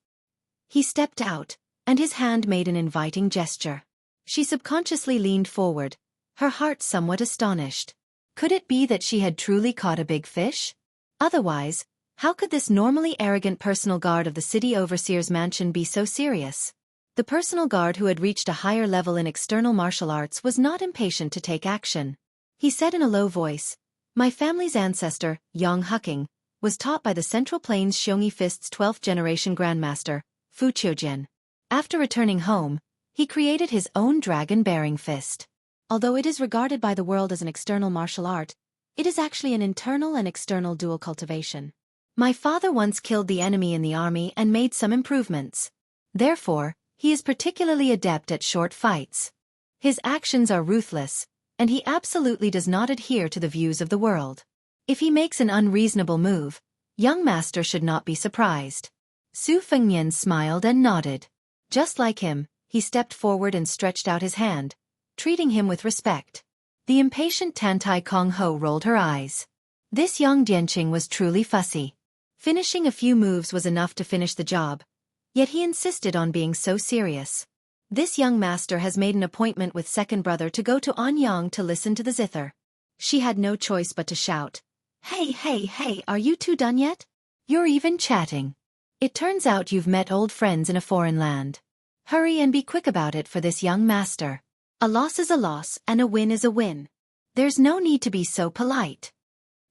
He stepped out, and his hand made an inviting gesture. She subconsciously leaned forward, her heart somewhat astonished. Could it be that she had truly caught a big fish? Otherwise, how could this normally arrogant personal guard of the city overseer's mansion be so serious? The personal guard who had reached a higher level in external martial arts was not impatient to take action. He said in a low voice, "My family's ancestor, Yang Hucking, was taught by the Central Plains Xiongyi Fist's 12th generation grandmaster, Fu Qiujian. After returning home, he created his own dragon-bearing fist. Although it is regarded by the world as an external martial art, it is actually an internal and external dual cultivation. My father once killed the enemy in the army and made some improvements. Therefore, He is particularly adept at short fights. His actions are ruthless, and he absolutely does not adhere to the views of the world. If he makes an unreasonable move, young master should not be surprised. Su Fengnian smiled and nodded. Just like him, he stepped forward and stretched out his hand, treating him with respect. The impatient Tantai Kong Ho rolled her eyes. This young Dianqing was truly fussy. Finishing a few moves was enough to finish the job, yet he insisted on being so serious. This young master has made an appointment with second brother to go to Anyang to listen to the zither. She had no choice but to shout, Hey, are you two done yet? You're even chatting. It turns out you've met old friends in a foreign land. Hurry and be quick about it for this young master. A loss is a loss and a win is a win. There's no need to be so polite.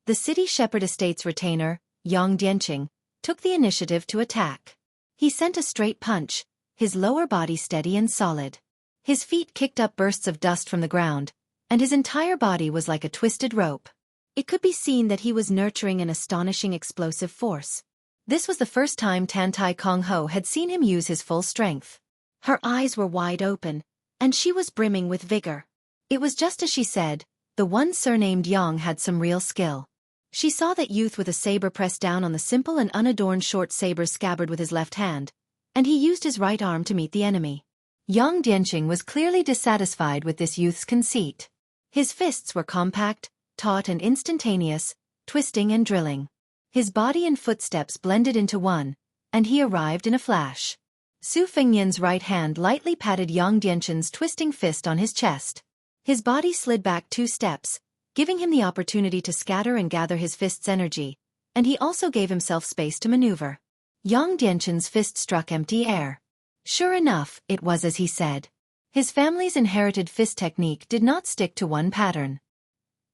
The city shepherd estate's retainer, Yang Dianqing, took the initiative to attack. He sent a straight punch, his lower body steady and solid. His feet kicked up bursts of dust from the ground, and his entire body was like a twisted rope. It could be seen that he was nurturing an astonishing explosive force. This was the first time Tantai Kong Ho had seen him use his full strength. Her eyes were wide open, and she was brimming with vigor. It was just as she said, the one surnamed Yang had some real skill. She saw that youth with a saber pressed down on the simple and unadorned short saber scabbard with his left hand, and he used his right arm to meet the enemy. Yang Dianqing was clearly dissatisfied with this youth's conceit. His fists were compact, taut and instantaneous, twisting and drilling. His body and footsteps blended into one, and he arrived in a flash. Su Fengnian's right hand lightly patted Yang Dianqing's twisting fist on his chest. His body slid back 2 steps, giving him the opportunity to scatter and gather his fist's energy, and he also gave himself space to maneuver. Yang Dianqing's fist struck empty air. Sure enough, it was as he said. His family's inherited fist technique did not stick to one pattern.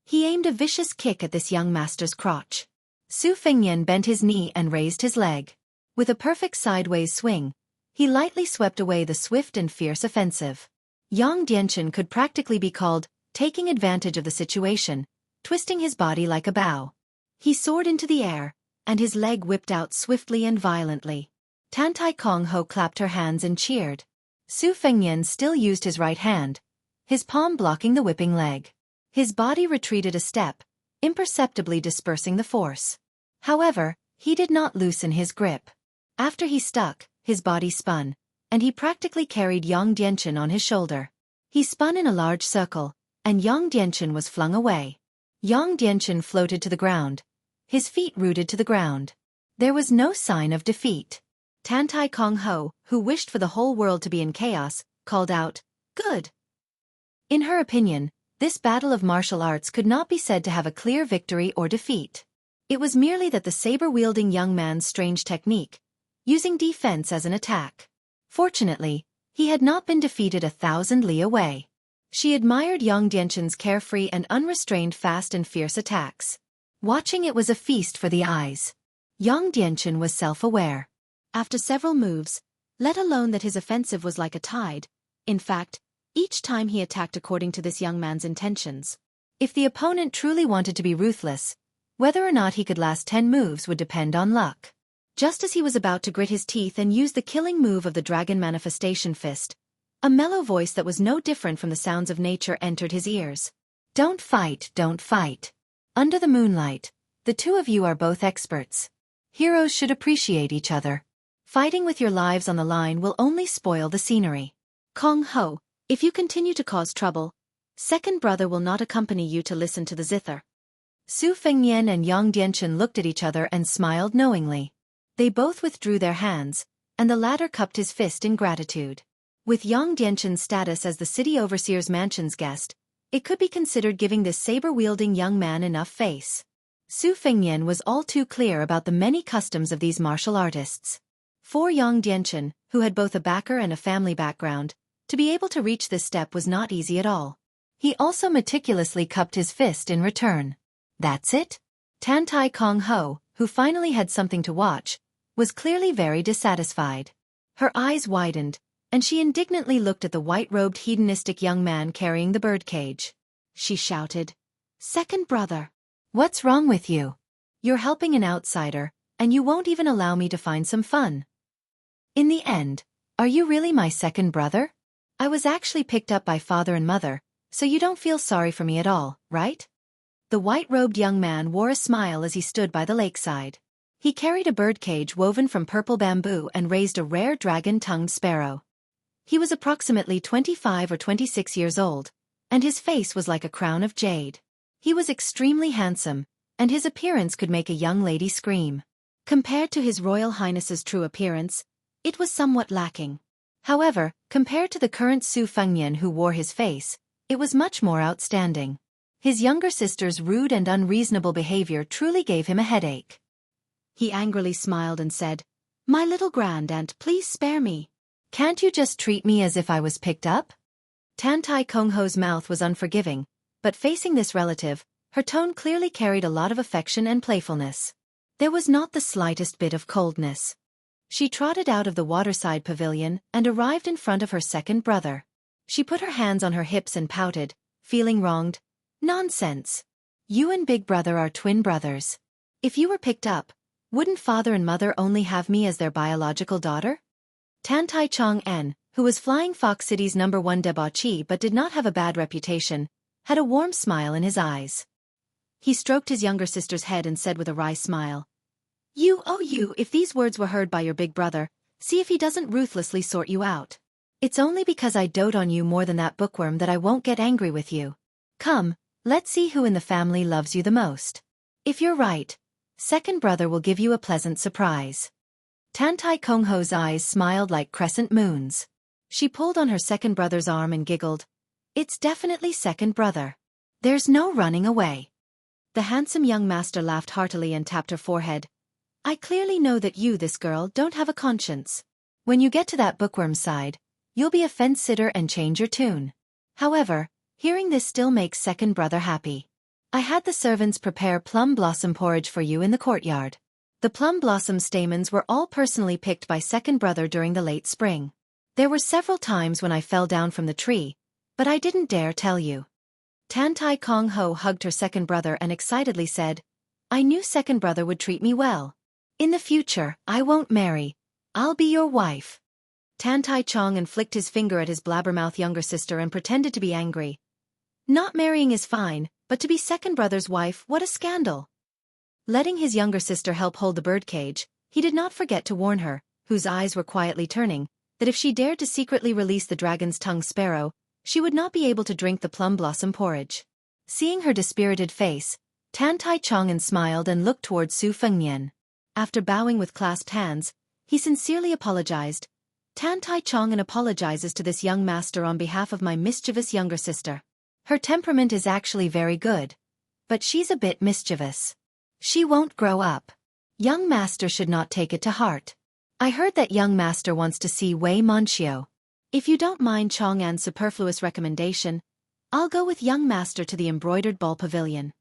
He aimed a vicious kick at this young master's crotch. Su Fengnian bent his knee and raised his leg. With a perfect sideways swing, he lightly swept away the swift and fierce offensive. Yang Dianqing could practically be called taking advantage of the situation, twisting his body like a bow. He soared into the air, and his leg whipped out swiftly and violently. Tantai Kong Ho clapped her hands and cheered. Su Fengnian still used his right hand, his palm blocking the whipping leg. His body retreated a step, imperceptibly dispersing the force. However, he did not loosen his grip. After he stuck, his body spun, and he practically carried Yang Dianqing on his shoulder. He spun in a large circle, and Yang Dianqing was flung away. Yang Dianqing floated to the ground, his feet rooted to the ground. There was no sign of defeat. Tantai Kong Ho, who wished for the whole world to be in chaos, called out, "Good." In her opinion, this battle of martial arts could not be said to have a clear victory or defeat. It was merely that the saber-wielding young man's strange technique, using defense as an attack. Fortunately, he had not been defeated 1,000 li away. She admired Yang Dianqing's carefree and unrestrained fast and fierce attacks. Watching it was a feast for the eyes. Yang Dianqing was self-aware. After several moves, let alone that his offensive was like a tide, in fact, each time he attacked according to this young man's intentions. If the opponent truly wanted to be ruthless, whether or not he could last 10 moves would depend on luck. Just as he was about to grit his teeth and use the killing move of the dragon manifestation fist, a mellow voice that was no different from the sounds of nature entered his ears. Don't fight, don't fight. Under the moonlight, the two of you are both experts. Heroes should appreciate each other. Fighting with your lives on the line will only spoil the scenery. Kong Ho, if you continue to cause trouble, second brother will not accompany you to listen to the zither. Su Fengnian and Yang Dianqing looked at each other and smiled knowingly. They both withdrew their hands, and the latter cupped his fist in gratitude. With Yang Dianqing's status as the city overseer's mansion's guest, it could be considered giving this saber-wielding young man enough face. Su Fengnian was all too clear about the many customs of these martial artists. For Yang Dianqing, who had both a backer and a family background, to be able to reach this step was not easy at all. He also meticulously cupped his fist in return. That's it? Tantai Kong Ho, who finally had something to watch, was clearly very dissatisfied. Her eyes widened, and she indignantly looked at the white-robed hedonistic young man carrying the birdcage. She shouted, "Second brother! What's wrong with you? You're helping an outsider, and you won't even allow me to find some fun." In the end, Are you really my second brother? I was actually picked up by father and mother, so you don't feel sorry for me at all, right? The white-robed young man wore a smile as he stood by the lakeside. He carried a birdcage woven from purple bamboo and raised a rare dragon-tongued sparrow. He was approximately 25 or 26 years old, and his face was like a crown of jade. He was extremely handsome, and his appearance could make a young lady scream. Compared to His Royal Highness's true appearance, it was somewhat lacking. However, compared to the current Su Fengnian who wore his face, it was much more outstanding. His younger sister's rude and unreasonable behavior truly gave him a headache. He angrily smiled and said, "My little grandaunt, please spare me. Can't you just treat me as if I was picked up?" Tantai Kongho's mouth was unforgiving, but facing this relative, her tone clearly carried a lot of affection and playfulness. There was not the slightest bit of coldness. She trotted out of the waterside pavilion and arrived in front of her second brother. She put her hands on her hips and pouted, feeling wronged. "Nonsense. You and big brother are twin brothers. If you were picked up, wouldn't father and mother only have me as their biological daughter?" Tantai Chong-en, who was Flying Fox City's #1 debauchee but did not have a bad reputation, had a warm smile in his eyes. He stroked his younger sister's head and said with a wry smile, "You, if these words were heard by your big brother, see if he doesn't ruthlessly sort you out. It's only because I dote on you more than that bookworm that I won't get angry with you. Come, let's see who in the family loves you the most. If you're right, second brother will give you a pleasant surprise." Tantai Kongho's eyes smiled like crescent moons. She pulled on her second brother's arm and giggled. "It's definitely second brother. There's no running away." The handsome young master laughed heartily and tapped her forehead. "I clearly know that you, this girl, don't have a conscience. When you get to that bookworm side, you'll be a fence-sitter and change your tune." However, hearing this still makes second brother happy. "I had the servants prepare plum blossom porridge for you in the courtyard." The plum blossom stamens were all personally picked by second brother during the late spring. "There were several times when I fell down from the tree, but I didn't dare tell you." Tantai Kong-ho hugged her second brother and excitedly said, "I knew second brother would treat me well. In the future, I won't marry. I'll be your wife." Tantai Chong flicked his finger at his blabbermouth younger sister and pretended to be angry. "Not marrying is fine, but to be second brother's wife, what a scandal." Letting his younger sister help hold the birdcage, he did not forget to warn her, whose eyes were quietly turning, that if she dared to secretly release the dragon's tongue sparrow, she would not be able to drink the plum blossom porridge. Seeing her dispirited face, Tantai Chong smiled and looked toward Su Fengnian. After bowing with clasped hands, he sincerely apologized. "Tantai Chong apologizes to this young master on behalf of my mischievous younger sister. Her temperament is actually very good, but she's a bit mischievous. She won't grow up. Young master should not take it to heart. I heard that young master wants to see Wei Monxiu. If you don't mind Chong-an's superfluous recommendation, I'll go with young master to the embroidered ball pavilion."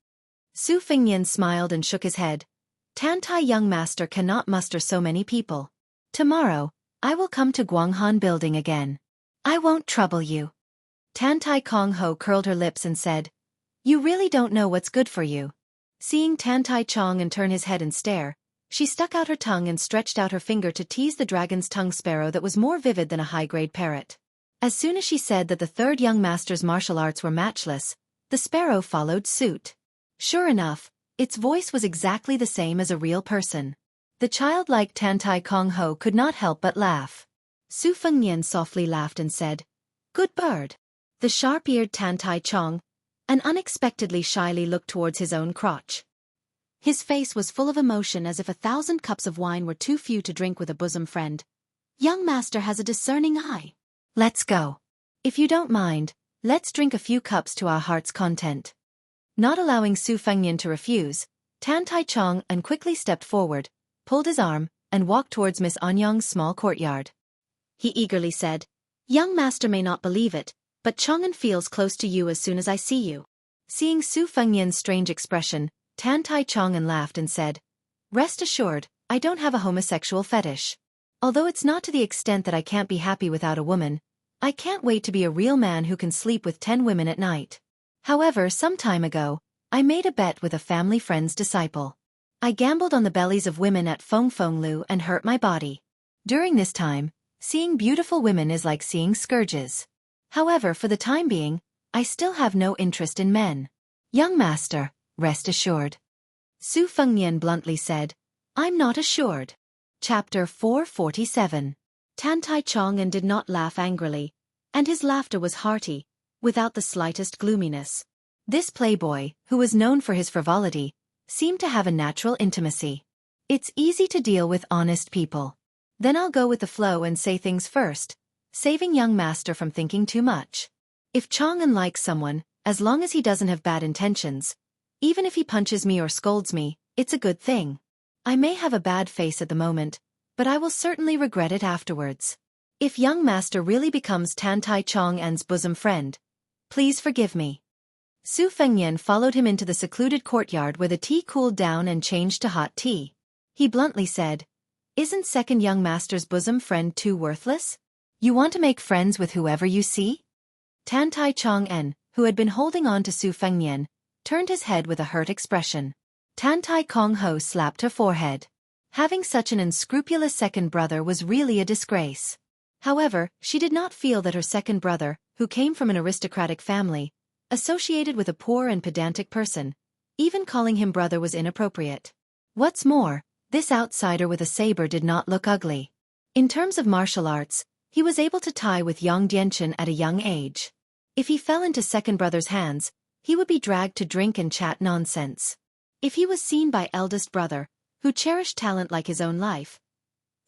Su Fengnian smiled and shook his head. "Tantai young master cannot muster so many people. Tomorrow, I will come to Guanghan building again. I won't trouble you." Tantai Kong-ho curled her lips and said, "You really don't know what's good for you." Seeing Tantai Chong turn his head and stare, she stuck out her tongue and stretched out her finger to tease the dragon's tongue sparrow that was more vivid than a high-grade parrot. As soon as she said that the third young master's martial arts were matchless, the sparrow followed suit. Sure enough, its voice was exactly the same as a real person. The childlike Tantai Kong-ho could not help but laugh. Su Fengnian softly laughed and said, "Good bird." The sharp-eared Tantai Chong unexpectedly shyly looked towards his own crotch. His face was full of emotion as if 1,000 cups of wine were too few to drink with a bosom friend. "Young master has a discerning eye. Let's go. If you don't mind, let's drink a few cups to our heart's content." Not allowing Su Fengnian to refuse, Tantai Chong quickly stepped forward, pulled his arm, and walked towards Miss Anyang's small courtyard. He eagerly said, "Young master may not believe it, but Chong'an feels close to you as soon as I see you." Seeing Su Fengnian's strange expression, Tantai Chong laughed and said, "Rest assured, I don't have a homosexual fetish. Although it's not to the extent that I can't be happy without a woman, I can't wait to be a real man who can sleep with 10 women at night. However, some time ago, I made a bet with a family friend's disciple. I gambled on the bellies of women at Feng Feng Lu and hurt my body. During this time, Seeing beautiful women is like seeing scourges. However, for the time being, I still have no interest in men. Young master, rest assured. Su Fengnian bluntly said, I'm not assured. Chapter 447. Tantai Chong'an did not laugh angrily, and his laughter was hearty, without the slightest gloominess. This playboy, who was known for his frivolity, seemed to have a natural intimacy. It's easy to deal with honest people. Then I'll go with the flow and say things first, saving young master from thinking too much. If Chong'an likes someone, as long as he doesn't have bad intentions, even if he punches me or scolds me, it's a good thing. I may have a bad face at the moment, but I will certainly regret it afterwards. If young master really becomes Tantai Chong'an's bosom friend, please forgive me. Su Fengnian followed him into the secluded courtyard where the tea cooled down and changed to hot tea. He bluntly said, Isn't second young master's bosom friend too worthless? You want to make friends with whoever you see? Tantai Chong'an, who had been holding on to Su Fengnian, turned his head with a hurt expression. Tantai Kongho slapped her forehead. Having such an unscrupulous second brother was really a disgrace. However, she did not feel that her second brother, who came from an aristocratic family, associated with a poor and pedantic person, even calling him brother was inappropriate. What's more, this outsider with a saber did not look ugly. In terms of martial arts, he was able to tie with Yang Dianchen at a young age. If he fell into second brother's hands, he would be dragged to drink and chat nonsense. If he was seen by eldest brother, who cherished talent like his own life,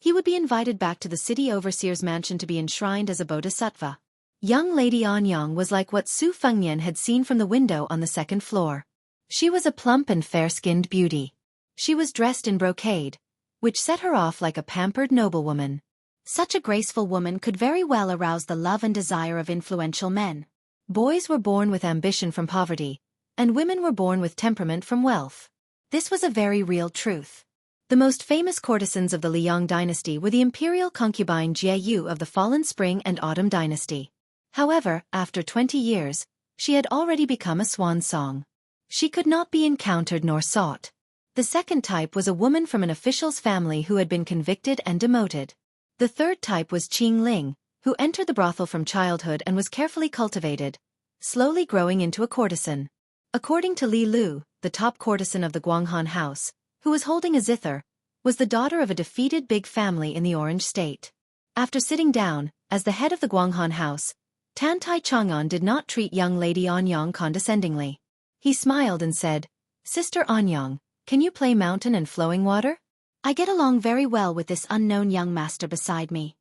he would be invited back to the city overseer's mansion to be enshrined as a bodhisattva. Young Lady Anyang was like what Su Fengnian had seen from the window on the second floor. She was a plump and fair-skinned beauty. She was dressed in brocade, which set her off like a pampered noblewoman. Such a graceful woman could very well arouse the love and desire of influential men. Boys were born with ambition from poverty, and women were born with temperament from wealth. This was a very real truth. The most famous courtesans of the Liang dynasty were the imperial concubine Jie Yu of the fallen Spring and Autumn dynasty. However, after 20 years, she had already become a swan song. She could not be encountered nor sought. The second type was a woman from an official's family who had been convicted and demoted. The third type was Qing Ling, who entered the brothel from childhood and was carefully cultivated, slowly growing into a courtesan. According to Li Lu, the top courtesan of the Guanghan house, who was holding a zither, was the daughter of a defeated big family in the Orange State. After sitting down, as the head of the Guanghan house, Tantai Chong'an did not treat young Lady Anyang condescendingly. He smiled and said, Sister Anyang, can you play mountain and flowing water? I get along very well with this unknown young master beside me.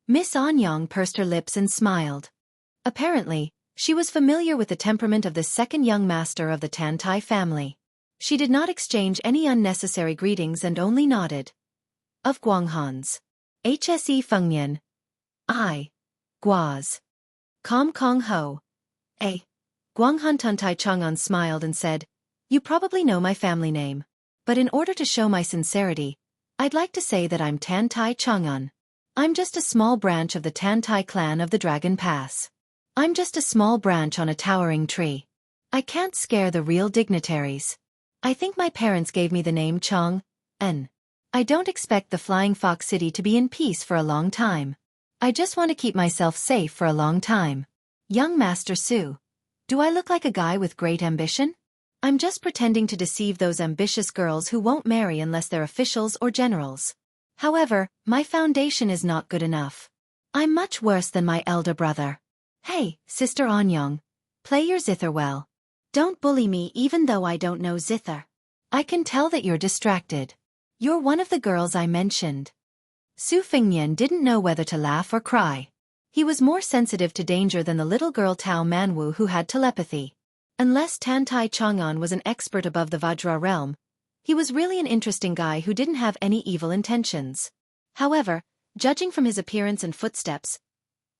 Miss Anyang pursed her lips and smiled. Apparently, she was familiar with the temperament of the second young master of the Tantai family. She did not exchange any unnecessary greetings and only nodded. Of Guanghans. HSE Fengnian. I. Guaz. Com Kong Ho. A. Guanghan Tantai Chong'an smiled and said, You probably know my family name. But in order to show my sincerity, I'd like to say that I'm Tantai Chong'an. I'm just a small branch of the Tantai clan of the Dragon Pass. I'm just a small branch on a towering tree. I can't scare the real dignitaries. I think my parents gave me the name Chong-an. I don't expect the Flying Fox City to be in peace for a long time. I just want to keep myself safe for a long time. Young Master Su. Do I look like a guy with great ambition? I'm just pretending to deceive those ambitious girls who won't marry unless they're officials or generals. However, my foundation is not good enough. I'm much worse than my elder brother. Hey, Sister Anyang, play your zither well. Don't bully me even though I don't know zither. I can tell that you're distracted. You're one of the girls I mentioned. Su Fengnian didn't know whether to laugh or cry. He was more sensitive to danger than the little girl Tao Manwu who had telepathy. Unless Tantai Chong'an was an expert above the Vajra realm, he was really an interesting guy who didn't have any evil intentions. However, judging from his appearance and footsteps,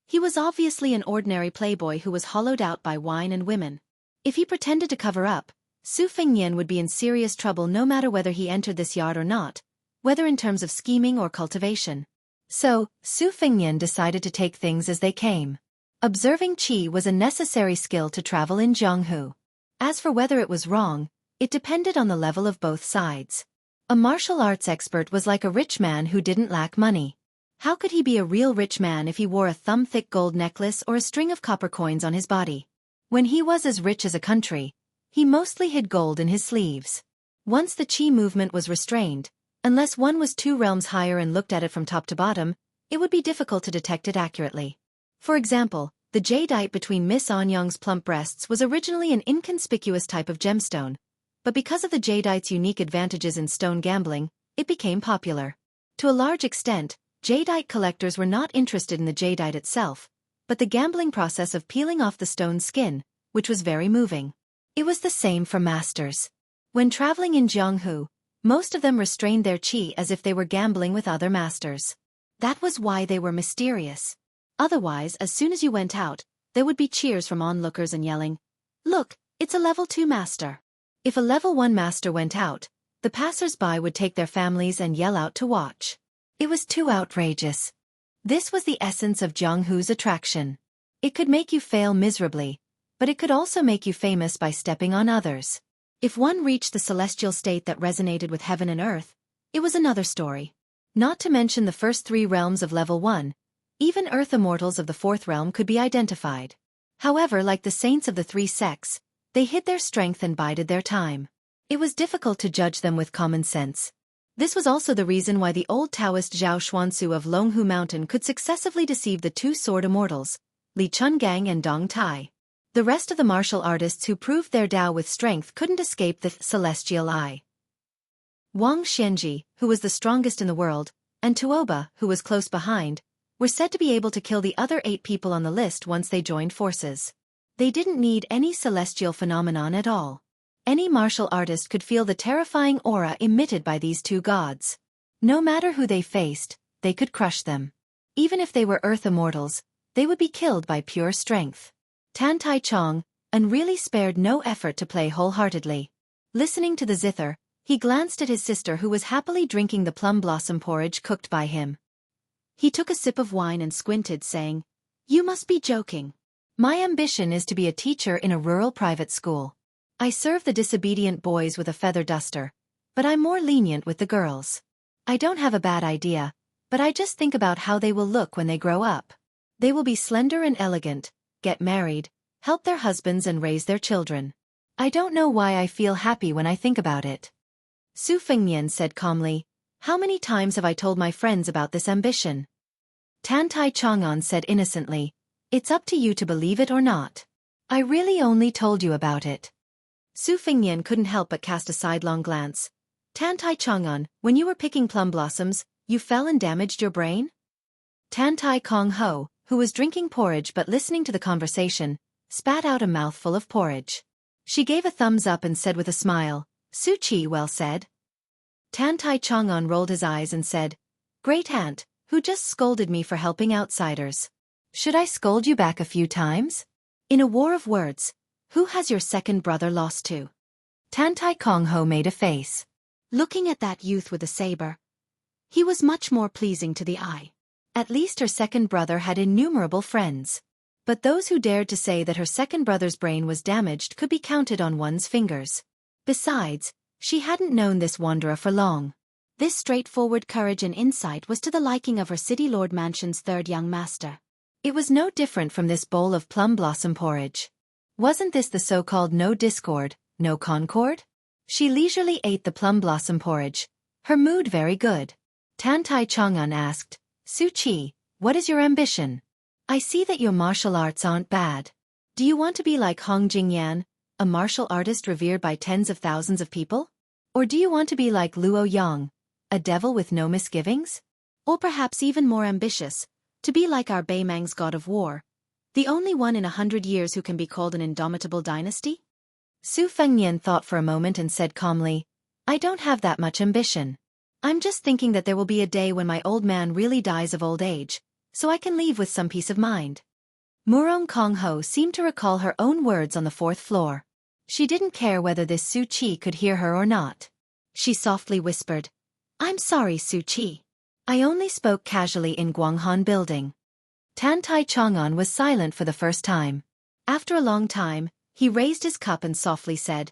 he was obviously an ordinary playboy who was hollowed out by wine and women. If he pretended to cover up, Su Fengnian would be in serious trouble no matter whether he entered this yard or not, whether in terms of scheming or cultivation. So, Su Fengnian decided to take things as they came. Observing qi was a necessary skill to travel in Jianghu. As for whether it was wrong, it depended on the level of both sides. A martial arts expert was like a rich man who didn't lack money. How could he be a real rich man if he wore a thumb-thick gold necklace or a string of copper coins on his body? When he was as rich as a country, he mostly hid gold in his sleeves. Once the chi movement was restrained, unless one was 2 realms higher and looked at it from top to bottom, it would be difficult to detect it accurately. For example, the jadeite between Miss Anyang's plump breasts was originally an inconspicuous type of gemstone, but because of the jadeite's unique advantages in stone gambling, it became popular. To a large extent, jadeite collectors were not interested in the jadeite itself, but the gambling process of peeling off the stone's skin, which was very moving. It was the same for masters. When traveling in Jianghu, most of them restrained their qi as if they were gambling with other masters. That was why they were mysterious. Otherwise, as soon as you went out, there would be cheers from onlookers and yelling, "Look, it's a level 2 master." If a level 1 master went out, the passers-by would take their families and yell out to watch. It was too outrageous. This was the essence of Jianghu's attraction. It could make you fail miserably, but it could also make you famous by stepping on others. If one reached the celestial state that resonated with heaven and earth, it was another story. Not to mention the first 3 realms of level 1, even earth immortals of the 4th realm could be identified. However, like the saints of the 3 sects, they hid their strength and bided their time. It was difficult to judge them with common sense. This was also the reason why the old Taoist Zhao Xuansu of Longhu Mountain could successively deceive the 2 sword immortals, Li Chungang and Dong Tai. The rest of the martial artists who proved their Tao with strength couldn't escape the celestial eye. Wang Xianji, who was the strongest in the world, and Tuoba, who was close behind, were said to be able to kill the other 8 people on the list once they joined forces. They didn't need any celestial phenomenon at all. Any martial artist could feel the terrifying aura emitted by these 2 gods. No matter who they faced, they could crush them. Even if they were earth immortals, they would be killed by pure strength. Tan Tai Chong, really spared no effort to play wholeheartedly. Listening to the zither, he glanced at his sister who was happily drinking the plum blossom porridge cooked by him. He took a sip of wine and squinted, saying, "You must be joking. My ambition is to be a teacher in a rural private school. I serve the disobedient boys with a feather duster, but I'm more lenient with the girls. I don't have a bad idea, but I just think about how they will look when they grow up. They will be slender and elegant, get married, help their husbands and raise their children. I don't know why I feel happy when I think about it." Su Fengnian said calmly, "How many times have I told my friends about this ambition?" Tan Tai Chang'an said innocently, "It's up to you to believe it or not. I really only told you about it." Su Fengnian couldn't help but cast a sidelong glance. "Tan Tai Chang'an, when you were picking plum blossoms, you fell and damaged your brain?" Tan Tai Kong Ho, who was drinking porridge but listening to the conversation, spat out a mouthful of porridge. She gave a thumbs up and said with a smile, "Xueqi, well said." Tan Tai Chang'an rolled his eyes and said, "Great aunt, who just scolded me for helping outsiders. Should I scold you back a few times? In a war of words, who has your second brother lost to?" Tan Tai Kong Ho made a face. Looking at that youth with a saber, he was much more pleasing to the eye. At least her second brother had innumerable friends. But those who dared to say that her second brother's brain was damaged could be counted on one's fingers. Besides, she hadn't known this wanderer for long. This straightforward courage and insight was to the liking of her City Lord Mansion's 3rd young master. It was no different from this bowl of plum blossom porridge. Wasn't this the so-called no discord, no concord? She leisurely ate the plum blossom porridge, her mood very good. Tan Tai Chang'an asked, "Xueqi, what is your ambition? I see that your martial arts aren't bad. Do you want to be like Hong Jingyan, a martial artist revered by tens of thousands of people? Or do you want to be like Luo Yang, a devil with no misgivings? Or perhaps even more ambitious, to be like our Beimang's god of war, the only one in 100 years who can be called an indomitable dynasty?" Su Fengnian thought for a moment and said calmly, "I don't have that much ambition. I'm just thinking that there will be a day when my old man really dies of old age, so I can leave with some peace of mind." Murong Kong Ho seemed to recall her own words on the 4th floor. She didn't care whether this Xueqi could hear her or not. She softly whispered, "I'm sorry, Xueqi. I only spoke casually in Guanghan Building." Tan Tai Chang'an was silent for the first time. After a long time, he raised his cup and softly said,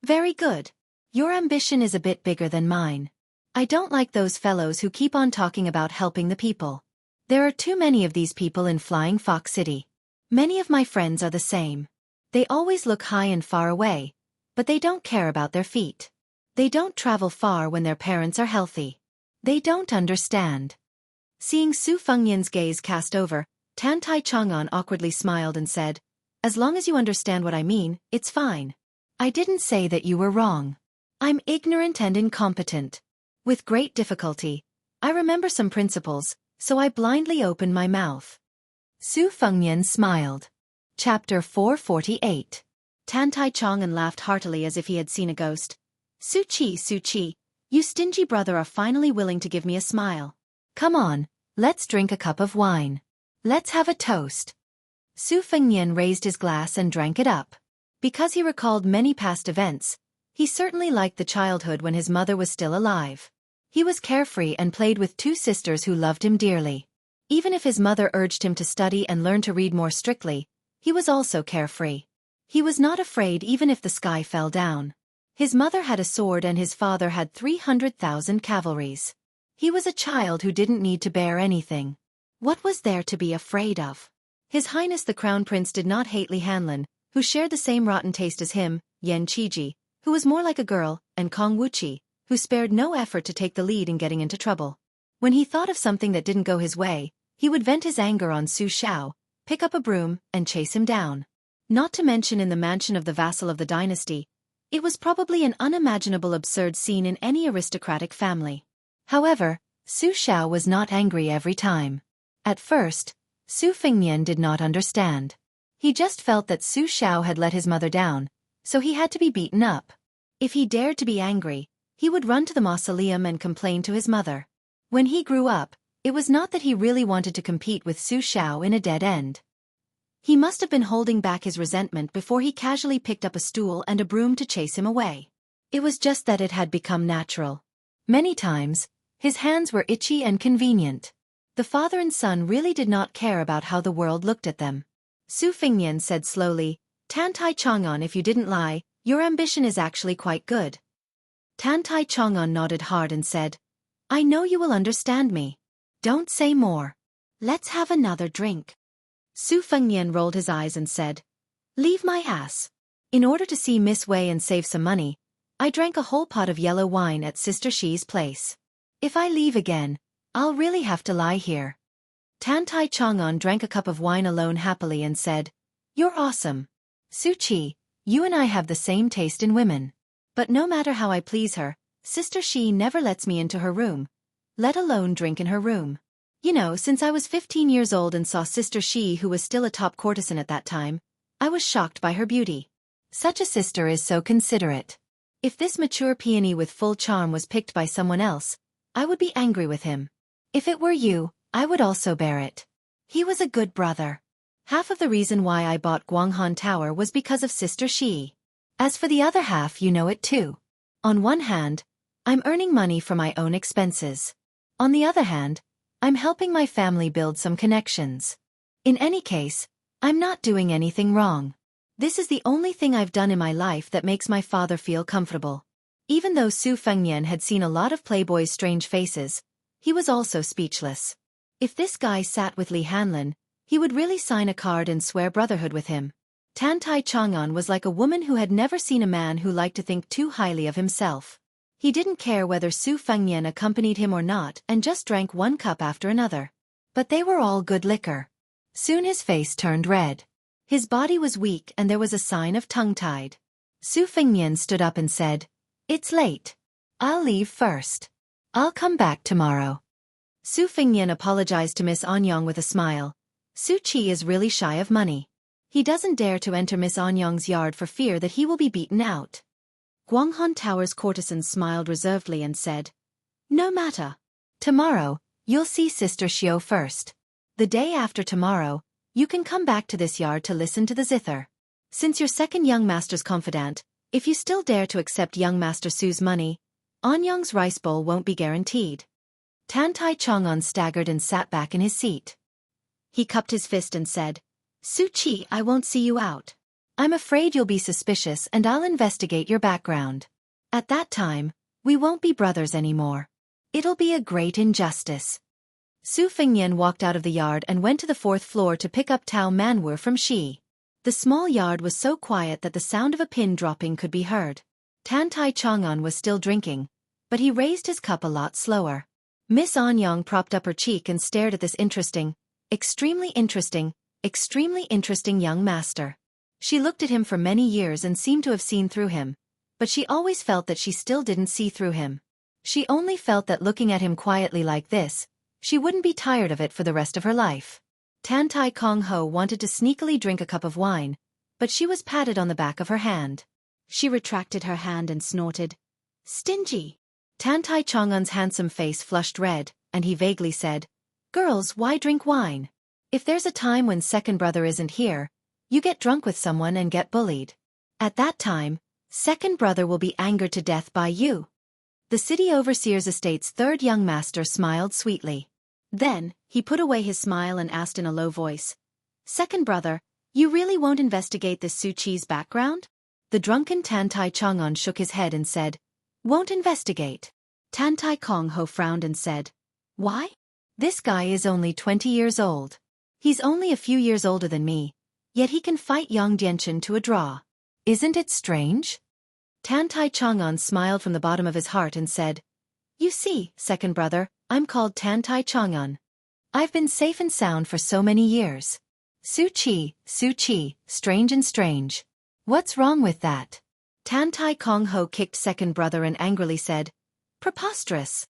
"Very good. Your ambition is a bit bigger than mine. I don't like those fellows who keep on talking about helping the people. There are too many of these people in Flying Fox City. Many of my friends are the same. They always look high and far away, but they don't care about their feet. They don't travel far when their parents are healthy. They don't understand. Seeing Su Fengnian's gaze cast over, Tan Tai Chang'an awkwardly smiled and said, "As long as you understand what I mean, it's fine. I didn't say that you were wrong. I'm ignorant and incompetent. With great difficulty, I remember some principles, so I blindly opened my mouth." Su Fengnian smiled. Chapter 448. Tan Tai Chang'an laughed heartily as if he had seen a ghost. Xueqi, you stingy brother are finally willing to give me a smile. Come on, let's drink a cup of wine. Let's have a toast. Su Fengnian raised his glass and drank it up. Because he recalled many past events, he certainly liked the childhood when his mother was still alive. He was carefree and played with two sisters who loved him dearly. Even if his mother urged him to study and learn to read more strictly, he was also carefree. He was not afraid even if the sky fell down. His mother had a sword and his father had 300,000 cavalries. He was a child who didn't need to bear anything. What was there to be afraid of? His Highness the Crown Prince did not hate Li Hanlin, who shared the same rotten taste as him, Yan Qiji, who was more like a girl, and Kong Wuxia, who spared no effort to take the lead in getting into trouble. When he thought of something that didn't go his way, he would vent his anger on Su Xiao, pick up a broom, and chase him down. Not to mention in the mansion of the vassal of the dynasty, it was probably an unimaginable absurd scene in any aristocratic family. However, Su Xiao was not angry every time. At first, Su Fengnian did not understand. He just felt that Su Xiao had let his mother down, so he had to be beaten up. If he dared to be angry, he would run to the mausoleum and complain to his mother. When he grew up, it was not that he really wanted to compete with Su Xiao in a dead end. He must have been holding back his resentment before he casually picked up a stool and a broom to chase him away. It was just that it had become natural. Many times, his hands were itchy and convenient. The father and son really did not care about how the world looked at them. Su Fengnian said slowly, "Tan Tai Chang'an, if you didn't lie, your ambition is actually quite good." Tan Tai Chang'an nodded hard and said, "I know you will understand me. Don't say more. Let's have another drink." Su Fengnian rolled his eyes and said, "Leave my ass. In order to see Miss Wei and save some money, I drank a whole pot of yellow wine at Sister Shi's place. If I leave again, I'll really have to lie here." Tan Tai Chang'an drank a cup of wine alone happily and said, "You're awesome. Xueqi, you and I have the same taste in women. But no matter how I please her, Sister Shi never lets me into her room, let alone drink in her room. You know, since I was 15 years old and saw Sister Shi, who was still a top courtesan at that time, I was shocked by her beauty. Such a sister is so considerate. If this mature peony with full charm was picked by someone else, I would be angry with him. If it were you, I would also bear it. He was a good brother. Half of the reason why I bought Guanghan Tower was because of Sister Shi. As for the other half, you know it too. On one hand, I'm earning money for my own expenses. On the other hand, I'm helping my family build some connections. In any case, I'm not doing anything wrong. This is the only thing I've done in my life that makes my father feel comfortable." Even though Su Fengnian had seen a lot of playboys' strange faces, he was also speechless. If this guy sat with Li Hanlin, he would really sign a card and swear brotherhood with him. Tan Tai Chang'an was like a woman who had never seen a man who liked to think too highly of himself. He didn't care whether Su Fengnian accompanied him or not and just drank one cup after another. But they were all good liquor. Soon his face turned red. His body was weak and there was a sign of tongue-tied. Su Fengnian stood up and said, "It's late. I'll leave first. I'll come back tomorrow." Su Fengnian apologized to Miss Anyang with a smile. Xueqi is really shy of money. He doesn't dare to enter Miss Anyang's yard for fear that he will be beaten out. Guanghan Tower's courtesan smiled reservedly and said, "No matter. Tomorrow, you'll see Sister Xiao first. The day after tomorrow, you can come back to this yard to listen to the zither. Since you're second young master's confidant, if you still dare to accept young master Su's money, Anyang's rice bowl won't be guaranteed." Tan Tai Chang'an staggered and sat back in his seat. He cupped his fist and said, "Xueqi, I won't see you out. I'm afraid you'll be suspicious and I'll investigate your background. At that time, we won't be brothers anymore. It'll be a great injustice." Su Fengnian walked out of the yard and went to the fourth floor to pick up Tao Manwu from Xi. The small yard was so quiet that the sound of a pin dropping could be heard. Tan Tai Chang'an was still drinking, but he raised his cup a lot slower. Miss Anyang propped up her cheek and stared at this extremely interesting young master. She looked at him for many years and seemed to have seen through him, but she always felt that she still didn't see through him. She only felt that looking at him quietly like this, she wouldn't be tired of it for the rest of her life. Tan Tai Kong Ho wanted to sneakily drink a cup of wine, but she was patted on the back of her hand. She retracted her hand and snorted, "Stingy." Tan Tai Chang'an's handsome face flushed red, and he vaguely said, "Girls, why drink wine? If there's a time when second brother isn't here, you get drunk with someone and get bullied. At that time, second brother will be angered to death by you." The city overseer's estate's third young master smiled sweetly. Then, he put away his smile and asked in a low voice, "Second brother, you really won't investigate this Xueqi's background?" The drunken Tan Tai Chang'an shook his head and said, "Won't investigate." Tan Tai Kong Ho frowned and said, "Why? This guy is only 20 years old. He's only a few years older than me, yet he can fight Yang Dianchen to a draw. Isn't it strange?" Tan Tai Chang'an smiled from the bottom of his heart and said, "You see, second brother, I'm called Tan Tai Chang'an. I've been safe and sound for so many years. Xueqi, strange and strange. What's wrong with that?" Tan Tai Kong Ho kicked second brother and angrily said, "Preposterous."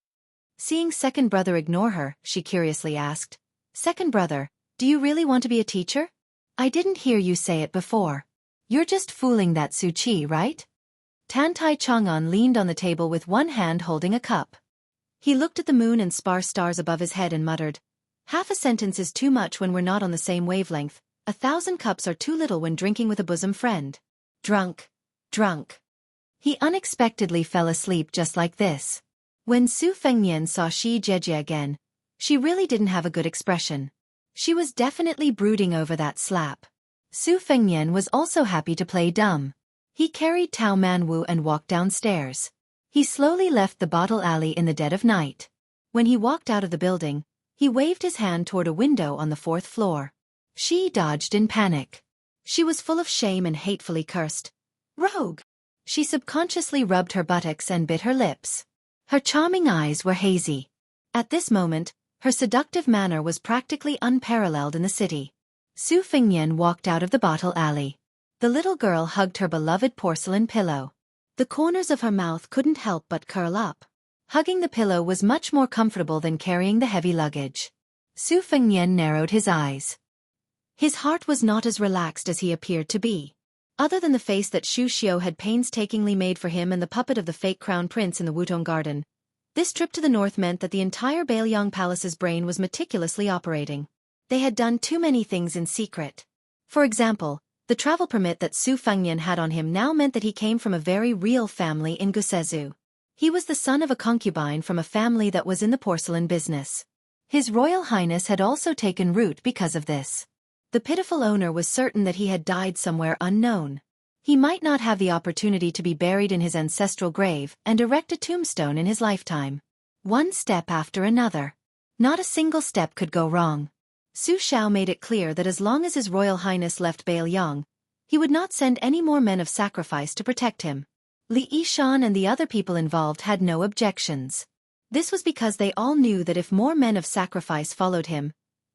Seeing second brother ignore her, she curiously asked, "Second brother, do you really want to be a teacher? I didn't hear you say it before. You're just fooling that Xueqi, right?" Tan Tai Chang'an leaned on the table with one hand holding a cup. He looked at the moon and sparse stars above his head and muttered, "Half a sentence is too much when we're not on the same wavelength. 1,000 cups are too little when drinking with a bosom friend. Drunk. He unexpectedly fell asleep just like this. When Su Fengnian saw Shi Jejie again, she really didn't have a good expression. She was definitely brooding over that slap. Su Fengnian was also happy to play dumb. He carried Tao Manwu and walked downstairs. He slowly left the bottle alley in the dead of night. When he walked out of the building, he waved his hand toward a window on the fourth floor. She dodged in panic. She was full of shame and hatefully cursed, "Rogue!" She subconsciously rubbed her buttocks and bit her lips. Her charming eyes were hazy. At this moment, her seductive manner was practically unparalleled in the city. Su Fengnian walked out of the bottle alley. The little girl hugged her beloved porcelain pillow. The corners of her mouth couldn't help but curl up. Hugging the pillow was much more comfortable than carrying the heavy luggage. Su Fengnian narrowed his eyes. His heart was not as relaxed as he appeared to be. Other than the face that Xu Xiu had painstakingly made for him and the puppet of the fake crown prince in the Wutong garden, this trip to the north meant that the entire Bailiang Palace's brain was meticulously operating. They had done too many things in secret. For example, the travel permit that Su Fengnian had on him now meant that he came from a very real family in Gusezu. He was the son of a concubine from a family that was in the porcelain business. His Royal Highness had also taken root because of this. The pitiful owner was certain that he had died somewhere unknown. He might not have the opportunity to be buried in his ancestral grave and erect a tombstone in his lifetime. One step after another. Not a single step could go wrong. Su Xiao made it clear that as long as His Royal Highness left Bailiang, he would not send any more men of sacrifice to protect him. Li Yishan and the other people involved had no objections. This was because they all knew that if more men of sacrifice followed him,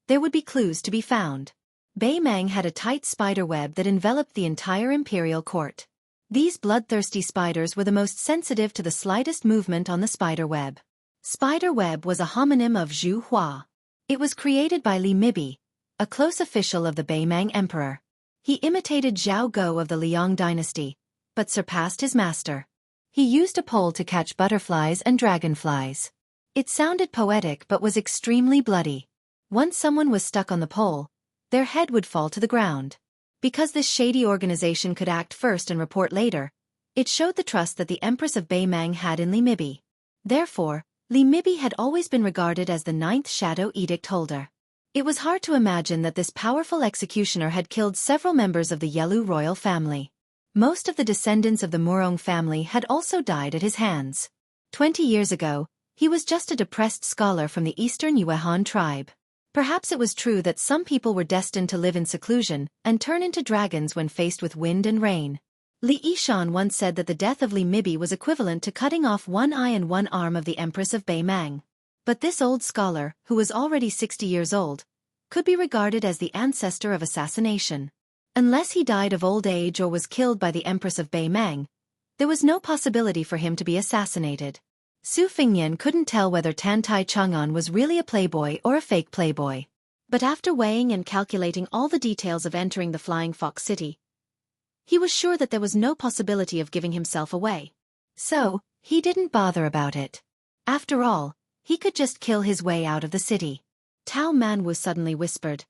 there would be clues to be found. Bei Meng had a tight spider web that enveloped the entire imperial court. These bloodthirsty spiders were the most sensitive to the slightest movement on the spider web. Spider web was a homonym of Zhu Hua. It was created by Li Mibi, a close official of the Bei Meng emperor. He imitated Zhao Go of the Liang dynasty, but surpassed his master. He used a pole to catch butterflies and dragonflies. It sounded poetic but was extremely bloody. Once someone was stuck on the pole, their head would fall to the ground. Because this shady organization could act first and report later, it showed the trust that the Empress of Bei Meng had in Li Mibi. Therefore, Li Mibi had always been regarded as the ninth shadow edict holder. It was hard to imagine that this powerful executioner had killed several members of the Yelu royal family. Most of the descendants of the Murong family had also died at his hands. 20 years ago, He was just a depressed scholar from the eastern Yuehan tribe. Perhaps it was true that some people were destined to live in seclusion and turn into dragons when faced with wind and rain. Li Yishan once said that the death of Li Mibi was equivalent to cutting off one eye and one arm of the Empress of Beimang. But this old scholar, who was already 60 years old, could be regarded as the ancestor of assassination. Unless he died of old age or was killed by the Empress of Beimang, there was no possibility for him to be assassinated. Su Fengnian couldn't tell whether Tantai Chang'an was really a playboy or a fake playboy. But after weighing and calculating all the details of entering the Flying Fox City, he was sure that there was no possibility of giving himself away. So, he didn't bother about it. After all, he could just kill his way out of the city. Tao Manwu suddenly whispered,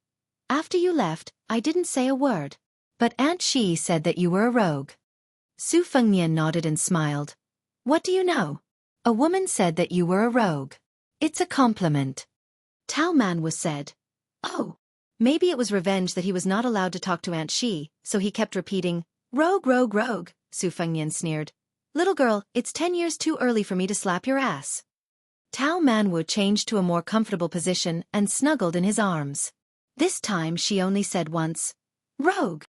"After you left, I didn't say a word. But Aunt Shi said that you were a rogue." Su Fengnian nodded and smiled. "What do you know? A woman said that you were a rogue. It's a compliment." Tao Manwu said, "Oh, maybe it was revenge that he was not allowed to talk to Aunt Shi, so he kept repeating, 'Rogue, rogue, rogue,'" Su Fengnian sneered. "Little girl, it's 10 years too early for me to slap your ass." Tao Manwu changed to a more comfortable position and snuggled in his arms. This time she only said once, "Rogue."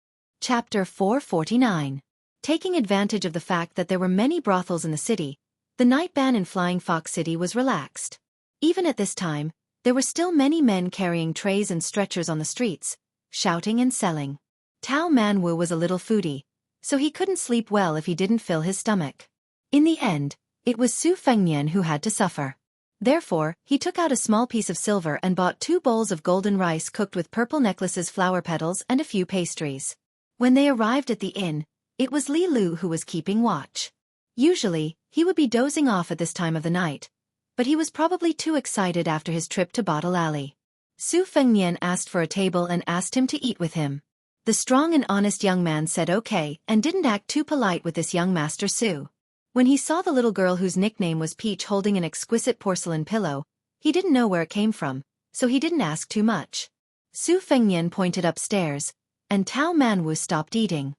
Chapter 449. Taking advantage of the fact that there were many brothels in the city, the night ban in Flying Fox City was relaxed. Even at this time, there were still many men carrying trays and stretchers on the streets, shouting and selling. Tao Manwu was a little foodie, so he couldn't sleep well if he didn't fill his stomach. In the end, it was Su Fengnian who had to suffer. Therefore, he took out a small piece of silver and bought 2 bowls of golden rice cooked with purple necklaces, flower petals, and a few pastries. When they arrived at the inn, it was Li Lu who was keeping watch. Usually, he would be dozing off at this time of the night, but he was probably too excited after his trip to Bottle Alley. Su Fengnian asked for a table and asked him to eat with him. The strong and honest young man said okay and didn't act too polite with this young Master Su. When he saw the little girl whose nickname was Peach holding an exquisite porcelain pillow, he didn't know where it came from, so he didn't ask too much. Su Fengnian pointed upstairs, and Tao Manwu stopped eating.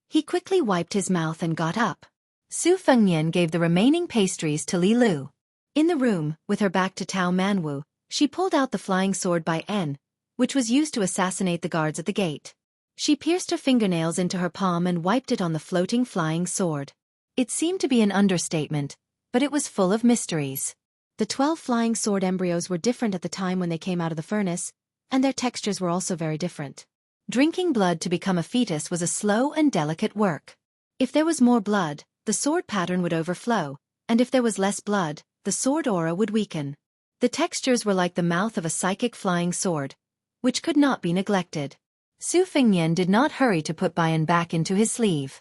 He quickly wiped his mouth and got up. Su Fengnian gave the remaining pastries to Li Lu. In the room, with her back to Tao Manwu, she pulled out the flying sword by N, which was used to assassinate the guards at the gate. She pierced her fingernails into her palm and wiped it on the floating flying sword. It seemed to be an understatement, but it was full of mysteries. The 12 flying sword embryos were different at the time when they came out of the furnace, and their textures were also very different. Drinking blood to become a fetus was a slow and delicate work. If there was more blood, the sword pattern would overflow, and if there was less blood, the sword aura would weaken. The textures were like the mouth of a psychic flying sword, which could not be neglected. Su Fengnian did not hurry to put Bayan back into his sleeve.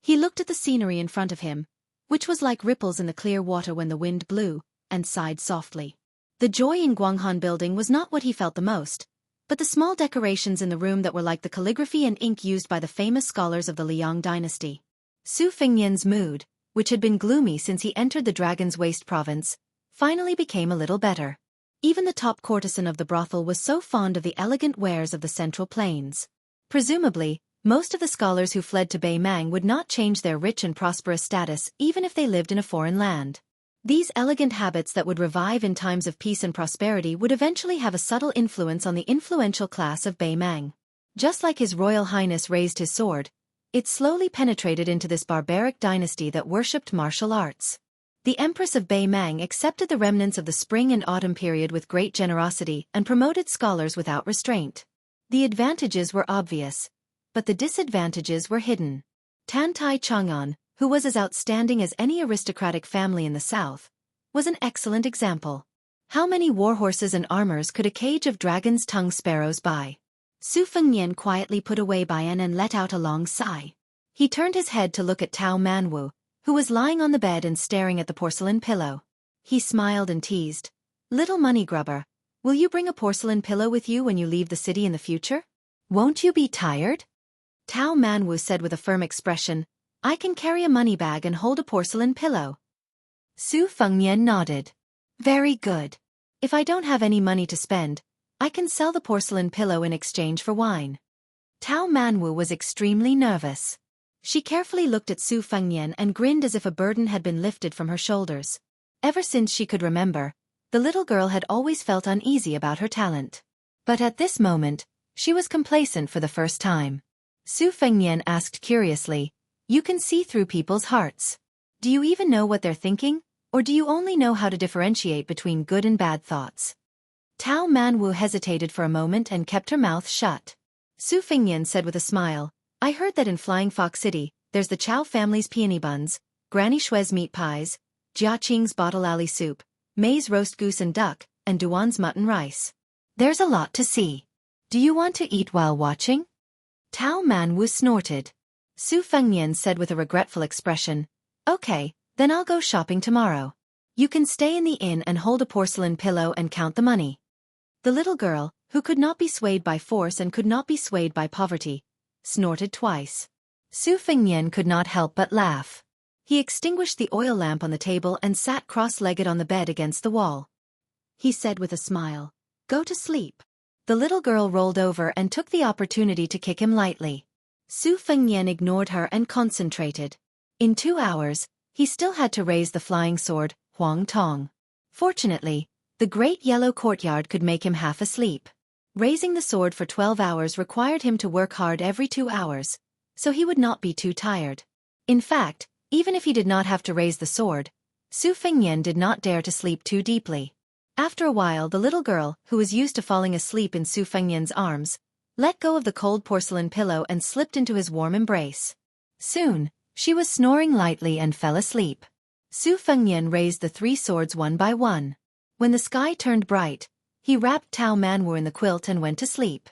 He looked at the scenery in front of him, which was like ripples in the clear water when the wind blew, and sighed softly. The joy in Guanghan Building was not what he felt the most, but the small decorations in the room that were like the calligraphy and ink used by the famous scholars of the Liang dynasty. Su Fengnian's mood, which had been gloomy since he entered the Dragon's Waste province, finally became a little better. Even the top courtesan of the brothel was so fond of the elegant wares of the Central Plains. Presumably, most of the scholars who fled to Beimang would not change their rich and prosperous status even if they lived in a foreign land. These elegant habits that would revive in times of peace and prosperity would eventually have a subtle influence on the influential class of Beimang. Just like His Royal Highness raised his sword, it slowly penetrated into this barbaric dynasty that worshipped martial arts. The Empress of Beimang accepted the remnants of the spring and autumn period with great generosity and promoted scholars without restraint. The advantages were obvious, but the disadvantages were hidden. Tantai Chang'an, who was as outstanding as any aristocratic family in the south, was an excellent example. How many warhorses and armors could a cage of dragon's tongue sparrows buy? Su Fengnian quietly put away Bayan and let out a long sigh. He turned his head to look at Tao Manwu, who was lying on the bed and staring at the porcelain pillow. He smiled and teased, "Little money grubber, will you bring a porcelain pillow with you when you leave the city in the future? Won't you be tired?" Tao Manwu said with a firm expression, "I can carry a money bag and hold a porcelain pillow." Su Fengnian nodded. "Very good. If I don't have any money to spend, I can sell the porcelain pillow in exchange for wine." Tao Manwu was extremely nervous. She carefully looked at Su Fengnian and grinned as if a burden had been lifted from her shoulders. Ever since she could remember, the little girl had always felt uneasy about her talent. But at this moment, she was complacent for the first time. Su Fengnian asked curiously, "You can see through people's hearts. Do you even know what they're thinking, or do you only know how to differentiate between good and bad thoughts?" Tao Manwu hesitated for a moment and kept her mouth shut. Su Fengnian said with a smile, "I heard that in Flying Fox City, there's the Chow family's peony buns, Granny Shue's meat pies, Jia Qing's bottle alley soup, May's roast goose and duck, and Duan's mutton rice. There's a lot to see. Do you want to eat while watching?" Tao Manwu snorted. Su Fengnian said with a regretful expression, "Okay, then I'll go shopping tomorrow. You can stay in the inn and hold a porcelain pillow and count the money." The little girl, who could not be swayed by force and could not be swayed by poverty, snorted twice. Su Fengnian could not help but laugh. He extinguished the oil lamp on the table and sat cross-legged on the bed against the wall. He said with a smile, "Go to sleep." The little girl rolled over and took the opportunity to kick him lightly. Su Fengnian ignored her and concentrated. In 2 hours, he still had to raise the flying sword, Huang Tong. Fortunately, the great yellow courtyard could make him half asleep. Raising the sword for 12 hours required him to work hard every 2 hours, so he would not be too tired. In fact, even if he did not have to raise the sword, Su Fengnian did not dare to sleep too deeply. After a while, the little girl, who was used to falling asleep in Su Fengnian's arms, let go of the cold porcelain pillow and slipped into his warm embrace. Soon, she was snoring lightly and fell asleep. Su Fengnian raised the 3 swords one by one. When the sky turned bright, he wrapped Tao Manwu in the quilt and went to sleep.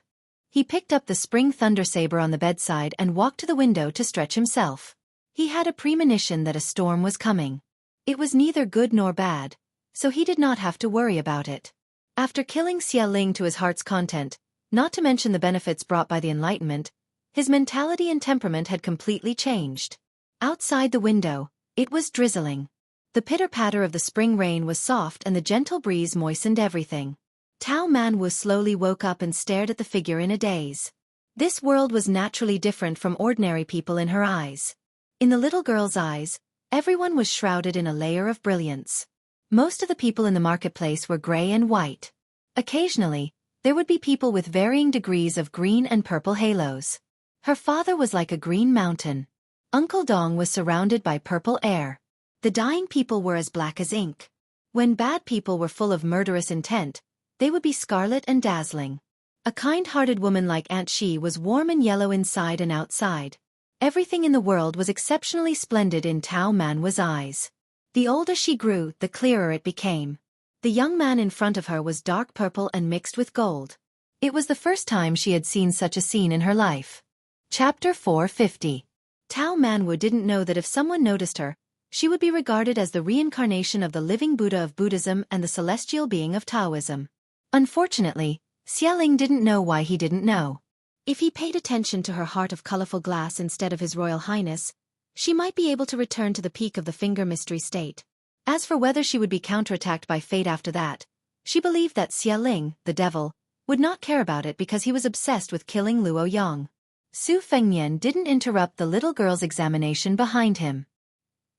He picked up the spring thunder saber on the bedside and walked to the window to stretch himself. He had a premonition that a storm was coming. It was neither good nor bad, so he did not have to worry about it. After killing Xia Ling to his heart's content, not to mention the benefits brought by the Enlightenment, his mentality and temperament had completely changed. Outside the window, it was drizzling. The pitter-patter of the spring rain was soft and the gentle breeze moistened everything. Tao Manwu slowly woke up and stared at the figure in a daze. This world was naturally different from ordinary people in her eyes. In the little girl's eyes, everyone was shrouded in a layer of brilliance. Most of the people in the marketplace were gray and white. Occasionally, there would be people with varying degrees of green and purple halos. Her father was like a green mountain. Uncle Dong was surrounded by purple air. The dying people were as black as ink. When bad people were full of murderous intent, they would be scarlet and dazzling. A kind-hearted woman like Aunt Shi was warm and yellow inside and outside. Everything in the world was exceptionally splendid in Tao Manwu's eyes. The older she grew, the clearer it became. The young man in front of her was dark purple and mixed with gold. It was the first time she had seen such a scene in her life. Chapter 450. Tao Manwu didn't know that if someone noticed her, she would be regarded as the reincarnation of the living Buddha of Buddhism and the celestial being of Taoism. Unfortunately, Xia Ling didn't know why he didn't know. If he paid attention to her heart of colorful glass instead of His Royal Highness, she might be able to return to the peak of the finger mystery state. As for whether she would be counterattacked by fate after that, she believed that Xia Ling, the devil, would not care about it because he was obsessed with killing Luo Yang. Su Fengnian didn't interrupt the little girl's examination behind him.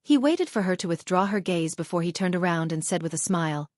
He waited for her to withdraw her gaze before he turned around and said with a smile,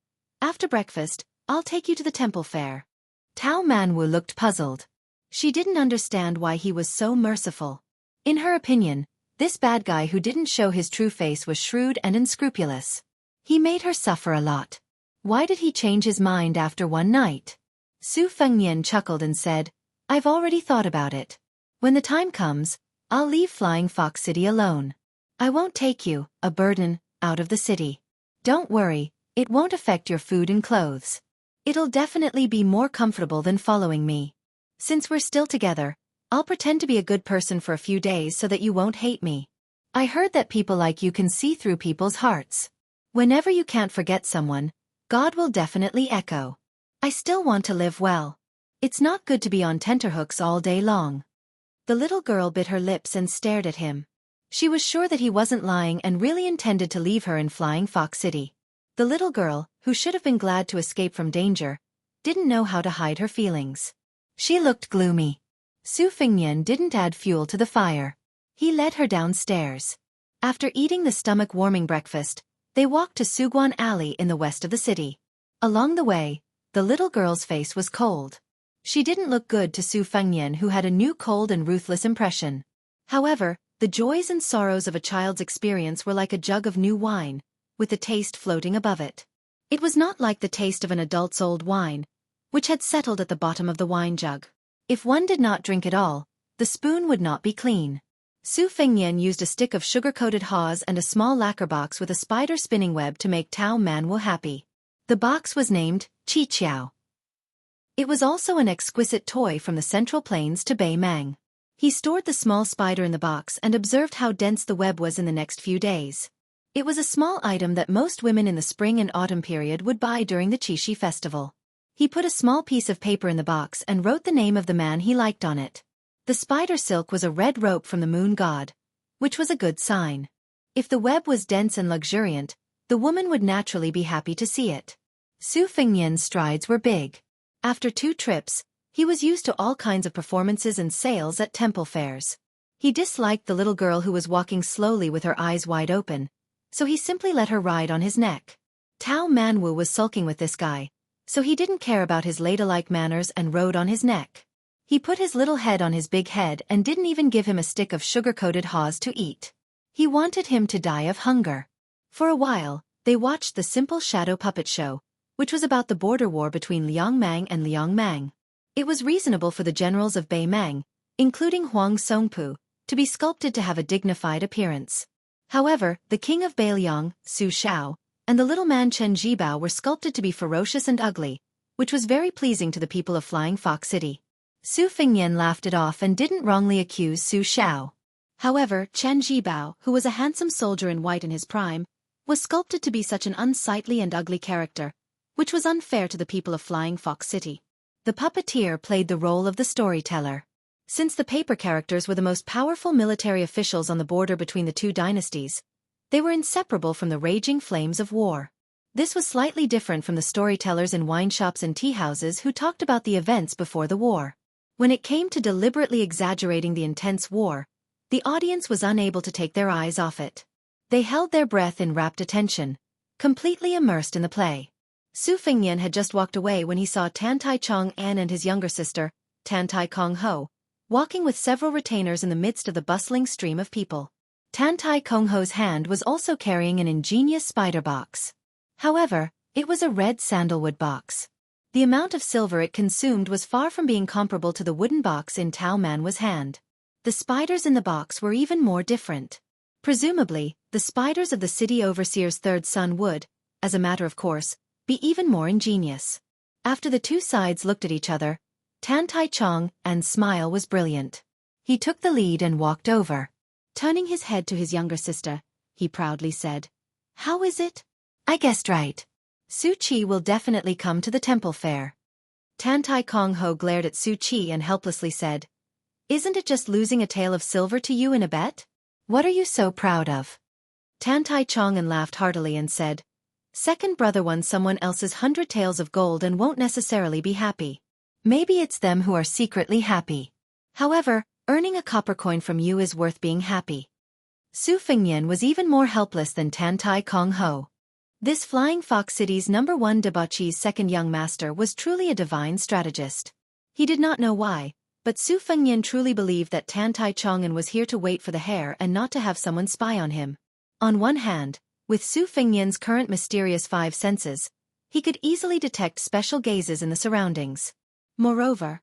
"After breakfast, I'll take you to the temple fair." Tao Manwu looked puzzled. She didn't understand why he was so merciful. In her opinion, this bad guy who didn't show his true face was shrewd and unscrupulous. He made her suffer a lot. Why did he change his mind after one night? Su Fengnian chuckled and said, "I've already thought about it. When the time comes, I'll leave Flying Fox City alone. I won't take you, a burden, out of the city. Don't worry, it won't affect your food and clothes. It'll definitely be more comfortable than following me. Since we're still together, I'll pretend to be a good person for a few days so that you won't hate me. I heard that people like you can see through people's hearts. Whenever you can't forget someone, God will definitely echo. I still want to live well. It's not good to be on tenterhooks all day long." The little girl bit her lips and stared at him. She was sure that he wasn't lying and really intended to leave her in Flying Fox City. The little girl, who should have been glad to escape from danger, didn't know how to hide her feelings. She looked gloomy. Su Fengnian didn't add fuel to the fire. He led her downstairs. After eating the stomach-warming breakfast, They walked to Suguan Alley in the west of the city. Along the way, the little girl's face was cold. She didn't look good to Su Fengnian, who had a new cold and ruthless impression. However, the joys and sorrows of a child's experience were like a jug of new wine, with the taste floating above it. It was not like the taste of an adult's old wine, which had settled at the bottom of the wine jug. If one did not drink it all, the spoon would not be clean. Su Fengnian used a stick of sugar-coated haws and a small lacquer box with a spider spinning web to make Tao Manwu happy. The box was named Qiqiao. It was also an exquisite toy from the Central Plains to Bei Mang. He stored the small spider in the box and observed how dense the web was in the next few days. It was a small item that most women in the spring and autumn period would buy during the Qixi festival. He put a small piece of paper in the box and wrote the name of the man he liked on it. The spider silk was a red rope from the moon god, which was a good sign. If the web was dense and luxuriant, the woman would naturally be happy to see it. Su Fengnian's strides were big. After 2 trips, he was used to all kinds of performances and sales at temple fairs. He disliked the little girl who was walking slowly with her eyes wide open, so he simply let her ride on his neck. Tao Manwu was sulking with this guy, so he didn't care about his ladylike manners and rode on his neck. He put his little head on his big head and didn't even give him a stick of sugar-coated haws to eat. He wanted him to die of hunger. For a while, they watched the simple shadow puppet show, which was about the border war between Liang Mang and Liang Mang. It was reasonable for the generals of Bei Mang, including Huang Songpu, to be sculpted to have a dignified appearance. However, the king of Beiliang, Su Shao, and the little man Chen Jibao were sculpted to be ferocious and ugly, which was very pleasing to the people of Flying Fox City. Su Fengnian laughed it off and didn't wrongly accuse Su Shao. However, Chen Jibao, who was a handsome soldier in white in his prime, was sculpted to be such an unsightly and ugly character, which was unfair to the people of Flying Fox City. The puppeteer played the role of the storyteller. Since the paper characters were the most powerful military officials on the border between the 2 dynasties, they were inseparable from the raging flames of war. This was slightly different from the storytellers in wine shops and tea houses who talked about the events before the war. When it came to deliberately exaggerating the intense war, the audience was unable to take their eyes off it. They held their breath in rapt attention, completely immersed in the play. Su Fengnian had just walked away when he saw Tan Tai Chong An and his younger sister, Tan Tai Kong Ho, walking with several retainers in the midst of the bustling stream of people. Tan Tai Kong Ho's hand was also carrying an ingenious spider box. However, it was a red sandalwood box. The amount of silver it consumed was far from being comparable to the wooden box in Tao Manwu's hand. The spiders in the box were even more different. Presumably, the spiders of the city overseer's 3rd son would, as a matter of course, be even more ingenious. After the 2 sides looked at each other, Tan Tai Chong An's smile was brilliant. He took the lead and walked over. Turning his head to his younger sister, he proudly said, "How is it?" "I guessed right. Xueqi will definitely come to the temple fair." Tan Tai Kong Ho glared at Xueqi and helplessly said, "Isn't it just losing a tael of silver to you in a bet? What are you so proud of?" Tan Tai Chong An laughed heartily and said, "Second brother won someone else's 100 taels of gold and won't necessarily be happy. Maybe it's them who are secretly happy. However, earning a copper coin from you is worth being happy." Su Fengnian was even more helpless than Tan Tai Kong Ho. This Flying Fox City's #1 debauchee's second young master was truly a divine strategist. He did not know why, but Su Fengnian truly believed that Tan Tai Chong An was here to wait for the hare and not to have someone spy on him. On one hand, with Su Fengnian's current mysterious 5 senses, he could easily detect special gazes in the surroundings. Moreover,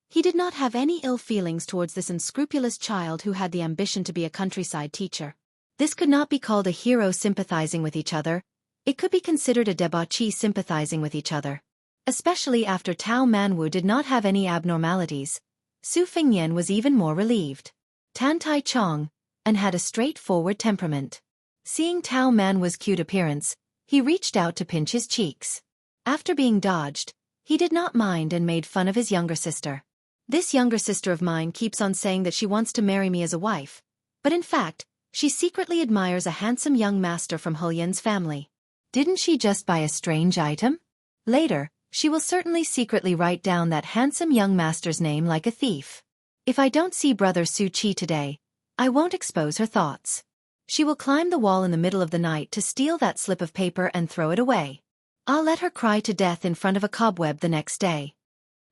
he did not have any ill feelings towards this unscrupulous child who had the ambition to be a countryside teacher. This could not be called a hero sympathizing with each other, it could be considered a debauchee sympathizing with each other. Especially after Tao Manwu did not have any abnormalities, Su Fengnian was even more relieved. Tan Tai Chong An had a straightforward temperament. Seeing Tao Manwu's cute appearance, he reached out to pinch his cheeks. After being dodged, he did not mind and made fun of his younger sister. "This younger sister of mine keeps on saying that she wants to marry me as a wife, but in fact, she secretly admires a handsome young master from Hulyan's family. Didn't she just buy a strange item? Later, she will certainly secretly write down that handsome young master's name like a thief. If I don't see brother Xueqi today, I won't expose her thoughts." She will climb the wall in the middle of the night to steal that slip of paper and throw it away. I'll let her cry to death in front of a cobweb the next day."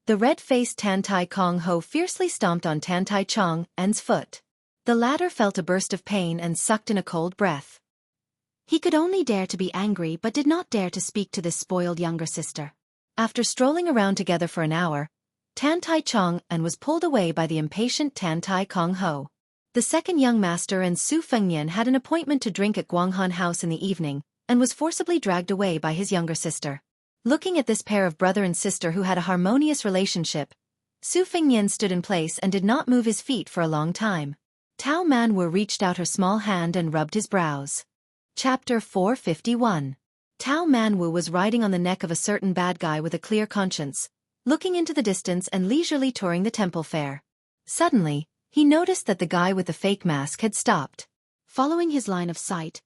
The red-faced Tan Tai Kong Ho fiercely stomped on Tan Tai Chong En's foot. The latter felt a burst of pain and sucked in a cold breath. He could only dare to be angry but did not dare to speak to this spoiled younger sister. After strolling around together for an hour, Tan Tai Chong En was pulled away by the impatient Tan Tai Kong Ho. The second young master and Su Fengnian had an appointment to drink at Guanghan House in the evening, and was forcibly dragged away by his younger sister. Looking at this pair of brother and sister who had a harmonious relationship, Su Fengnian stood in place and did not move his feet for a long time. Tao Manwu reached out her small hand and rubbed his brows. Chapter 451. Tao Manwu was riding on the neck of a certain bad guy with a clear conscience, looking into the distance and leisurely touring the temple fair. Suddenly, he noticed that the guy with the fake mask had stopped. Following his line of sight,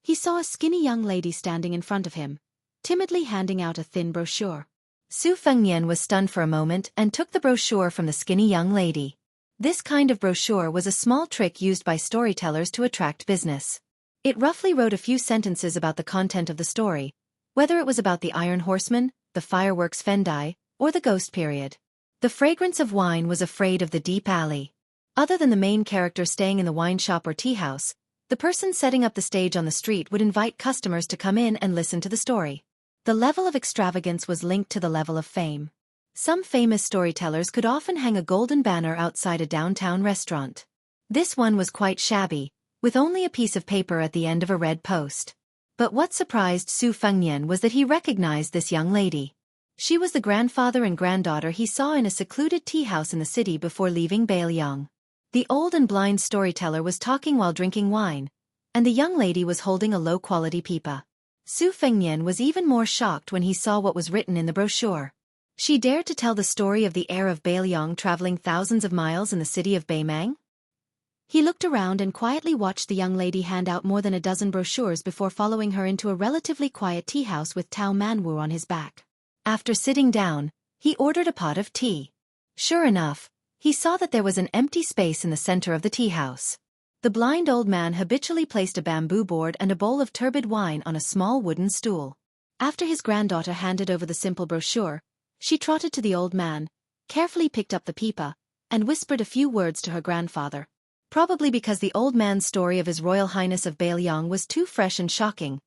he saw a skinny young lady standing in front of him, timidly handing out a thin brochure. Su Fengnian was stunned for a moment and took the brochure from the skinny young lady. This kind of brochure was a small trick used by storytellers to attract business. It roughly wrote a few sentences about the content of the story, whether it was about the Iron Horseman, the fireworks Fendai, or the ghost period. The fragrance of wine was afraid of the deep alley. Other than the main character staying in the wine shop or tea house, the person setting up the stage on the street would invite customers to come in and listen to the story. The level of extravagance was linked to the level of fame. Some famous storytellers could often hang a golden banner outside a downtown restaurant. This one was quite shabby, with only a piece of paper at the end of a red post. But what surprised Su Fengnian was that he recognized this young lady. She was the grandfather and granddaughter he saw in a secluded tea house in the city before leaving Bailiang. The old and blind storyteller was talking while drinking wine, and the young lady was holding a low-quality pipa. Su Fengnian was even more shocked when he saw what was written in the brochure. She dared to tell the story of the heir of Bailiang traveling thousands of miles in the city of Beimang? He looked around and quietly watched the young lady hand out more than a dozen brochures before following her into a relatively quiet tea house with Tao Manwu on his back. After sitting down, he ordered a pot of tea. Sure enough, he saw that there was an empty space in the center of the tea house. The blind old man habitually placed a bamboo board and a bowl of turbid wine on a small wooden stool. After his granddaughter handed over the simple brochure, she trotted to the old man, carefully picked up the pipa, and whispered a few words to her grandfather. Probably because the old man's story of His Royal Highness of Bailiang was too fresh and shocking,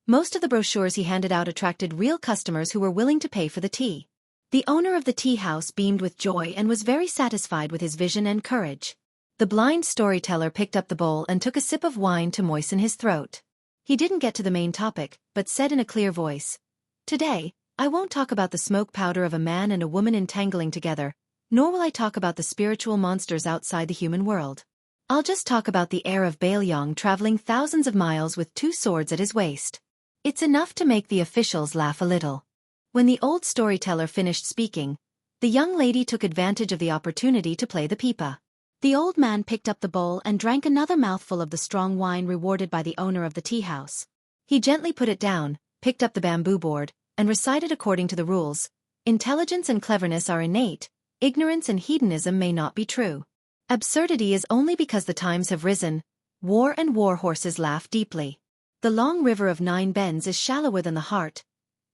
most of the brochures he handed out attracted real customers who were willing to pay for the tea. The owner of the tea house beamed with joy and was very satisfied with his vision and courage. The blind storyteller picked up the bowl and took a sip of wine to moisten his throat. He didn't get to the main topic, but said in a clear voice, "Today, I won't talk about the smoke powder of a man and a woman entangling together, nor will I talk about the spiritual monsters outside the human world. I'll just talk about the heir of Bailiang traveling thousands of miles with 2 swords at his waist. It's enough to make the officials laugh a little." When the old storyteller finished speaking, the young lady took advantage of the opportunity to play the pipa. The old man picked up the bowl and drank another mouthful of the strong wine rewarded by the owner of the tea house. He gently put it down, picked up the bamboo board, and recited according to the rules. Intelligence and cleverness are innate, ignorance and hedonism may not be true. Absurdity is only because the times have risen. War and war horses laugh deeply. The long river of 9 bends is shallower than the heart.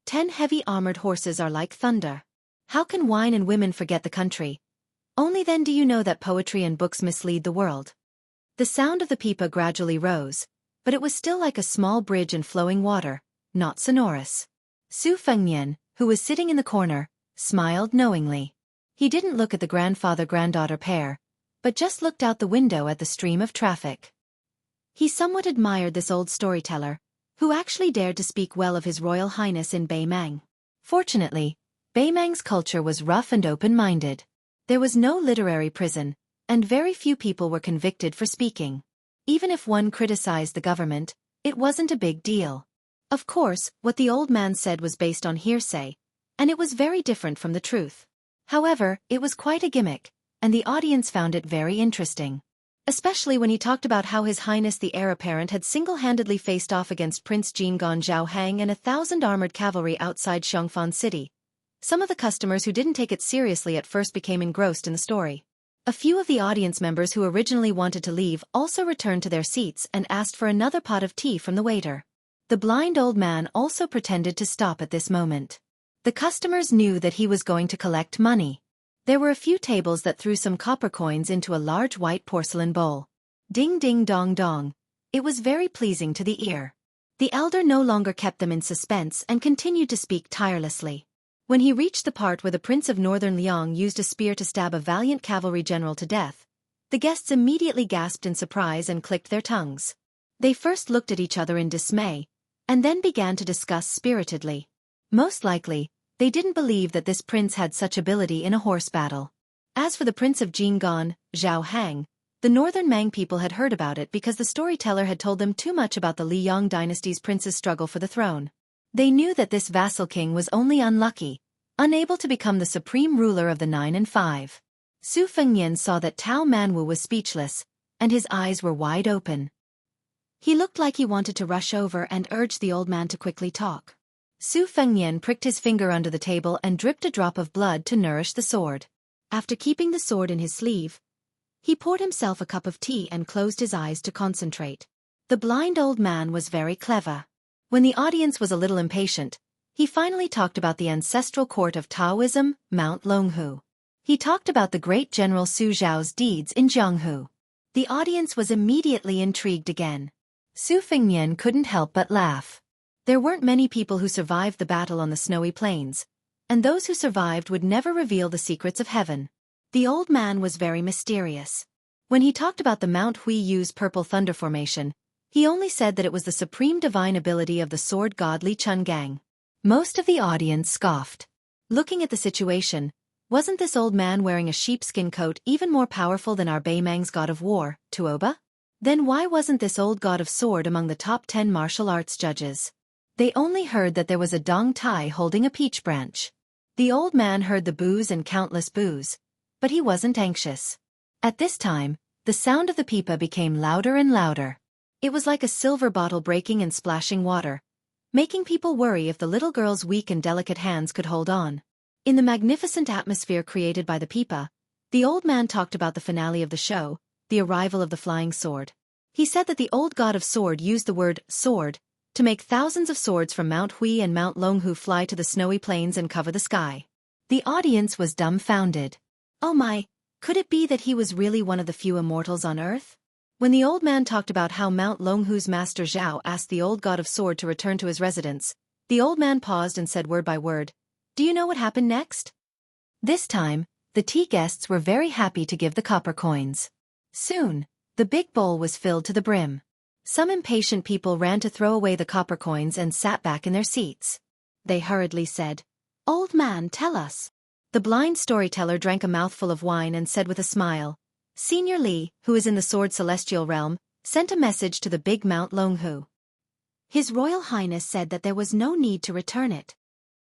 10 heavy armored horses are like thunder. How can wine and women forget the country? Only then do you know that poetry and books mislead the world. The sound of the pipa gradually rose, but it was still like a small bridge in flowing water, not sonorous. Su Fengnian, who was sitting in the corner, smiled knowingly. He didn't look at the grandfather-granddaughter pair, but just looked out the window at the stream of traffic. He somewhat admired this old storyteller, who actually dared to speak well of His Royal Highness in Beimang. Fortunately, Beimang's culture was rough and open-minded. There was no literary prison, and very few people were convicted for speaking. Even if one criticized the government, it wasn't a big deal. Of course, what the old man said was based on hearsay, and it was very different from the truth. However, it was quite a gimmick, and the audience found it very interesting. Especially when he talked about how His Highness the heir apparent had single-handedly faced off against Prince Jingon Zhao Hang and 1,000 armored cavalry outside Xiongfan City. Some of the customers who didn't take it seriously at first became engrossed in the story. A few of the audience members who originally wanted to leave also returned to their seats and asked for another pot of tea from the waiter. The blind old man also pretended to stop at this moment. The customers knew that he was going to collect money. There were a few tables that threw some copper coins into a large white porcelain bowl. Ding ding dong dong. It was very pleasing to the ear. The elder no longer kept them in suspense and continued to speak tirelessly. When he reached the part where the Prince of Northern Liang used a spear to stab a valiant cavalry general to death, the guests immediately gasped in surprise and clicked their tongues. They first looked at each other in dismay, and then began to discuss spiritedly. Most likely, they didn't believe that this prince had such ability in a horse battle. As for the Prince of Jinggan, Zhao Hang, the Northern Mang people had heard about it because the storyteller had told them too much about the Liang dynasty's prince's struggle for the throne. They knew that this vassal king was only unlucky, unable to become the supreme ruler of the 9 and 5. Su Fengnian saw that Tao Manwu was speechless, and his eyes were wide open. He looked like he wanted to rush over and urge the old man to quickly talk. Su Fengnian pricked his finger under the table and dripped a drop of blood to nourish the sword. After keeping the sword in his sleeve, he poured himself a cup of tea and closed his eyes to concentrate. The blind old man was very clever. When the audience was a little impatient, he finally talked about the ancestral court of Taoism, Mount Longhu. He talked about the great General Su Zhao's deeds in Jianghu. The audience was immediately intrigued again. Su Fengnian couldn't help but laugh. There weren't many people who survived the battle on the snowy plains, and those who survived would never reveal the secrets of heaven. The old man was very mysterious. When he talked about the Mount Huiyu's purple thunder formation, he only said that it was the supreme divine ability of the sword god Li Chungang. Most of the audience scoffed. Looking at the situation, wasn't this old man wearing a sheepskin coat even more powerful than our Beimang's god of war, Tuoba? Then why wasn't this old god of sword among the top 10 martial arts judges? They only heard that there was a Dong Tai holding a peach branch. The old man heard the boos and countless boos, but he wasn't anxious. At this time, the sound of the pipa became louder and louder. It was like a silver bottle breaking and splashing water, making people worry if the little girl's weak and delicate hands could hold on. In the magnificent atmosphere created by the pipa, the old man talked about the finale of the show, the arrival of the flying sword. He said that the old god of sword used the word sword to make thousands of swords from Mount Hui and Mount Longhu fly to the snowy plains and cover the sky. The audience was dumbfounded. Oh my, could it be that he was really one of the few immortals on Earth? When the old man talked about how Mount Longhu's master Zhao asked the old god of sword to return to his residence, the old man paused and said word by word, "Do you know what happened next?" This time, the tea guests were very happy to give the copper coins. Soon, the big bowl was filled to the brim. Some impatient people ran to throw away the copper coins and sat back in their seats. They hurriedly said, "Old man, tell us." The blind storyteller drank a mouthful of wine and said with a smile, "Senior Li, who is in the Sword Celestial Realm, sent a message to the big Mount Longhu. His Royal Highness said that there was no need to return it."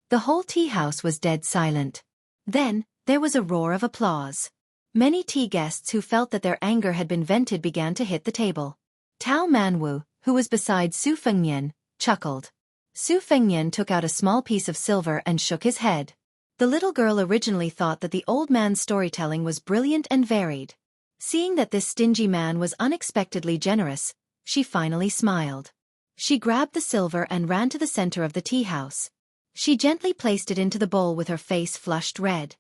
The whole tea house was dead silent. Then, there was a roar of applause. Many tea guests who felt that their anger had been vented began to hit the table. Tao Manwu, who was beside Su Fengnian, chuckled. Su Fengnian took out a small piece of silver and shook his head. The little girl originally thought that the old man's storytelling was brilliant and varied. Seeing that this stingy man was unexpectedly generous, she finally smiled. She grabbed the silver and ran to the center of the tea house. She gently placed it into the bowl with her face flushed red.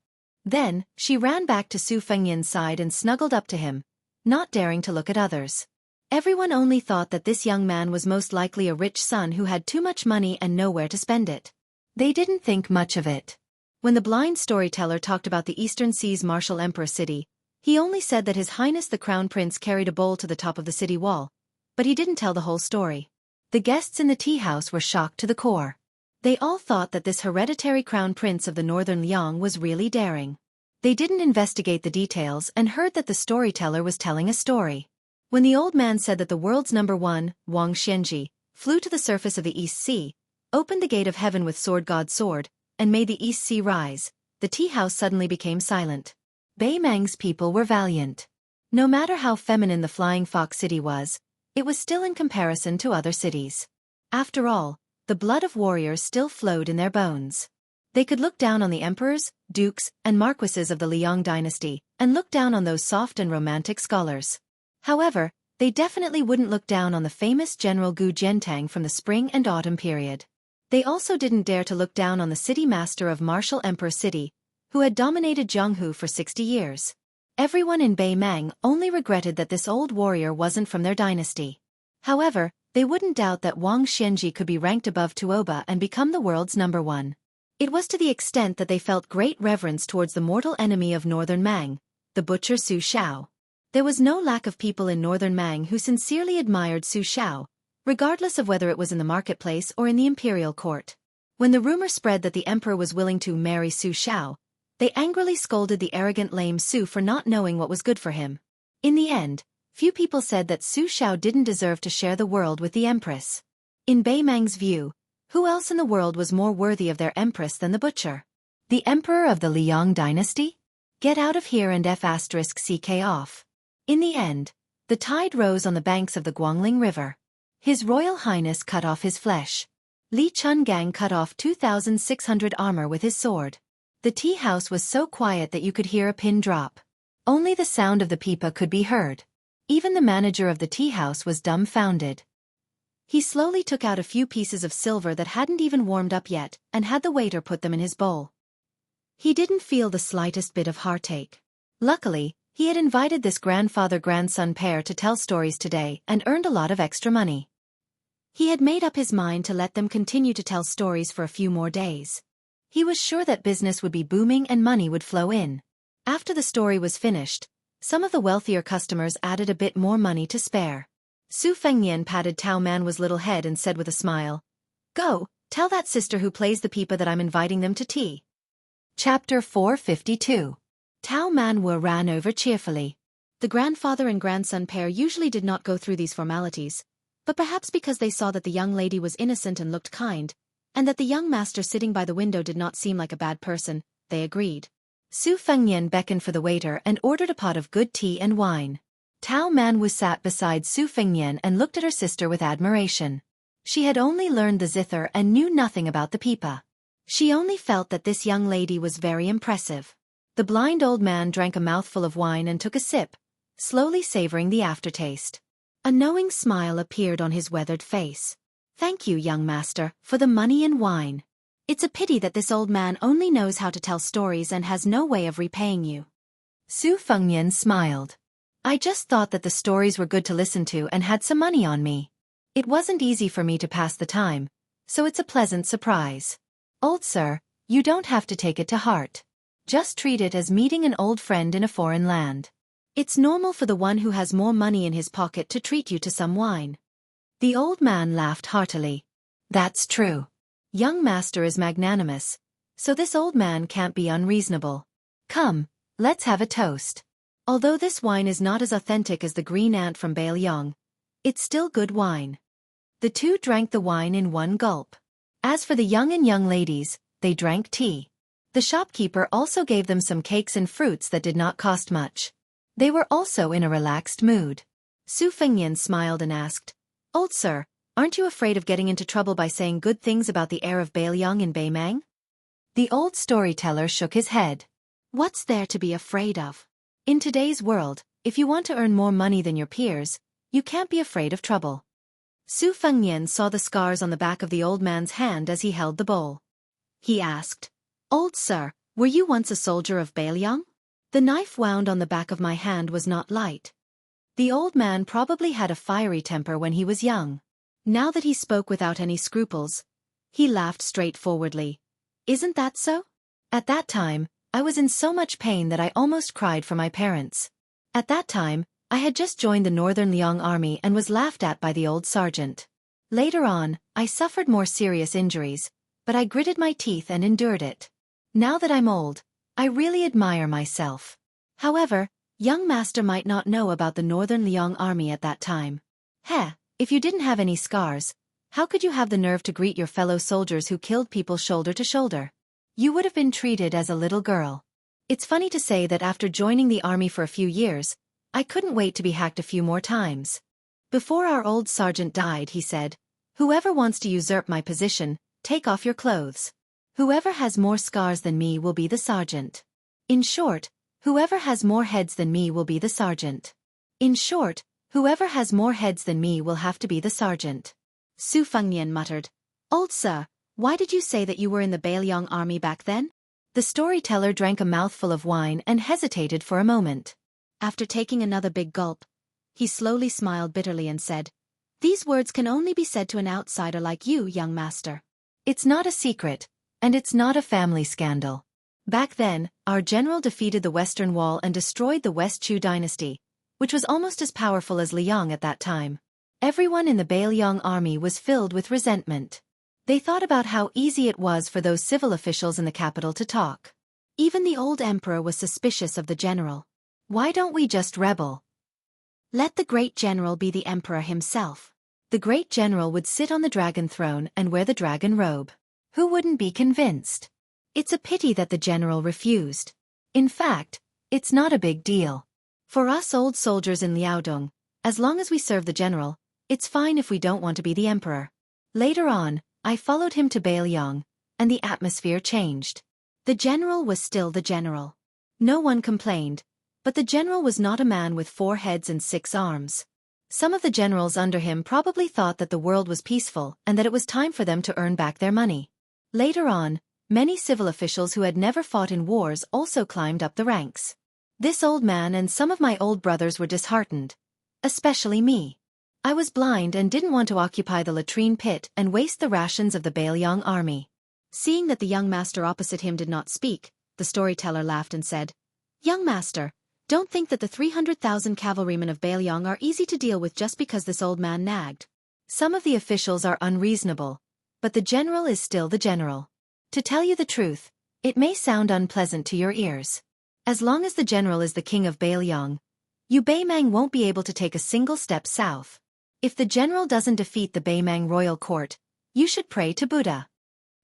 Then, she ran back to Su Fengnian's side and snuggled up to him, not daring to look at others. Everyone only thought that this young man was most likely a rich son who had too much money and nowhere to spend it. They didn't think much of it. When the blind storyteller talked about the Eastern Sea's martial emperor city, he only said that His Highness the Crown Prince carried a bowl to the top of the city wall, but he didn't tell the whole story. The guests in the tea house were shocked to the core. They all thought that this hereditary crown prince of the Northern Liang was really daring. They didn't investigate the details and heard that the storyteller was telling a story. When the old man said that the world's number one, Wang Xianji, flew to the surface of the East Sea, opened the gate of heaven with sword god's sword, and made the East Sea rise, the tea house suddenly became silent. Beimang's people were valiant. No matter how feminine the Flying Fox City was, it was still in comparison to other cities. After all, the blood of warriors still flowed in their bones. They could look down on the emperors, dukes, and marquises of the Liang dynasty, and look down on those soft and romantic scholars. However, they definitely wouldn't look down on the famous General Gu Jiantang from the spring and autumn period. They also didn't dare to look down on the city master of Martial Emperor City, who had dominated Zhonghu for 60 years. Everyone in Beimang only regretted that this old warrior wasn't from their dynasty. However, they wouldn't doubt that Wang Xianji could be ranked above Tuoba and become the world's #1. It was to the extent that they felt great reverence towards the mortal enemy of northern Mang, the butcher Su Xiao. There was no lack of people in northern Mang who sincerely admired Su Xiao, regardless of whether it was in the marketplace or in the imperial court. When the rumor spread that the emperor was willing to marry Su Xiao, they angrily scolded the arrogant lame Su for not knowing what was good for him. In the end, few people said that Su Xiao didn't deserve to share the world with the empress. In Beimang's view, who else in the world was more worthy of their empress than the butcher? The emperor of the Liang dynasty? Get out of here and F***ck off. In the end, the tide rose on the banks of the Guangling River. His Royal Highness cut off his flesh. Li Chungang cut off 2,600 armor with his sword. The tea house was so quiet that you could hear a pin drop. Only the sound of the pipa could be heard. Even the manager of the tea house was dumbfounded. He slowly took out a few pieces of silver that hadn't even warmed up yet and had the waiter put them in his bowl. He didn't feel the slightest bit of heartache. Luckily, he had invited this grandfather-grandson pair to tell stories today and earned a lot of extra money. He had made up his mind to let them continue to tell stories for a few more days. He was sure that business would be booming and money would flow in. After the story was finished, some of the wealthier customers added a bit more money to spare. Su Fengnian patted Tao Man's little head and said with a smile, "Go, tell that sister who plays the pipa that I'm inviting them to tea." Chapter 452. Tao Manwu ran over cheerfully. The grandfather and grandson pair usually did not go through these formalities, but perhaps because they saw that the young lady was innocent and looked kind, and that the young master sitting by the window did not seem like a bad person, they agreed. Su Fengnian beckoned for the waiter and ordered a pot of good tea and wine. Tao Manwu sat beside Su Fengnian and looked at her sister with admiration. She had only learned the zither and knew nothing about the pipa. She only felt that this young lady was very impressive. The blind old man drank a mouthful of wine and took a sip, slowly savoring the aftertaste. A knowing smile appeared on his weathered face. "Thank you, young master, for the money and wine. It's a pity that this old man only knows how to tell stories and has no way of repaying you." Su Fengnian smiled. "I just thought that the stories were good to listen to and had some money on me. It wasn't easy for me to pass the time, so it's a pleasant surprise. Old sir, you don't have to take it to heart. Just treat it as meeting an old friend in a foreign land. It's normal for the one who has more money in his pocket to treat you to some wine." The old man laughed heartily. "That's true. Young master is magnanimous, so this old man can't be unreasonable. Come, let's have a toast. Although this wine is not as authentic as the green ant from Beiliang, it's still good wine." The two drank the wine in one gulp. As for the young ladies, they drank tea. The shopkeeper also gave them some cakes and fruits that did not cost much. They were also in a relaxed mood. Su Fengnian smiled and asked, "Old sir, aren't you afraid of getting into trouble by saying good things about the heir of Beiliang in Beimang?" The old storyteller shook his head. "What's there to be afraid of? In today's world, if you want to earn more money than your peers, you can't be afraid of trouble." Su Fengnian saw the scars on the back of the old man's hand as he held the bowl. He asked, "Old sir, were you once a soldier of Beiliang? The knife wound on the back of my hand was not light." The old man probably had a fiery temper when he was young. Now that he spoke without any scruples, he laughed straightforwardly. "Isn't that so? At that time, I was in so much pain that I almost cried for my parents. At that time, I had just joined the Northern Liang army and was laughed at by the old sergeant. Later on, I suffered more serious injuries, but I gritted my teeth and endured it. Now that I'm old, I really admire myself. However, young master might not know about the Northern Liang army at that time. If you didn't have any scars, how could you have the nerve to greet your fellow soldiers who killed people shoulder to shoulder? You would have been treated as a little girl. It's funny to say that after joining the army for a few years, I couldn't wait to be hacked a few more times. Before our old sergeant died, he said, 'Whoever wants to usurp my position, take off your clothes. Whoever has more scars than me will be the sergeant.' In short, Whoever has more heads than me will be the sergeant. In short, whoever has more heads than me will have to be the sergeant. Su Fengnian muttered. Old sir, why did you say that you were in the Bailiang army back then? The storyteller drank a mouthful of wine and hesitated for a moment. After taking another big gulp, he slowly smiled bitterly and said, These words can only be said to an outsider like you, young master. It's not a secret, and it's not a family scandal. Back then, our general defeated the Western Wall and destroyed the West Chu dynasty, which was almost as powerful as Liang at that time. Everyone in the Bailiang army was filled with resentment. They thought about how easy it was for those civil officials in the capital to talk. Even the old emperor was suspicious of the general. Why don't we just rebel? Let the great general be the emperor himself. The great general would sit on the dragon throne and wear the dragon robe. Who wouldn't be convinced? It's a pity that the general refused. In fact, it's not a big deal. For us old soldiers in Liaodong, as long as we serve the general, it's fine if we don't want to be the emperor. Later on, I followed him to Bailiang, and the atmosphere changed. The general was still the general. No one complained, but the general was not a man with 4 heads and 6 arms. Some of the generals under him probably thought that the world was peaceful and that it was time for them to earn back their money. Later on, many civil officials who had never fought in wars also climbed up the ranks. This old man and some of my old brothers were disheartened. Especially me. I was blind and didn't want to occupy the latrine pit and waste the rations of the Bailiang army. Seeing that the young master opposite him did not speak, the storyteller laughed and said, Young master, don't think that the 300,000 cavalrymen of Bailiang are easy to deal with just because this old man nagged. Some of the officials are unreasonable, but the general is still the general. To tell you the truth, it may sound unpleasant to your ears. As long as the general is the king of Bailiang, you Baimang won't be able to take a single step south. If the general doesn't defeat the Baimang royal court, you should pray to Buddha.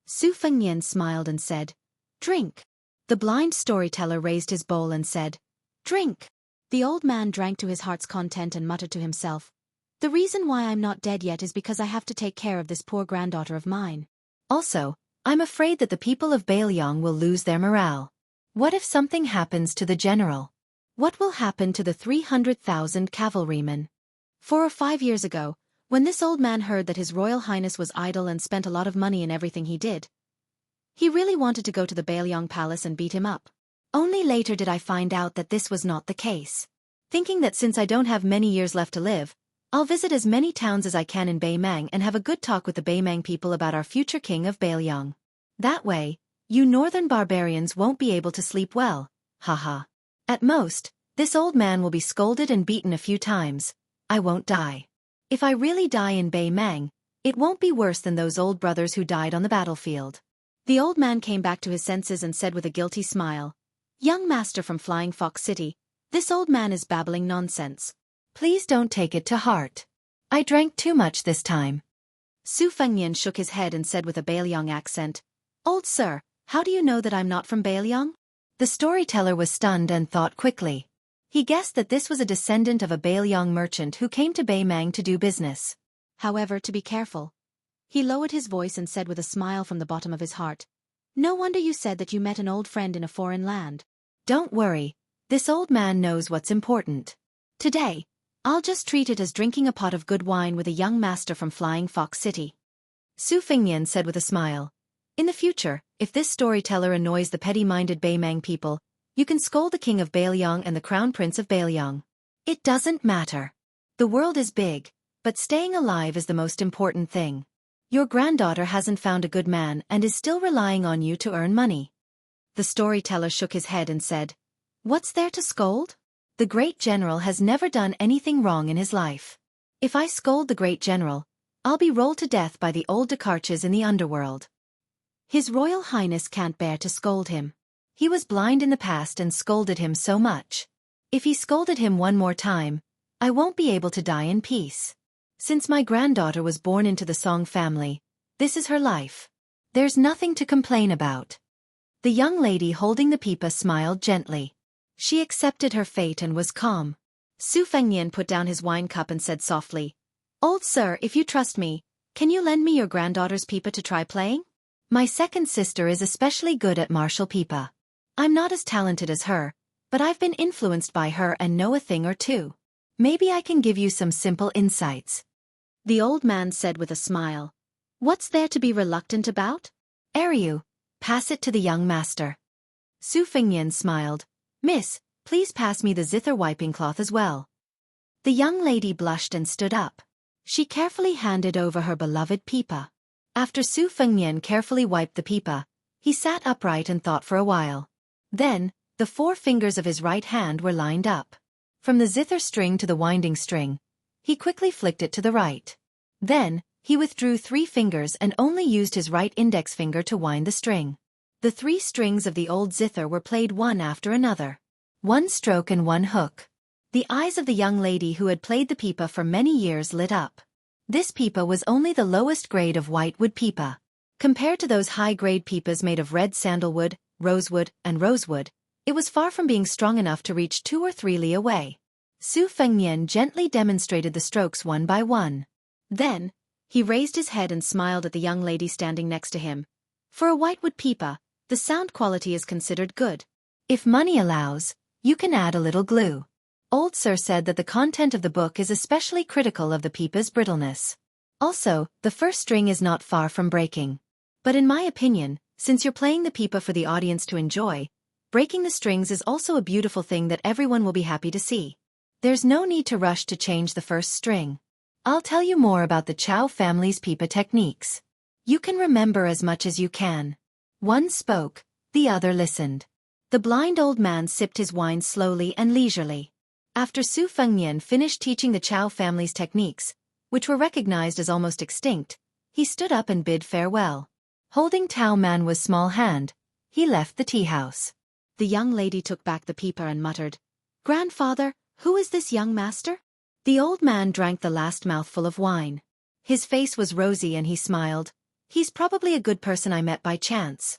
Su Fengnian smiled and said, Drink. The blind storyteller raised his bowl and said, Drink. The old man drank to his heart's content and muttered to himself, The reason why I'm not dead yet is because I have to take care of this poor granddaughter of mine. Also, I'm afraid that the people of Bailiang will lose their morale. What if something happens to the general? What will happen to the 300,000 cavalrymen? 4 or 5 years ago, when this old man heard that His Royal Highness was idle and spent a lot of money in everything he did, he really wanted to go to the Bailiang palace and beat him up. Only later did I find out that this was not the case. Thinking that since I don't have many years left to live, I'll visit as many towns as I can in Baimang and have a good talk with the Baimang people about our future king of Bailiang. That way, you northern barbarians won't be able to sleep well, haha. At most, this old man will be scolded and beaten a few times. I won't die. If I really die in Baimang, it won't be worse than those old brothers who died on the battlefield. The old man came back to his senses and said with a guilty smile, Young master from Flying Fox City, this old man is babbling nonsense. Please don't take it to heart. I drank too much this time. Su Fengnian shook his head and said with a Bailiang accent, Old sir, how do you know that I'm not from Bailiang? The storyteller was stunned and thought quickly. He guessed that this was a descendant of a Bailiang merchant who came to Baimang to do business. However, to be careful. He lowered his voice and said with a smile from the bottom of his heart, No wonder you said that you met an old friend in a foreign land. Don't worry, this old man knows what's important. Today, I'll just treat it as drinking a pot of good wine with a young master from Flying Fox City. Su Fengnian said with a smile, In the future, if this storyteller annoys the petty-minded Baimang people, you can scold the king of Bailiang and the crown prince of Bailiang. It doesn't matter. The world is big, but staying alive is the most important thing. Your granddaughter hasn't found a good man and is still relying on you to earn money. The storyteller shook his head and said, What's there to scold? The great general has never done anything wrong in his life. If I scold the great general, I'll be rolled to death by the old Dakarches in the underworld. His Royal Highness can't bear to scold him. He was blind in the past and scolded him so much. If he scolded him one more time, I won't be able to die in peace. Since my granddaughter was born into the Song family, this is her life. There's nothing to complain about. The young lady holding the pipa smiled gently. She accepted her fate and was calm. Su Fengnian put down his wine cup and said softly, Old sir, if you trust me, can you lend me your granddaughter's pipa to try playing? My second sister is especially good at martial pipa. I'm not as talented as her, but I've been influenced by her and know a thing or two. Maybe I can give you some simple insights." The old man said with a smile. "What's there to be reluctant about?" "Ariu, pass it to the young master." Su Fengnian smiled. "Miss, please pass me the zither wiping cloth as well." The young lady blushed and stood up. She carefully handed over her beloved pipa. After Su Fengnian carefully wiped the pipa, he sat upright and thought for a while. Then, the 4 fingers of his right hand were lined up. From the zither string to the winding string, he quickly flicked it to the right. Then, he withdrew 3 fingers and only used his right index finger to wind the string. The 3 strings of the old zither were played one after another. 1 stroke and 1 hook. The eyes of the young lady who had played the pipa for many years lit up. This pipa was only the lowest grade of whitewood pipa. Compared to those high-grade pipas made of red sandalwood, rosewood, and rosewood, it was far from being strong enough to reach 2 or 3 li away. Su Fengnian gently demonstrated the strokes one by one. Then, he raised his head and smiled at the young lady standing next to him. For a whitewood pipa, the sound quality is considered good. If money allows, you can add a little glue. Old Sir said that the content of the book is especially critical of the pipa's brittleness. Also, the first string is not far from breaking. But in my opinion, since you're playing the pipa for the audience to enjoy, breaking the strings is also a beautiful thing that everyone will be happy to see. There's no need to rush to change the first string. I'll tell you more about the Chow family's pipa techniques. You can remember as much as you can. One spoke, the other listened. The blind old man sipped his wine slowly and leisurely. After Su Fengnian finished teaching the Chow family's techniques, which were recognized as almost extinct, he stood up and bid farewell. Holding Tao Manwa's small hand, he left the tea house. The young lady took back the pipa and muttered, "Grandfather, who is this young master?" The old man drank the last mouthful of wine. His face was rosy and he smiled. "He's probably a good person I met by chance."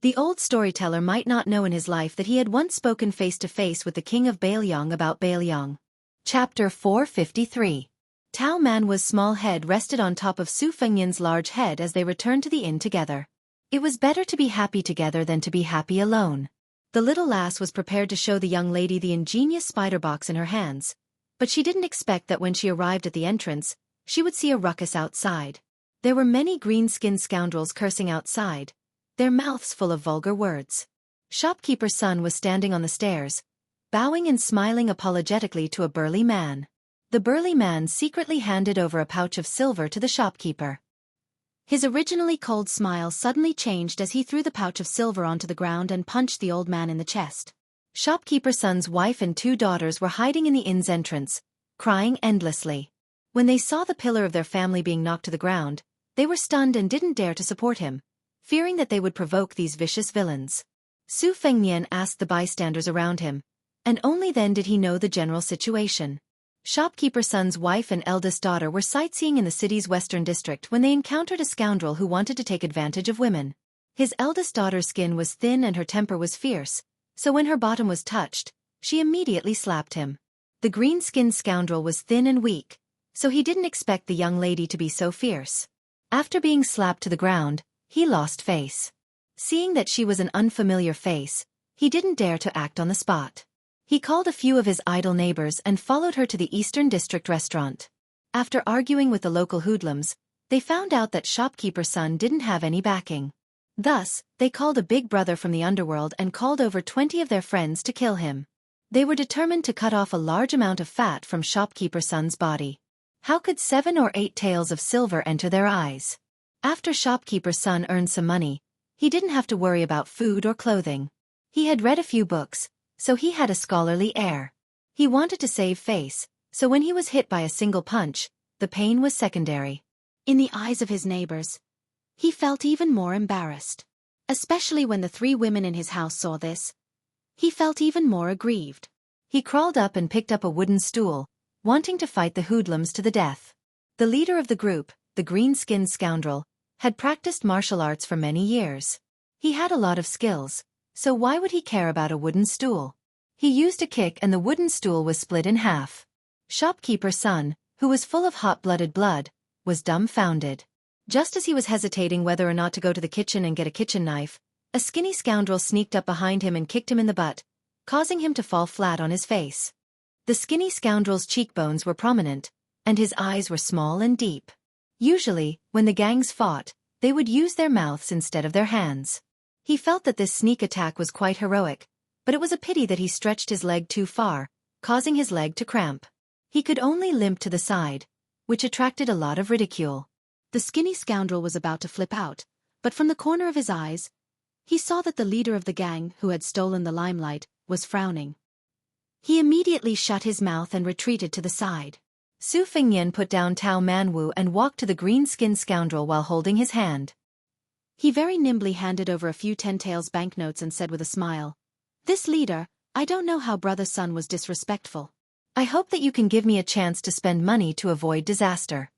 The old storyteller might not know in his life that he had once spoken face-to-face with the king of Baelyong about Baelyong. Chapter 453. Tao Manwa's small head rested on top of Su Fengnian's large head as they returned to the inn together. It was better to be happy together than to be happy alone. The little lass was prepared to show the young lady the ingenious spider box in her hands, but she didn't expect that when she arrived at the entrance, she would see a ruckus outside. There were many green-skinned scoundrels cursing outside, their mouths full of vulgar words. Shopkeeper's son was standing on the stairs, bowing and smiling apologetically to a burly man. The burly man secretly handed over a pouch of silver to the shopkeeper. His originally cold smile suddenly changed as he threw the pouch of silver onto the ground and punched the old man in the chest. Shopkeeper's son's wife and 2 daughters were hiding in the inn's entrance, crying endlessly. When they saw the pillar of their family being knocked to the ground, they were stunned and didn't dare to support him, fearing that they would provoke these vicious villains. Su Fengnian asked the bystanders around him, and only then did he know the general situation. Shopkeeper's son's wife and eldest daughter were sightseeing in the city's western district when they encountered a scoundrel who wanted to take advantage of women. His eldest daughter's skin was thin and her temper was fierce, so when her bottom was touched, she immediately slapped him. The green-skinned scoundrel was thin and weak, so he didn't expect the young lady to be so fierce. After being slapped to the ground, he lost face. Seeing that she was an unfamiliar face, he didn't dare to act on the spot. He called a few of his idle neighbors and followed her to the Eastern District restaurant. After arguing with the local hoodlums, they found out that shopkeeper's son didn't have any backing. Thus, they called a big brother from the underworld and called over 20 of their friends to kill him. They were determined to cut off a large amount of fat from shopkeeper's son's body. How could 7 or 8 taels of silver enter their eyes? After shopkeeper's son earned some money, he didn't have to worry about food or clothing. He had read a few books, so he had a scholarly air. He wanted to save face, so when he was hit by a single punch, the pain was secondary. In the eyes of his neighbors, he felt even more embarrassed. Especially when the 3 women in his house saw this, he felt even more aggrieved. He crawled up and picked up a wooden stool, wanting to fight the hoodlums to the death. The leader of the group, the green-skinned scoundrel, had practiced martial arts for many years. He had a lot of skills, so why would he care about a wooden stool? He used a kick and the wooden stool was split in half. Shopkeeper's son, who was full of hot-blooded blood, was dumbfounded. Just as he was hesitating whether or not to go to the kitchen and get a kitchen knife, a skinny scoundrel sneaked up behind him and kicked him in the butt, causing him to fall flat on his face. The skinny scoundrel's cheekbones were prominent, and his eyes were small and deep. Usually, when the gangs fought, they would use their mouths instead of their hands. He felt that this sneak attack was quite heroic, but it was a pity that he stretched his leg too far, causing his leg to cramp. He could only limp to the side, which attracted a lot of ridicule. The skinny scoundrel was about to flip out, but from the corner of his eyes, he saw that the leader of the gang, who had stolen the limelight, was frowning. He immediately shut his mouth and retreated to the side. Su Fengnian put down Tao Manwu and walked to the green-skinned scoundrel while holding his hand. He very nimbly handed over a few 10 taels banknotes and said with a smile, "This leader, I don't know how brother Sun was disrespectful. I hope that you can give me a chance to spend money to avoid disaster."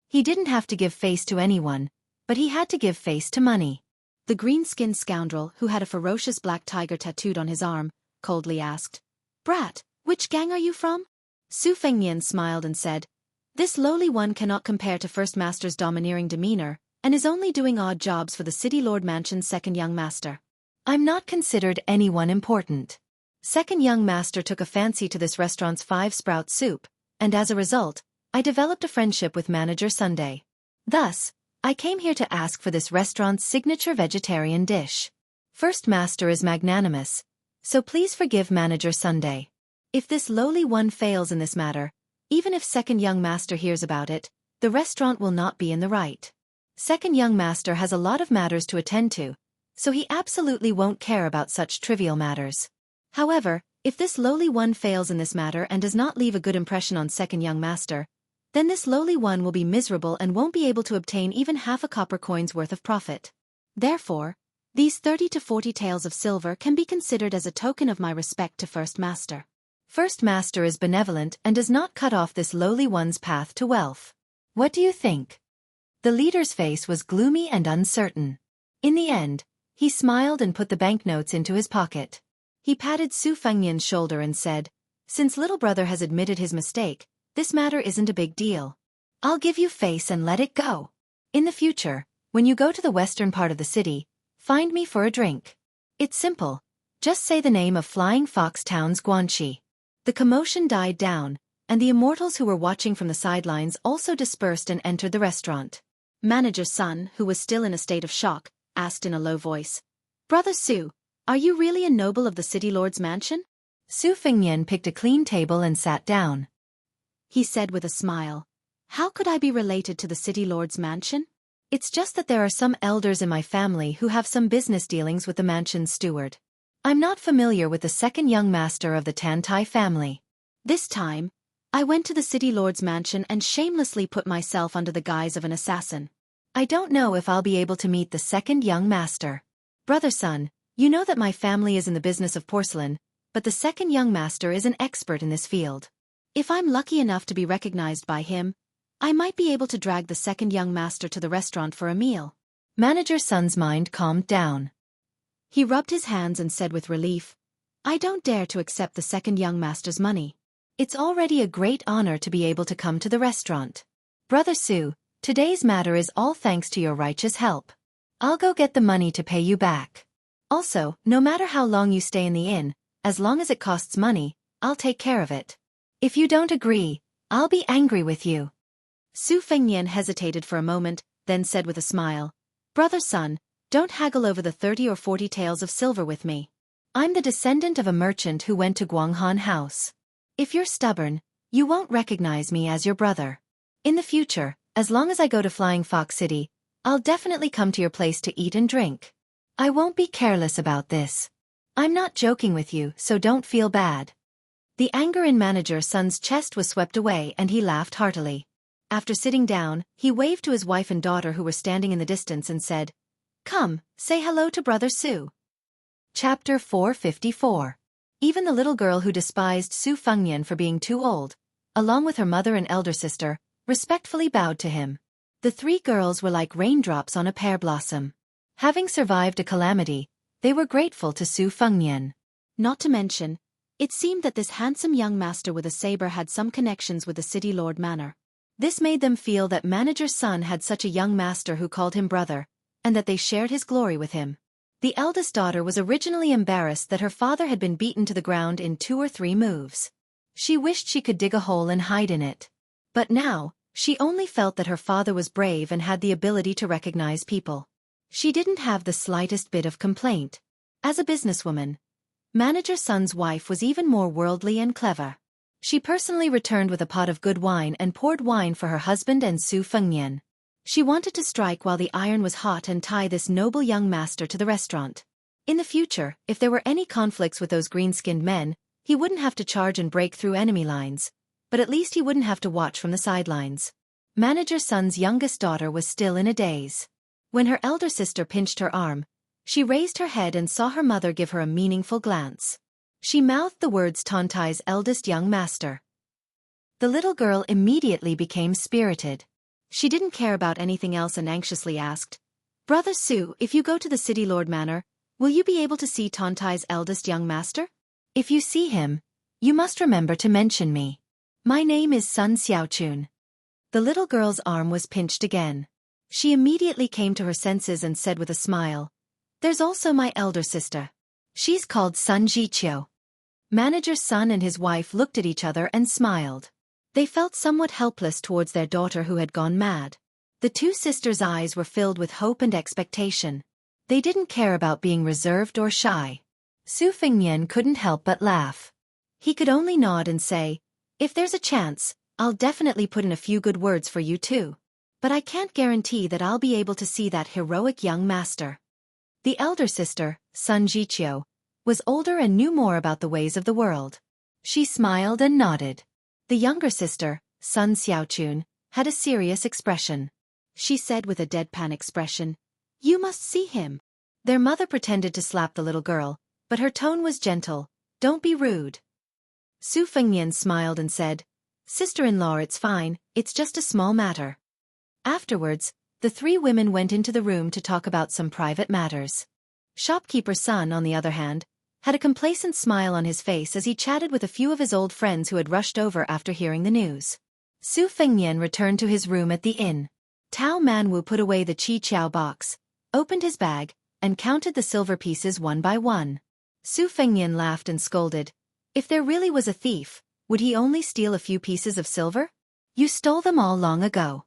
He didn't have to give face to anyone, but he had to give face to money. The green-skinned scoundrel, who had a ferocious black tiger tattooed on his arm, coldly asked, "Brat, which gang are you from?" Su Fengnian smiled and said, "This lowly one cannot compare to First Master's domineering demeanor, and is only doing odd jobs for the City Lord Mansion's second young master. I'm not considered anyone important. Second young master took a fancy to this restaurant's 5-sprout soup, and as a result, I developed a friendship with Manager Sunday. Thus, I came here to ask for this restaurant's signature vegetarian dish. First master is magnanimous, so please forgive Manager Sunday. If this lowly one fails in this matter, even if second young master hears about it, the restaurant will not be in the right. Second young master has a lot of matters to attend to, so he absolutely won't care about such trivial matters. However, if this lowly one fails in this matter and does not leave a good impression on second young master, then this lowly one will be miserable and won't be able to obtain even half a copper coin's worth of profit. Therefore, these 30 to 40 taels of silver can be considered as a token of my respect to First Master. First Master is benevolent and does not cut off this lowly one's path to wealth. What do you think?" The leader's face was gloomy and uncertain. In the end, he smiled and put the banknotes into his pocket. He patted Su Fengnian's shoulder and said, "Since little brother has admitted his mistake, this matter isn't a big deal. I'll give you face and let it go. In the future, when you go to the western part of the city, find me for a drink. It's simple. Just say the name of Flying Fox Town's Guanxi." The commotion died down, and the immortals who were watching from the sidelines also dispersed and entered the restaurant. Manager Sun, who was still in a state of shock, asked in a low voice, "Brother Su, are you really a noble of the City Lord's mansion?" Su Fengnian picked a clean table and sat down. He said with a smile, "How could I be related to the City Lord's mansion? It's just that there are some elders in my family who have some business dealings with the mansion's steward. I'm not familiar with the second young master of the Tantai family. This time, I went to the City Lord's mansion and shamelessly put myself under the guise of an assassin. I don't know if I'll be able to meet the second young master. Brother Sun, you know that my family is in the business of porcelain, but the second young master is an expert in this field. If I'm lucky enough to be recognized by him, I might be able to drag the second young master to the restaurant for a meal." Manager Sun's mind calmed down. He rubbed his hands and said with relief, "I don't dare to accept the second young master's money. It's already a great honor to be able to come to the restaurant. Brother Su, today's matter is all thanks to your righteous help. I'll go get the money to pay you back. Also, no matter how long you stay in the inn, as long as it costs money, I'll take care of it. If you don't agree, I'll be angry with you." Su Fengnian hesitated for a moment, then said with a smile, "Brother Sun, don't haggle over the 30 or 40 taels of silver with me. I'm the descendant of a merchant who went to Guanghan House. If you're stubborn, you won't recognize me as your brother. In the future, as long as I go to Flying Fox City, I'll definitely come to your place to eat and drink. I won't be careless about this. I'm not joking with you, so don't feel bad." The anger in Manager Sun's chest was swept away and he laughed heartily. After sitting down, he waved to his wife and daughter who were standing in the distance and said, "Come, say hello to Brother Su." Chapter 454. Even the little girl who despised Su Fengnian for being too old, along with her mother and elder sister, respectfully bowed to him. The three girls were like raindrops on a pear blossom. Having survived a calamity, they were grateful to Su Fengnian. Not to mention, it seemed that this handsome young master with a saber had some connections with the City Lord Manor. This made them feel that Manager Sun had such a young master who called him brother, and that they shared his glory with him. The eldest daughter was originally embarrassed that her father had been beaten to the ground in 2 or 3 moves. She wished she could dig a hole and hide in it. But now, she only felt that her father was brave and had the ability to recognize people. She didn't have the slightest bit of complaint. As a businesswoman, Manager Sun's wife was even more worldly and clever. She personally returned with a pot of good wine and poured wine for her husband and Su Fengnian. She wanted to strike while the iron was hot and tie this noble young master to the restaurant. In the future, if there were any conflicts with those green-skinned men, he wouldn't have to charge and break through enemy lines, but at least he wouldn't have to watch from the sidelines. Manager Sun's youngest daughter was still in a daze. When her elder sister pinched her arm, she raised her head and saw her mother give her a meaningful glance. She mouthed the words Tantai's eldest young master. The little girl immediately became spirited. She didn't care about anything else and anxiously asked, "Brother Su, if you go to the City Lord Manor, will you be able to see Tantai's eldest young master? If you see him, you must remember to mention me. My name is Sun Xiaochun." The little girl's arm was pinched again. She immediately came to her senses and said with a smile, "There's also my elder sister. She's called Sun Jiqiu." Manager Sun and his wife looked at each other and smiled. They felt somewhat helpless towards their daughter who had gone mad. The two sisters' eyes were filled with hope and expectation. They didn't care about being reserved or shy. Su Fengnian couldn't help but laugh. He could only nod and say, "If there's a chance, I'll definitely put in a few good words for you too. But I can't guarantee that I'll be able to see that heroic young master." The elder sister, Sun Jiqiu, was older and knew more about the ways of the world. She smiled and nodded. The younger sister, Sun Xiaochun, had a serious expression. She said with a deadpan expression, "You must see him." Their mother pretended to slap the little girl, but her tone was gentle, "Don't be rude." Su Fengnian smiled and said, "Sister-in-law, it's fine, it's just a small matter." Afterwards, the 3 women went into the room to talk about some private matters. Shopkeeper's son, on the other hand, had a complacent smile on his face as he chatted with a few of his old friends who had rushed over after hearing the news. Su Fengnian returned to his room at the inn. Tao Manwu put away the Qi Qiao box, opened his bag, and counted the silver pieces one by one. Su Fengnian laughed and scolded, "If there really was a thief, would he only steal a few pieces of silver? You stole them all long ago."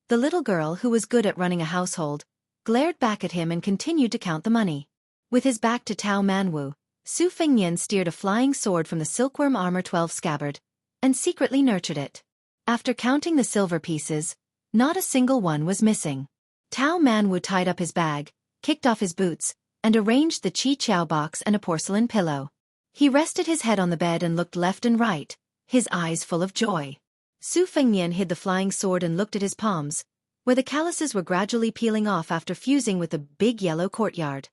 The little girl, who was good at running a household, glared back at him and continued to count the money. With his back to Tao Manwu, Su Fengnian steered a flying sword from the silkworm armor 12 scabbard, and secretly nurtured it. After counting the silver pieces, not a single one was missing. Tao Manwu tied up his bag, kicked off his boots, and arranged the Qi Qiao box and a porcelain pillow. He rested his head on the bed and looked left and right, his eyes full of joy. Su Fengnian hid the flying sword and looked at his palms, where the calluses were gradually peeling off after fusing with the big yellow courtyard.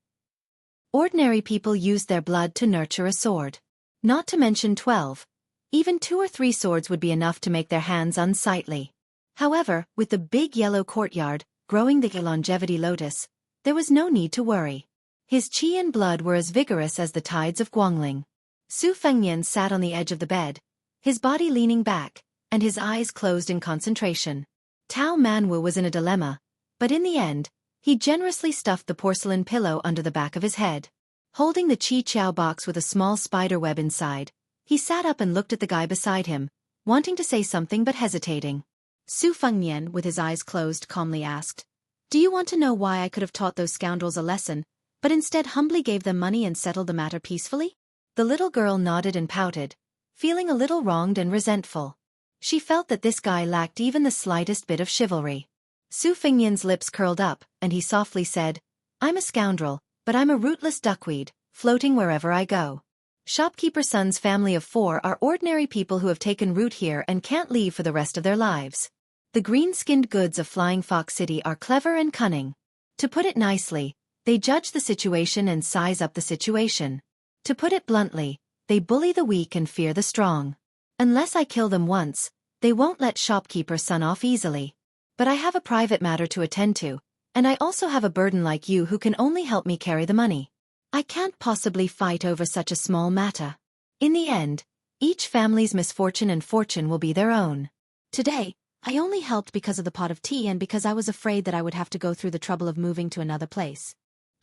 Ordinary people used their blood to nurture a sword. Not to mention 12. Even 2 or 3 swords would be enough to make their hands unsightly. However, with the big yellow courtyard, growing the longevity lotus, there was no need to worry. His qi and blood were as vigorous as the tides of Guangling. Su Fengnian sat on the edge of the bed, his body leaning back, and his eyes closed in concentration. Tao Manwu was in a dilemma, but in the end, he generously stuffed the porcelain pillow under the back of his head. Holding the Qi Qiao box with a small spider web inside, he sat up and looked at the guy beside him, wanting to say something but hesitating. Su Fengnian, with his eyes closed, calmly asked, "Do you want to know why I could have taught those scoundrels a lesson, but instead humbly gave them money and settled the matter peacefully?" The little girl nodded and pouted, feeling a little wronged and resentful. She felt that this guy lacked even the slightest bit of chivalry. Su Fengnian's lips curled up, and he softly said, "I'm a scoundrel, but I'm a rootless duckweed, floating wherever I go. Shopkeeper Sun's family of 4 are ordinary people who have taken root here and can't leave for the rest of their lives. The green-skinned goods of Flying Fox City are clever and cunning. To put it nicely, they judge the situation and size up the situation. To put it bluntly, they bully the weak and fear the strong. Unless I kill them once, they won't let Shopkeeper Sun off easily. But I have a private matter to attend to, and I also have a burden like you who can only help me carry the money. I can't possibly fight over such a small matter. In the end, each family's misfortune and fortune will be their own. Today, I only helped because of the pot of tea and because I was afraid that I would have to go through the trouble of moving to another place.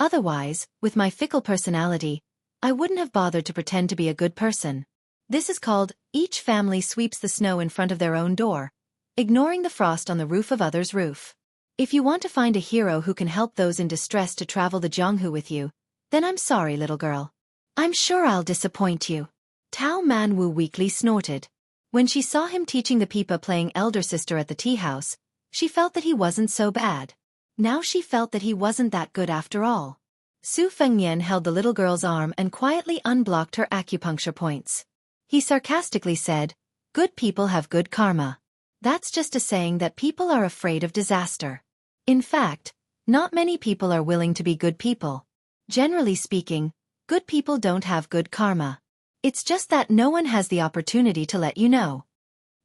Otherwise, with my fickle personality, I wouldn't have bothered to pretend to be a good person. This is called, each family sweeps the snow in front of their own door, ignoring the frost on the roof of others' roof. If you want to find a hero who can help those in distress to travel the Jianghu with you, then I'm sorry, little girl. I'm sure I'll disappoint you. Tao Manwu weakly snorted. When she saw him teaching the Pipa playing elder sister at the tea house, she felt that he wasn't so bad. Now she felt that he wasn't that good after all. Su Fengnian held the little girl's arm and quietly unblocked her acupuncture points. He sarcastically said, "Good people have good karma. That's just a saying that people are afraid of disaster. In fact, not many people are willing to be good people. Generally speaking, good people don't have good karma. It's just that no one has the opportunity to let you know."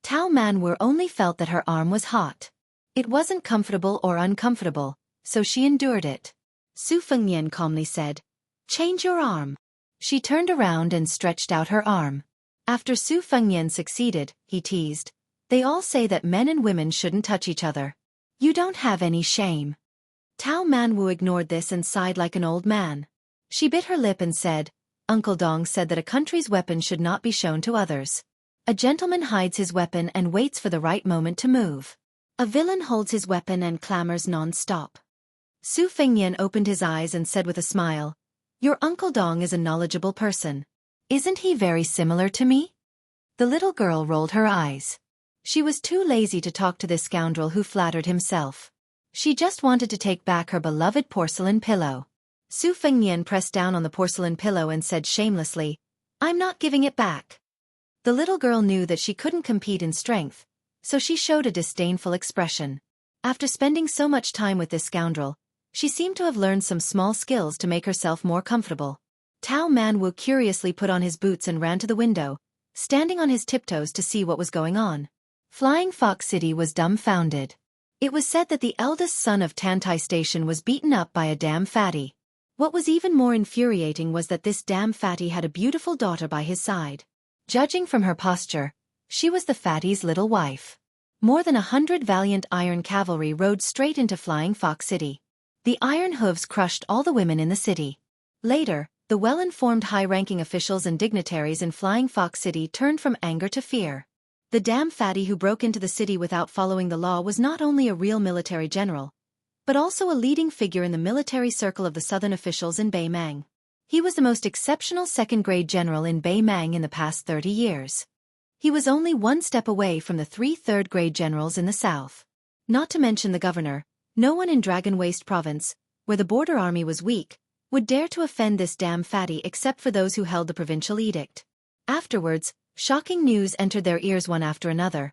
Tao Manwu only felt that her arm was hot. It wasn't comfortable or uncomfortable, so she endured it. Su Fengnian calmly said, "Change your arm." She turned around and stretched out her arm. After Su Fengnian succeeded, he teased, "They all say that men and women shouldn't touch each other. You don't have any shame." Tao Manwu ignored this and sighed like an old man. She bit her lip and said, "Uncle Dong said that a country's weapon should not be shown to others. A gentleman hides his weapon and waits for the right moment to move. A villain holds his weapon and clamors non-stop." Su Fengnian opened his eyes and said with a smile, "Your Uncle Dong is a knowledgeable person. Isn't he very similar to me?" The little girl rolled her eyes. She was too lazy to talk to this scoundrel who flattered himself. She just wanted to take back her beloved porcelain pillow. Su Fengnian pressed down on the porcelain pillow and said shamelessly, "I'm not giving it back." The little girl knew that she couldn't compete in strength, so she showed a disdainful expression. After spending so much time with this scoundrel, she seemed to have learned some small skills to make herself more comfortable. Tao Manwu curiously put on his boots and ran to the window, standing on his tiptoes to see what was going on. Flying Fox City was dumbfounded. It was said that the eldest son of Tantai Station was beaten up by a damn fatty. What was even more infuriating was that this damn fatty had a beautiful daughter by his side. Judging from her posture, she was the fatty's little wife. More than 100 valiant iron cavalry rode straight into Flying Fox City. The iron hooves crushed all the women in the city. Later, the well-informed high-ranking officials and dignitaries in Flying Fox City turned from anger to fear. The damn fatty who broke into the city without following the law was not only a real military general, but also a leading figure in the military circle of the southern officials in Beimang. He was the most exceptional second-grade general in Beimang in the past 30 years. He was only one step away from the 3 third-grade generals in the south. Not to mention the governor, no one in Dragon Waste Province, where the border army was weak, would dare to offend this damn fatty except for those who held the provincial edict. Afterwards, shocking news entered their ears one after another,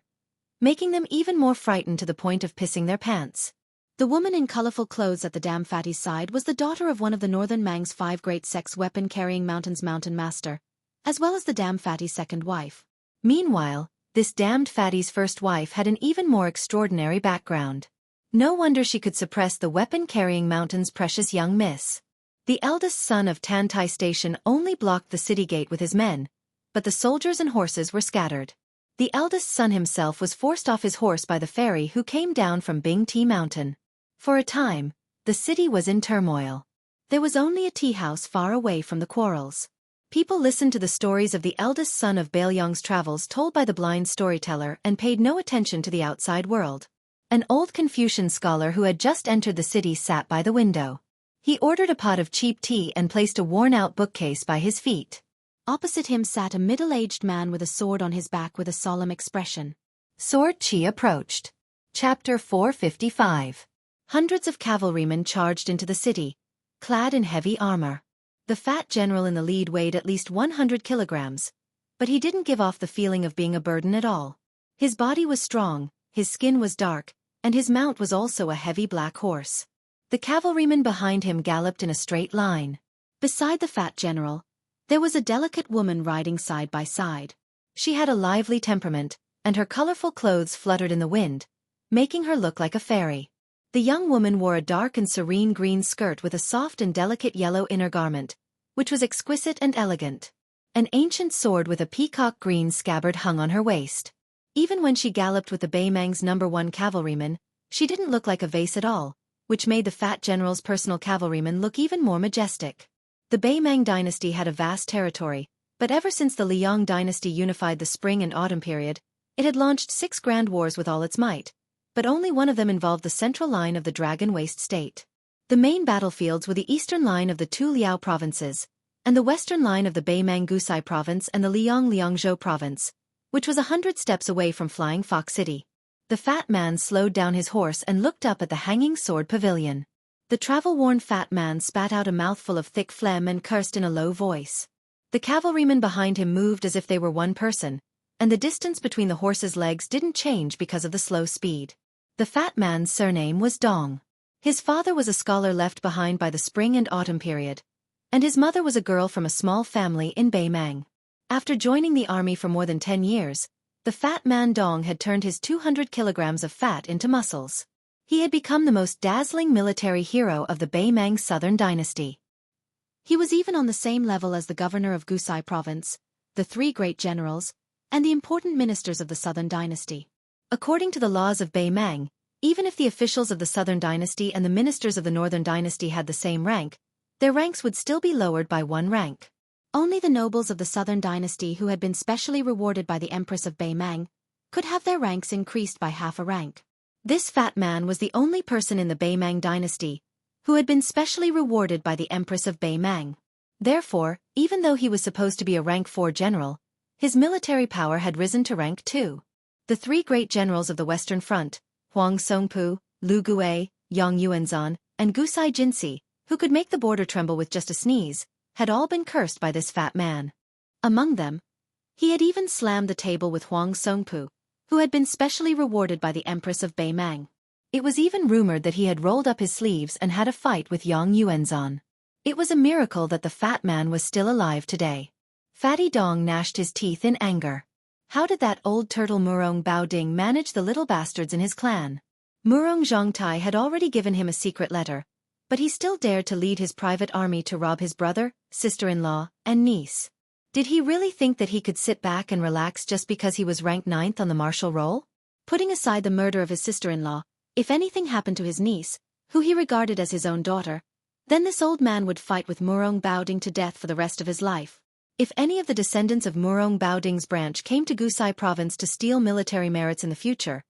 making them even more frightened to the point of pissing their pants. The woman in colorful clothes at the damn fatty's side was the daughter of one of the northern Mang's 5 great sex weapon-carrying mountain master, as well as the damn fatty's second wife. Meanwhile, this damned fatty's first wife had an even more extraordinary background. No wonder she could suppress the weapon-carrying mountain's precious young miss. The eldest son of Tantai Station only blocked the city gate with his men, but the soldiers and horses were scattered. The eldest son himself was forced off his horse by the fairy who came down from Bing Tea Mountain. For a time, the city was in turmoil. There was only a tea house far away from the quarrels. People listened to the stories of the eldest son of Baelyong's travels told by the blind storyteller and paid no attention to the outside world. An old Confucian scholar who had just entered the city sat by the window. He ordered a pot of cheap tea and placed a worn-out bookcase by his feet. Opposite him sat a middle-aged man with a sword on his back with a solemn expression. Sword Qi approached. Chapter 455. Hundreds of cavalrymen charged into the city, clad in heavy armor. The fat general in the lead weighed at least 100 kilograms, but he didn't give off the feeling of being a burden at all. His body was strong, his skin was dark, and his mount was also a heavy black horse. The cavalrymen behind him galloped in a straight line. Beside the fat general, there was a delicate woman riding side by side. She had a lively temperament, and her colorful clothes fluttered in the wind, making her look like a fairy. The young woman wore a dark and serene green skirt with a soft and delicate yellow inner garment, which was exquisite and elegant. An ancient sword with a peacock green scabbard hung on her waist. Even when she galloped with the Beimang's #1 cavalryman, she didn't look like a vase at all. which made the fat general's personal cavalrymen look even more majestic. The Beimang dynasty had a vast territory, but ever since the Liang dynasty unified the spring and autumn period, it had launched 6 grand wars with all its might, but only one of them involved the central line of the Dragon Waste state. The main battlefields were the eastern line of the 2 Liao provinces, and the western line of the Beimang Gusai province and the Liang Liangzhou province, which was 100 steps away from Flying Fox City. The fat man slowed down his horse and looked up at the hanging sword pavilion. The travel-worn fat man spat out a mouthful of thick phlegm and cursed in a low voice. The cavalrymen behind him moved as if they were one person, and the distance between the horse's legs didn't change because of the slow speed. The fat man's surname was Dong. His father was a scholar left behind by the spring and autumn period, and his mother was a girl from a small family in Beimang. After joining the army for more than 10 years, the fat man Dong had turned his 200 kilograms of fat into muscles. He had become the most dazzling military hero of the Beimang Southern Dynasty. He was even on the same level as the governor of Gusai province, the 3 great generals, and the important ministers of the Southern Dynasty. According to the laws of Beimang, even if the officials of the Southern Dynasty and the ministers of the Northern Dynasty had the same rank, their ranks would still be lowered by 1 rank. Only the nobles of the Southern Dynasty who had been specially rewarded by the Empress of Beimang could have their ranks increased by half a rank. This fat man was the only person in the Beimang dynasty who had been specially rewarded by the Empress of Beimang. Therefore, even though he was supposed to be a rank 4 general, his military power had risen to rank 2. The 3 great generals of the Western Front, Huang Songpu, Lu Guai, Yang Yuanzhan, and Gusai Jinsi, who could make the border tremble with just a sneeze, had all been cursed by this fat man. Among them, he had even slammed the table with Huang Songpu, who had been specially rewarded by the Empress of Beimang. It was even rumored that he had rolled up his sleeves and had a fight with Yang Yuanzhan. It was a miracle that the fat man was still alive today. Fatty Dong gnashed his teeth in anger. How did that old turtle Murong Baoding manage the little bastards in his clan? Murong Zhongtai had already given him a secret letter, but he still dared to lead his private army to rob his brother, sister-in-law, and niece. Did he really think that he could sit back and relax just because he was ranked 9th on the martial roll? Putting aside the murder of his sister-in-law, if anything happened to his niece, who he regarded as his own daughter, then this old man would fight with Murong Baoding to death for the rest of his life. If any of the descendants of Murong Baoding's branch came to Gusai province to steal military merits in the future,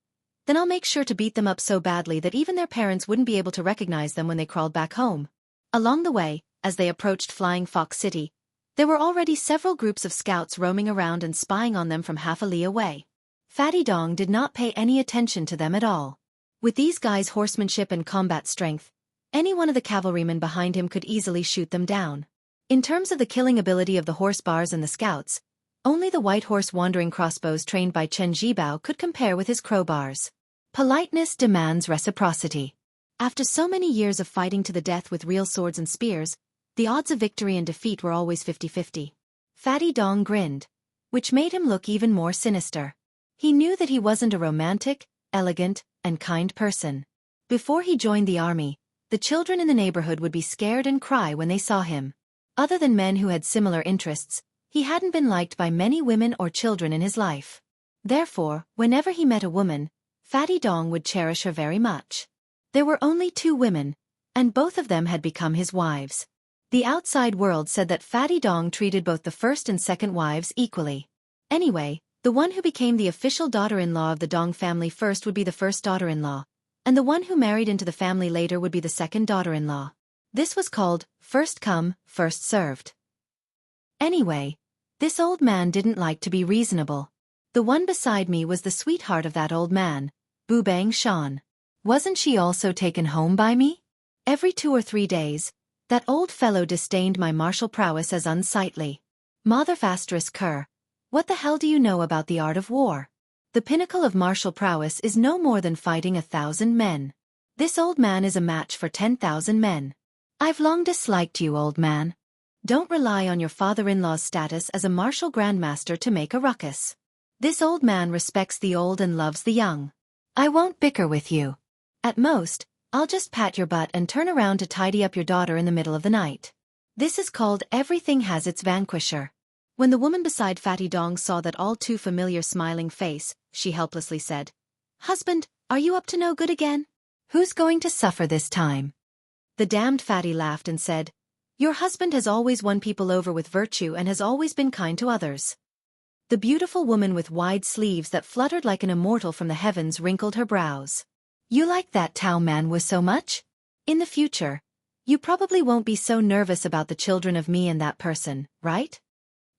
then I'll make sure to beat them up so badly that even their parents wouldn't be able to recognize them when they crawled back home. Along the way, as they approached Flying Fox City, there were already several groups of scouts roaming around and spying on them from half a li away. Fatty Dong did not pay any attention to them at all. With these guys' horsemanship and combat strength, any one of the cavalrymen behind him could easily shoot them down. In terms of the killing ability of the horse bars and the scouts, only the white horse wandering crossbows trained by Chen Zhibao could compare with his crowbars. Politeness demands reciprocity. After so many years of fighting to the death with real swords and spears, the odds of victory and defeat were always 50-50. Fatty Dong grinned, which made him look even more sinister. He knew that he wasn't a romantic, elegant, and kind person. Before he joined the army, the children in the neighborhood would be scared and cry when they saw him. Other than men who had similar interests, he hadn't been liked by many women or children in his life. Therefore, whenever he met a woman, Fatty Dong would cherish her very much. There were only 2 women, and both of them had become his wives. The outside world said that Fatty Dong treated both the first and second wives equally. Anyway, the one who became the official daughter-in-law of the Dong family first would be the first daughter-in-law, and the one who married into the family later would be the second daughter-in-law. This was called first come, first served. Anyway, this old man didn't like to be reasonable. The one beside me was the sweetheart of that old man, Bu Bang Shan. Wasn't she also taken home by me? Every 2 or 3 days, that old fellow disdained my martial prowess as unsightly. Mother Fastris Kerr, what the hell do you know about the art of war? The pinnacle of martial prowess is no more than fighting 1,000 men. This old man is a match for 10,000 men. I've long disliked you, old man. Don't rely on your father-in-law's status as a martial grandmaster to make a ruckus. This old man respects the old and loves the young. I won't bicker with you. At most, I'll just pat your butt and turn around to tidy up your daughter in the middle of the night. This is called everything has its vanquisher. When the woman beside Fatty Dong saw that all too familiar smiling face, she helplessly said, "Husband, are you up to no good again?" Who's going to suffer this time? The damned fatty laughed and said, "Your husband has always won people over with virtue and has always been kind to others." The beautiful woman with wide sleeves that fluttered like an immortal from the heavens wrinkled her brows. You like that Tao man was so much? In the future, you probably won't be so nervous about the children of me and that person, right?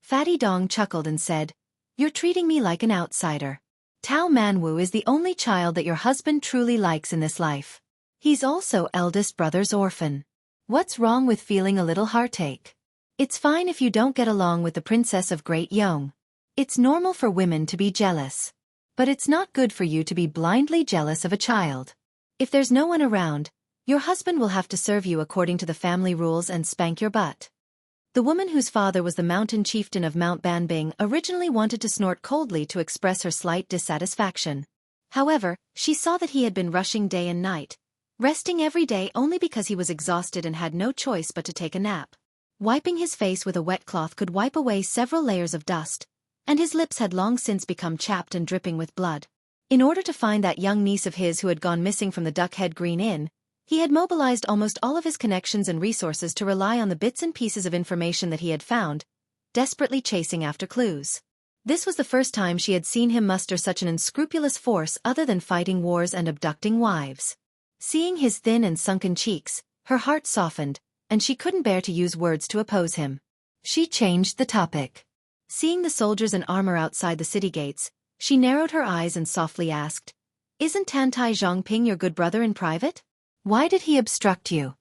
Fatty Dong chuckled and said, You're treating me like an outsider. Tao Manwu is the only child that your husband truly likes in this life. He's also eldest brother's orphan. What's wrong with feeling a little heartache? It's fine if you don't get along with the princess of Great Yong. It's normal for women to be jealous. But it's not good for you to be blindly jealous of a child. If there's no one around, your husband will have to serve you according to the family rules and spank your butt. The woman whose father was the mountain chieftain of Mount Banbing originally wanted to snort coldly to express her slight dissatisfaction. However, she saw that he had been rushing day and night, resting every day only because he was exhausted and had no choice but to take a nap. Wiping his face with a wet cloth could wipe away several layers of dust, and his lips had long since become chapped and dripping with blood. In order to find that young niece of his who had gone missing from the Duckhead Green Inn, he had mobilized almost all of his connections and resources to rely on the bits and pieces of information that he had found, desperately chasing after clues. This was the first time she had seen him muster such an unscrupulous force other than fighting wars and abducting wives. Seeing his thin and sunken cheeks, her heart softened, and she couldn't bear to use words to oppose him. She changed the topic. Seeing the soldiers in armor outside the city gates, she narrowed her eyes and softly asked, "Isn't Tantai Zhongping your good brother in private? Why did he obstruct you?"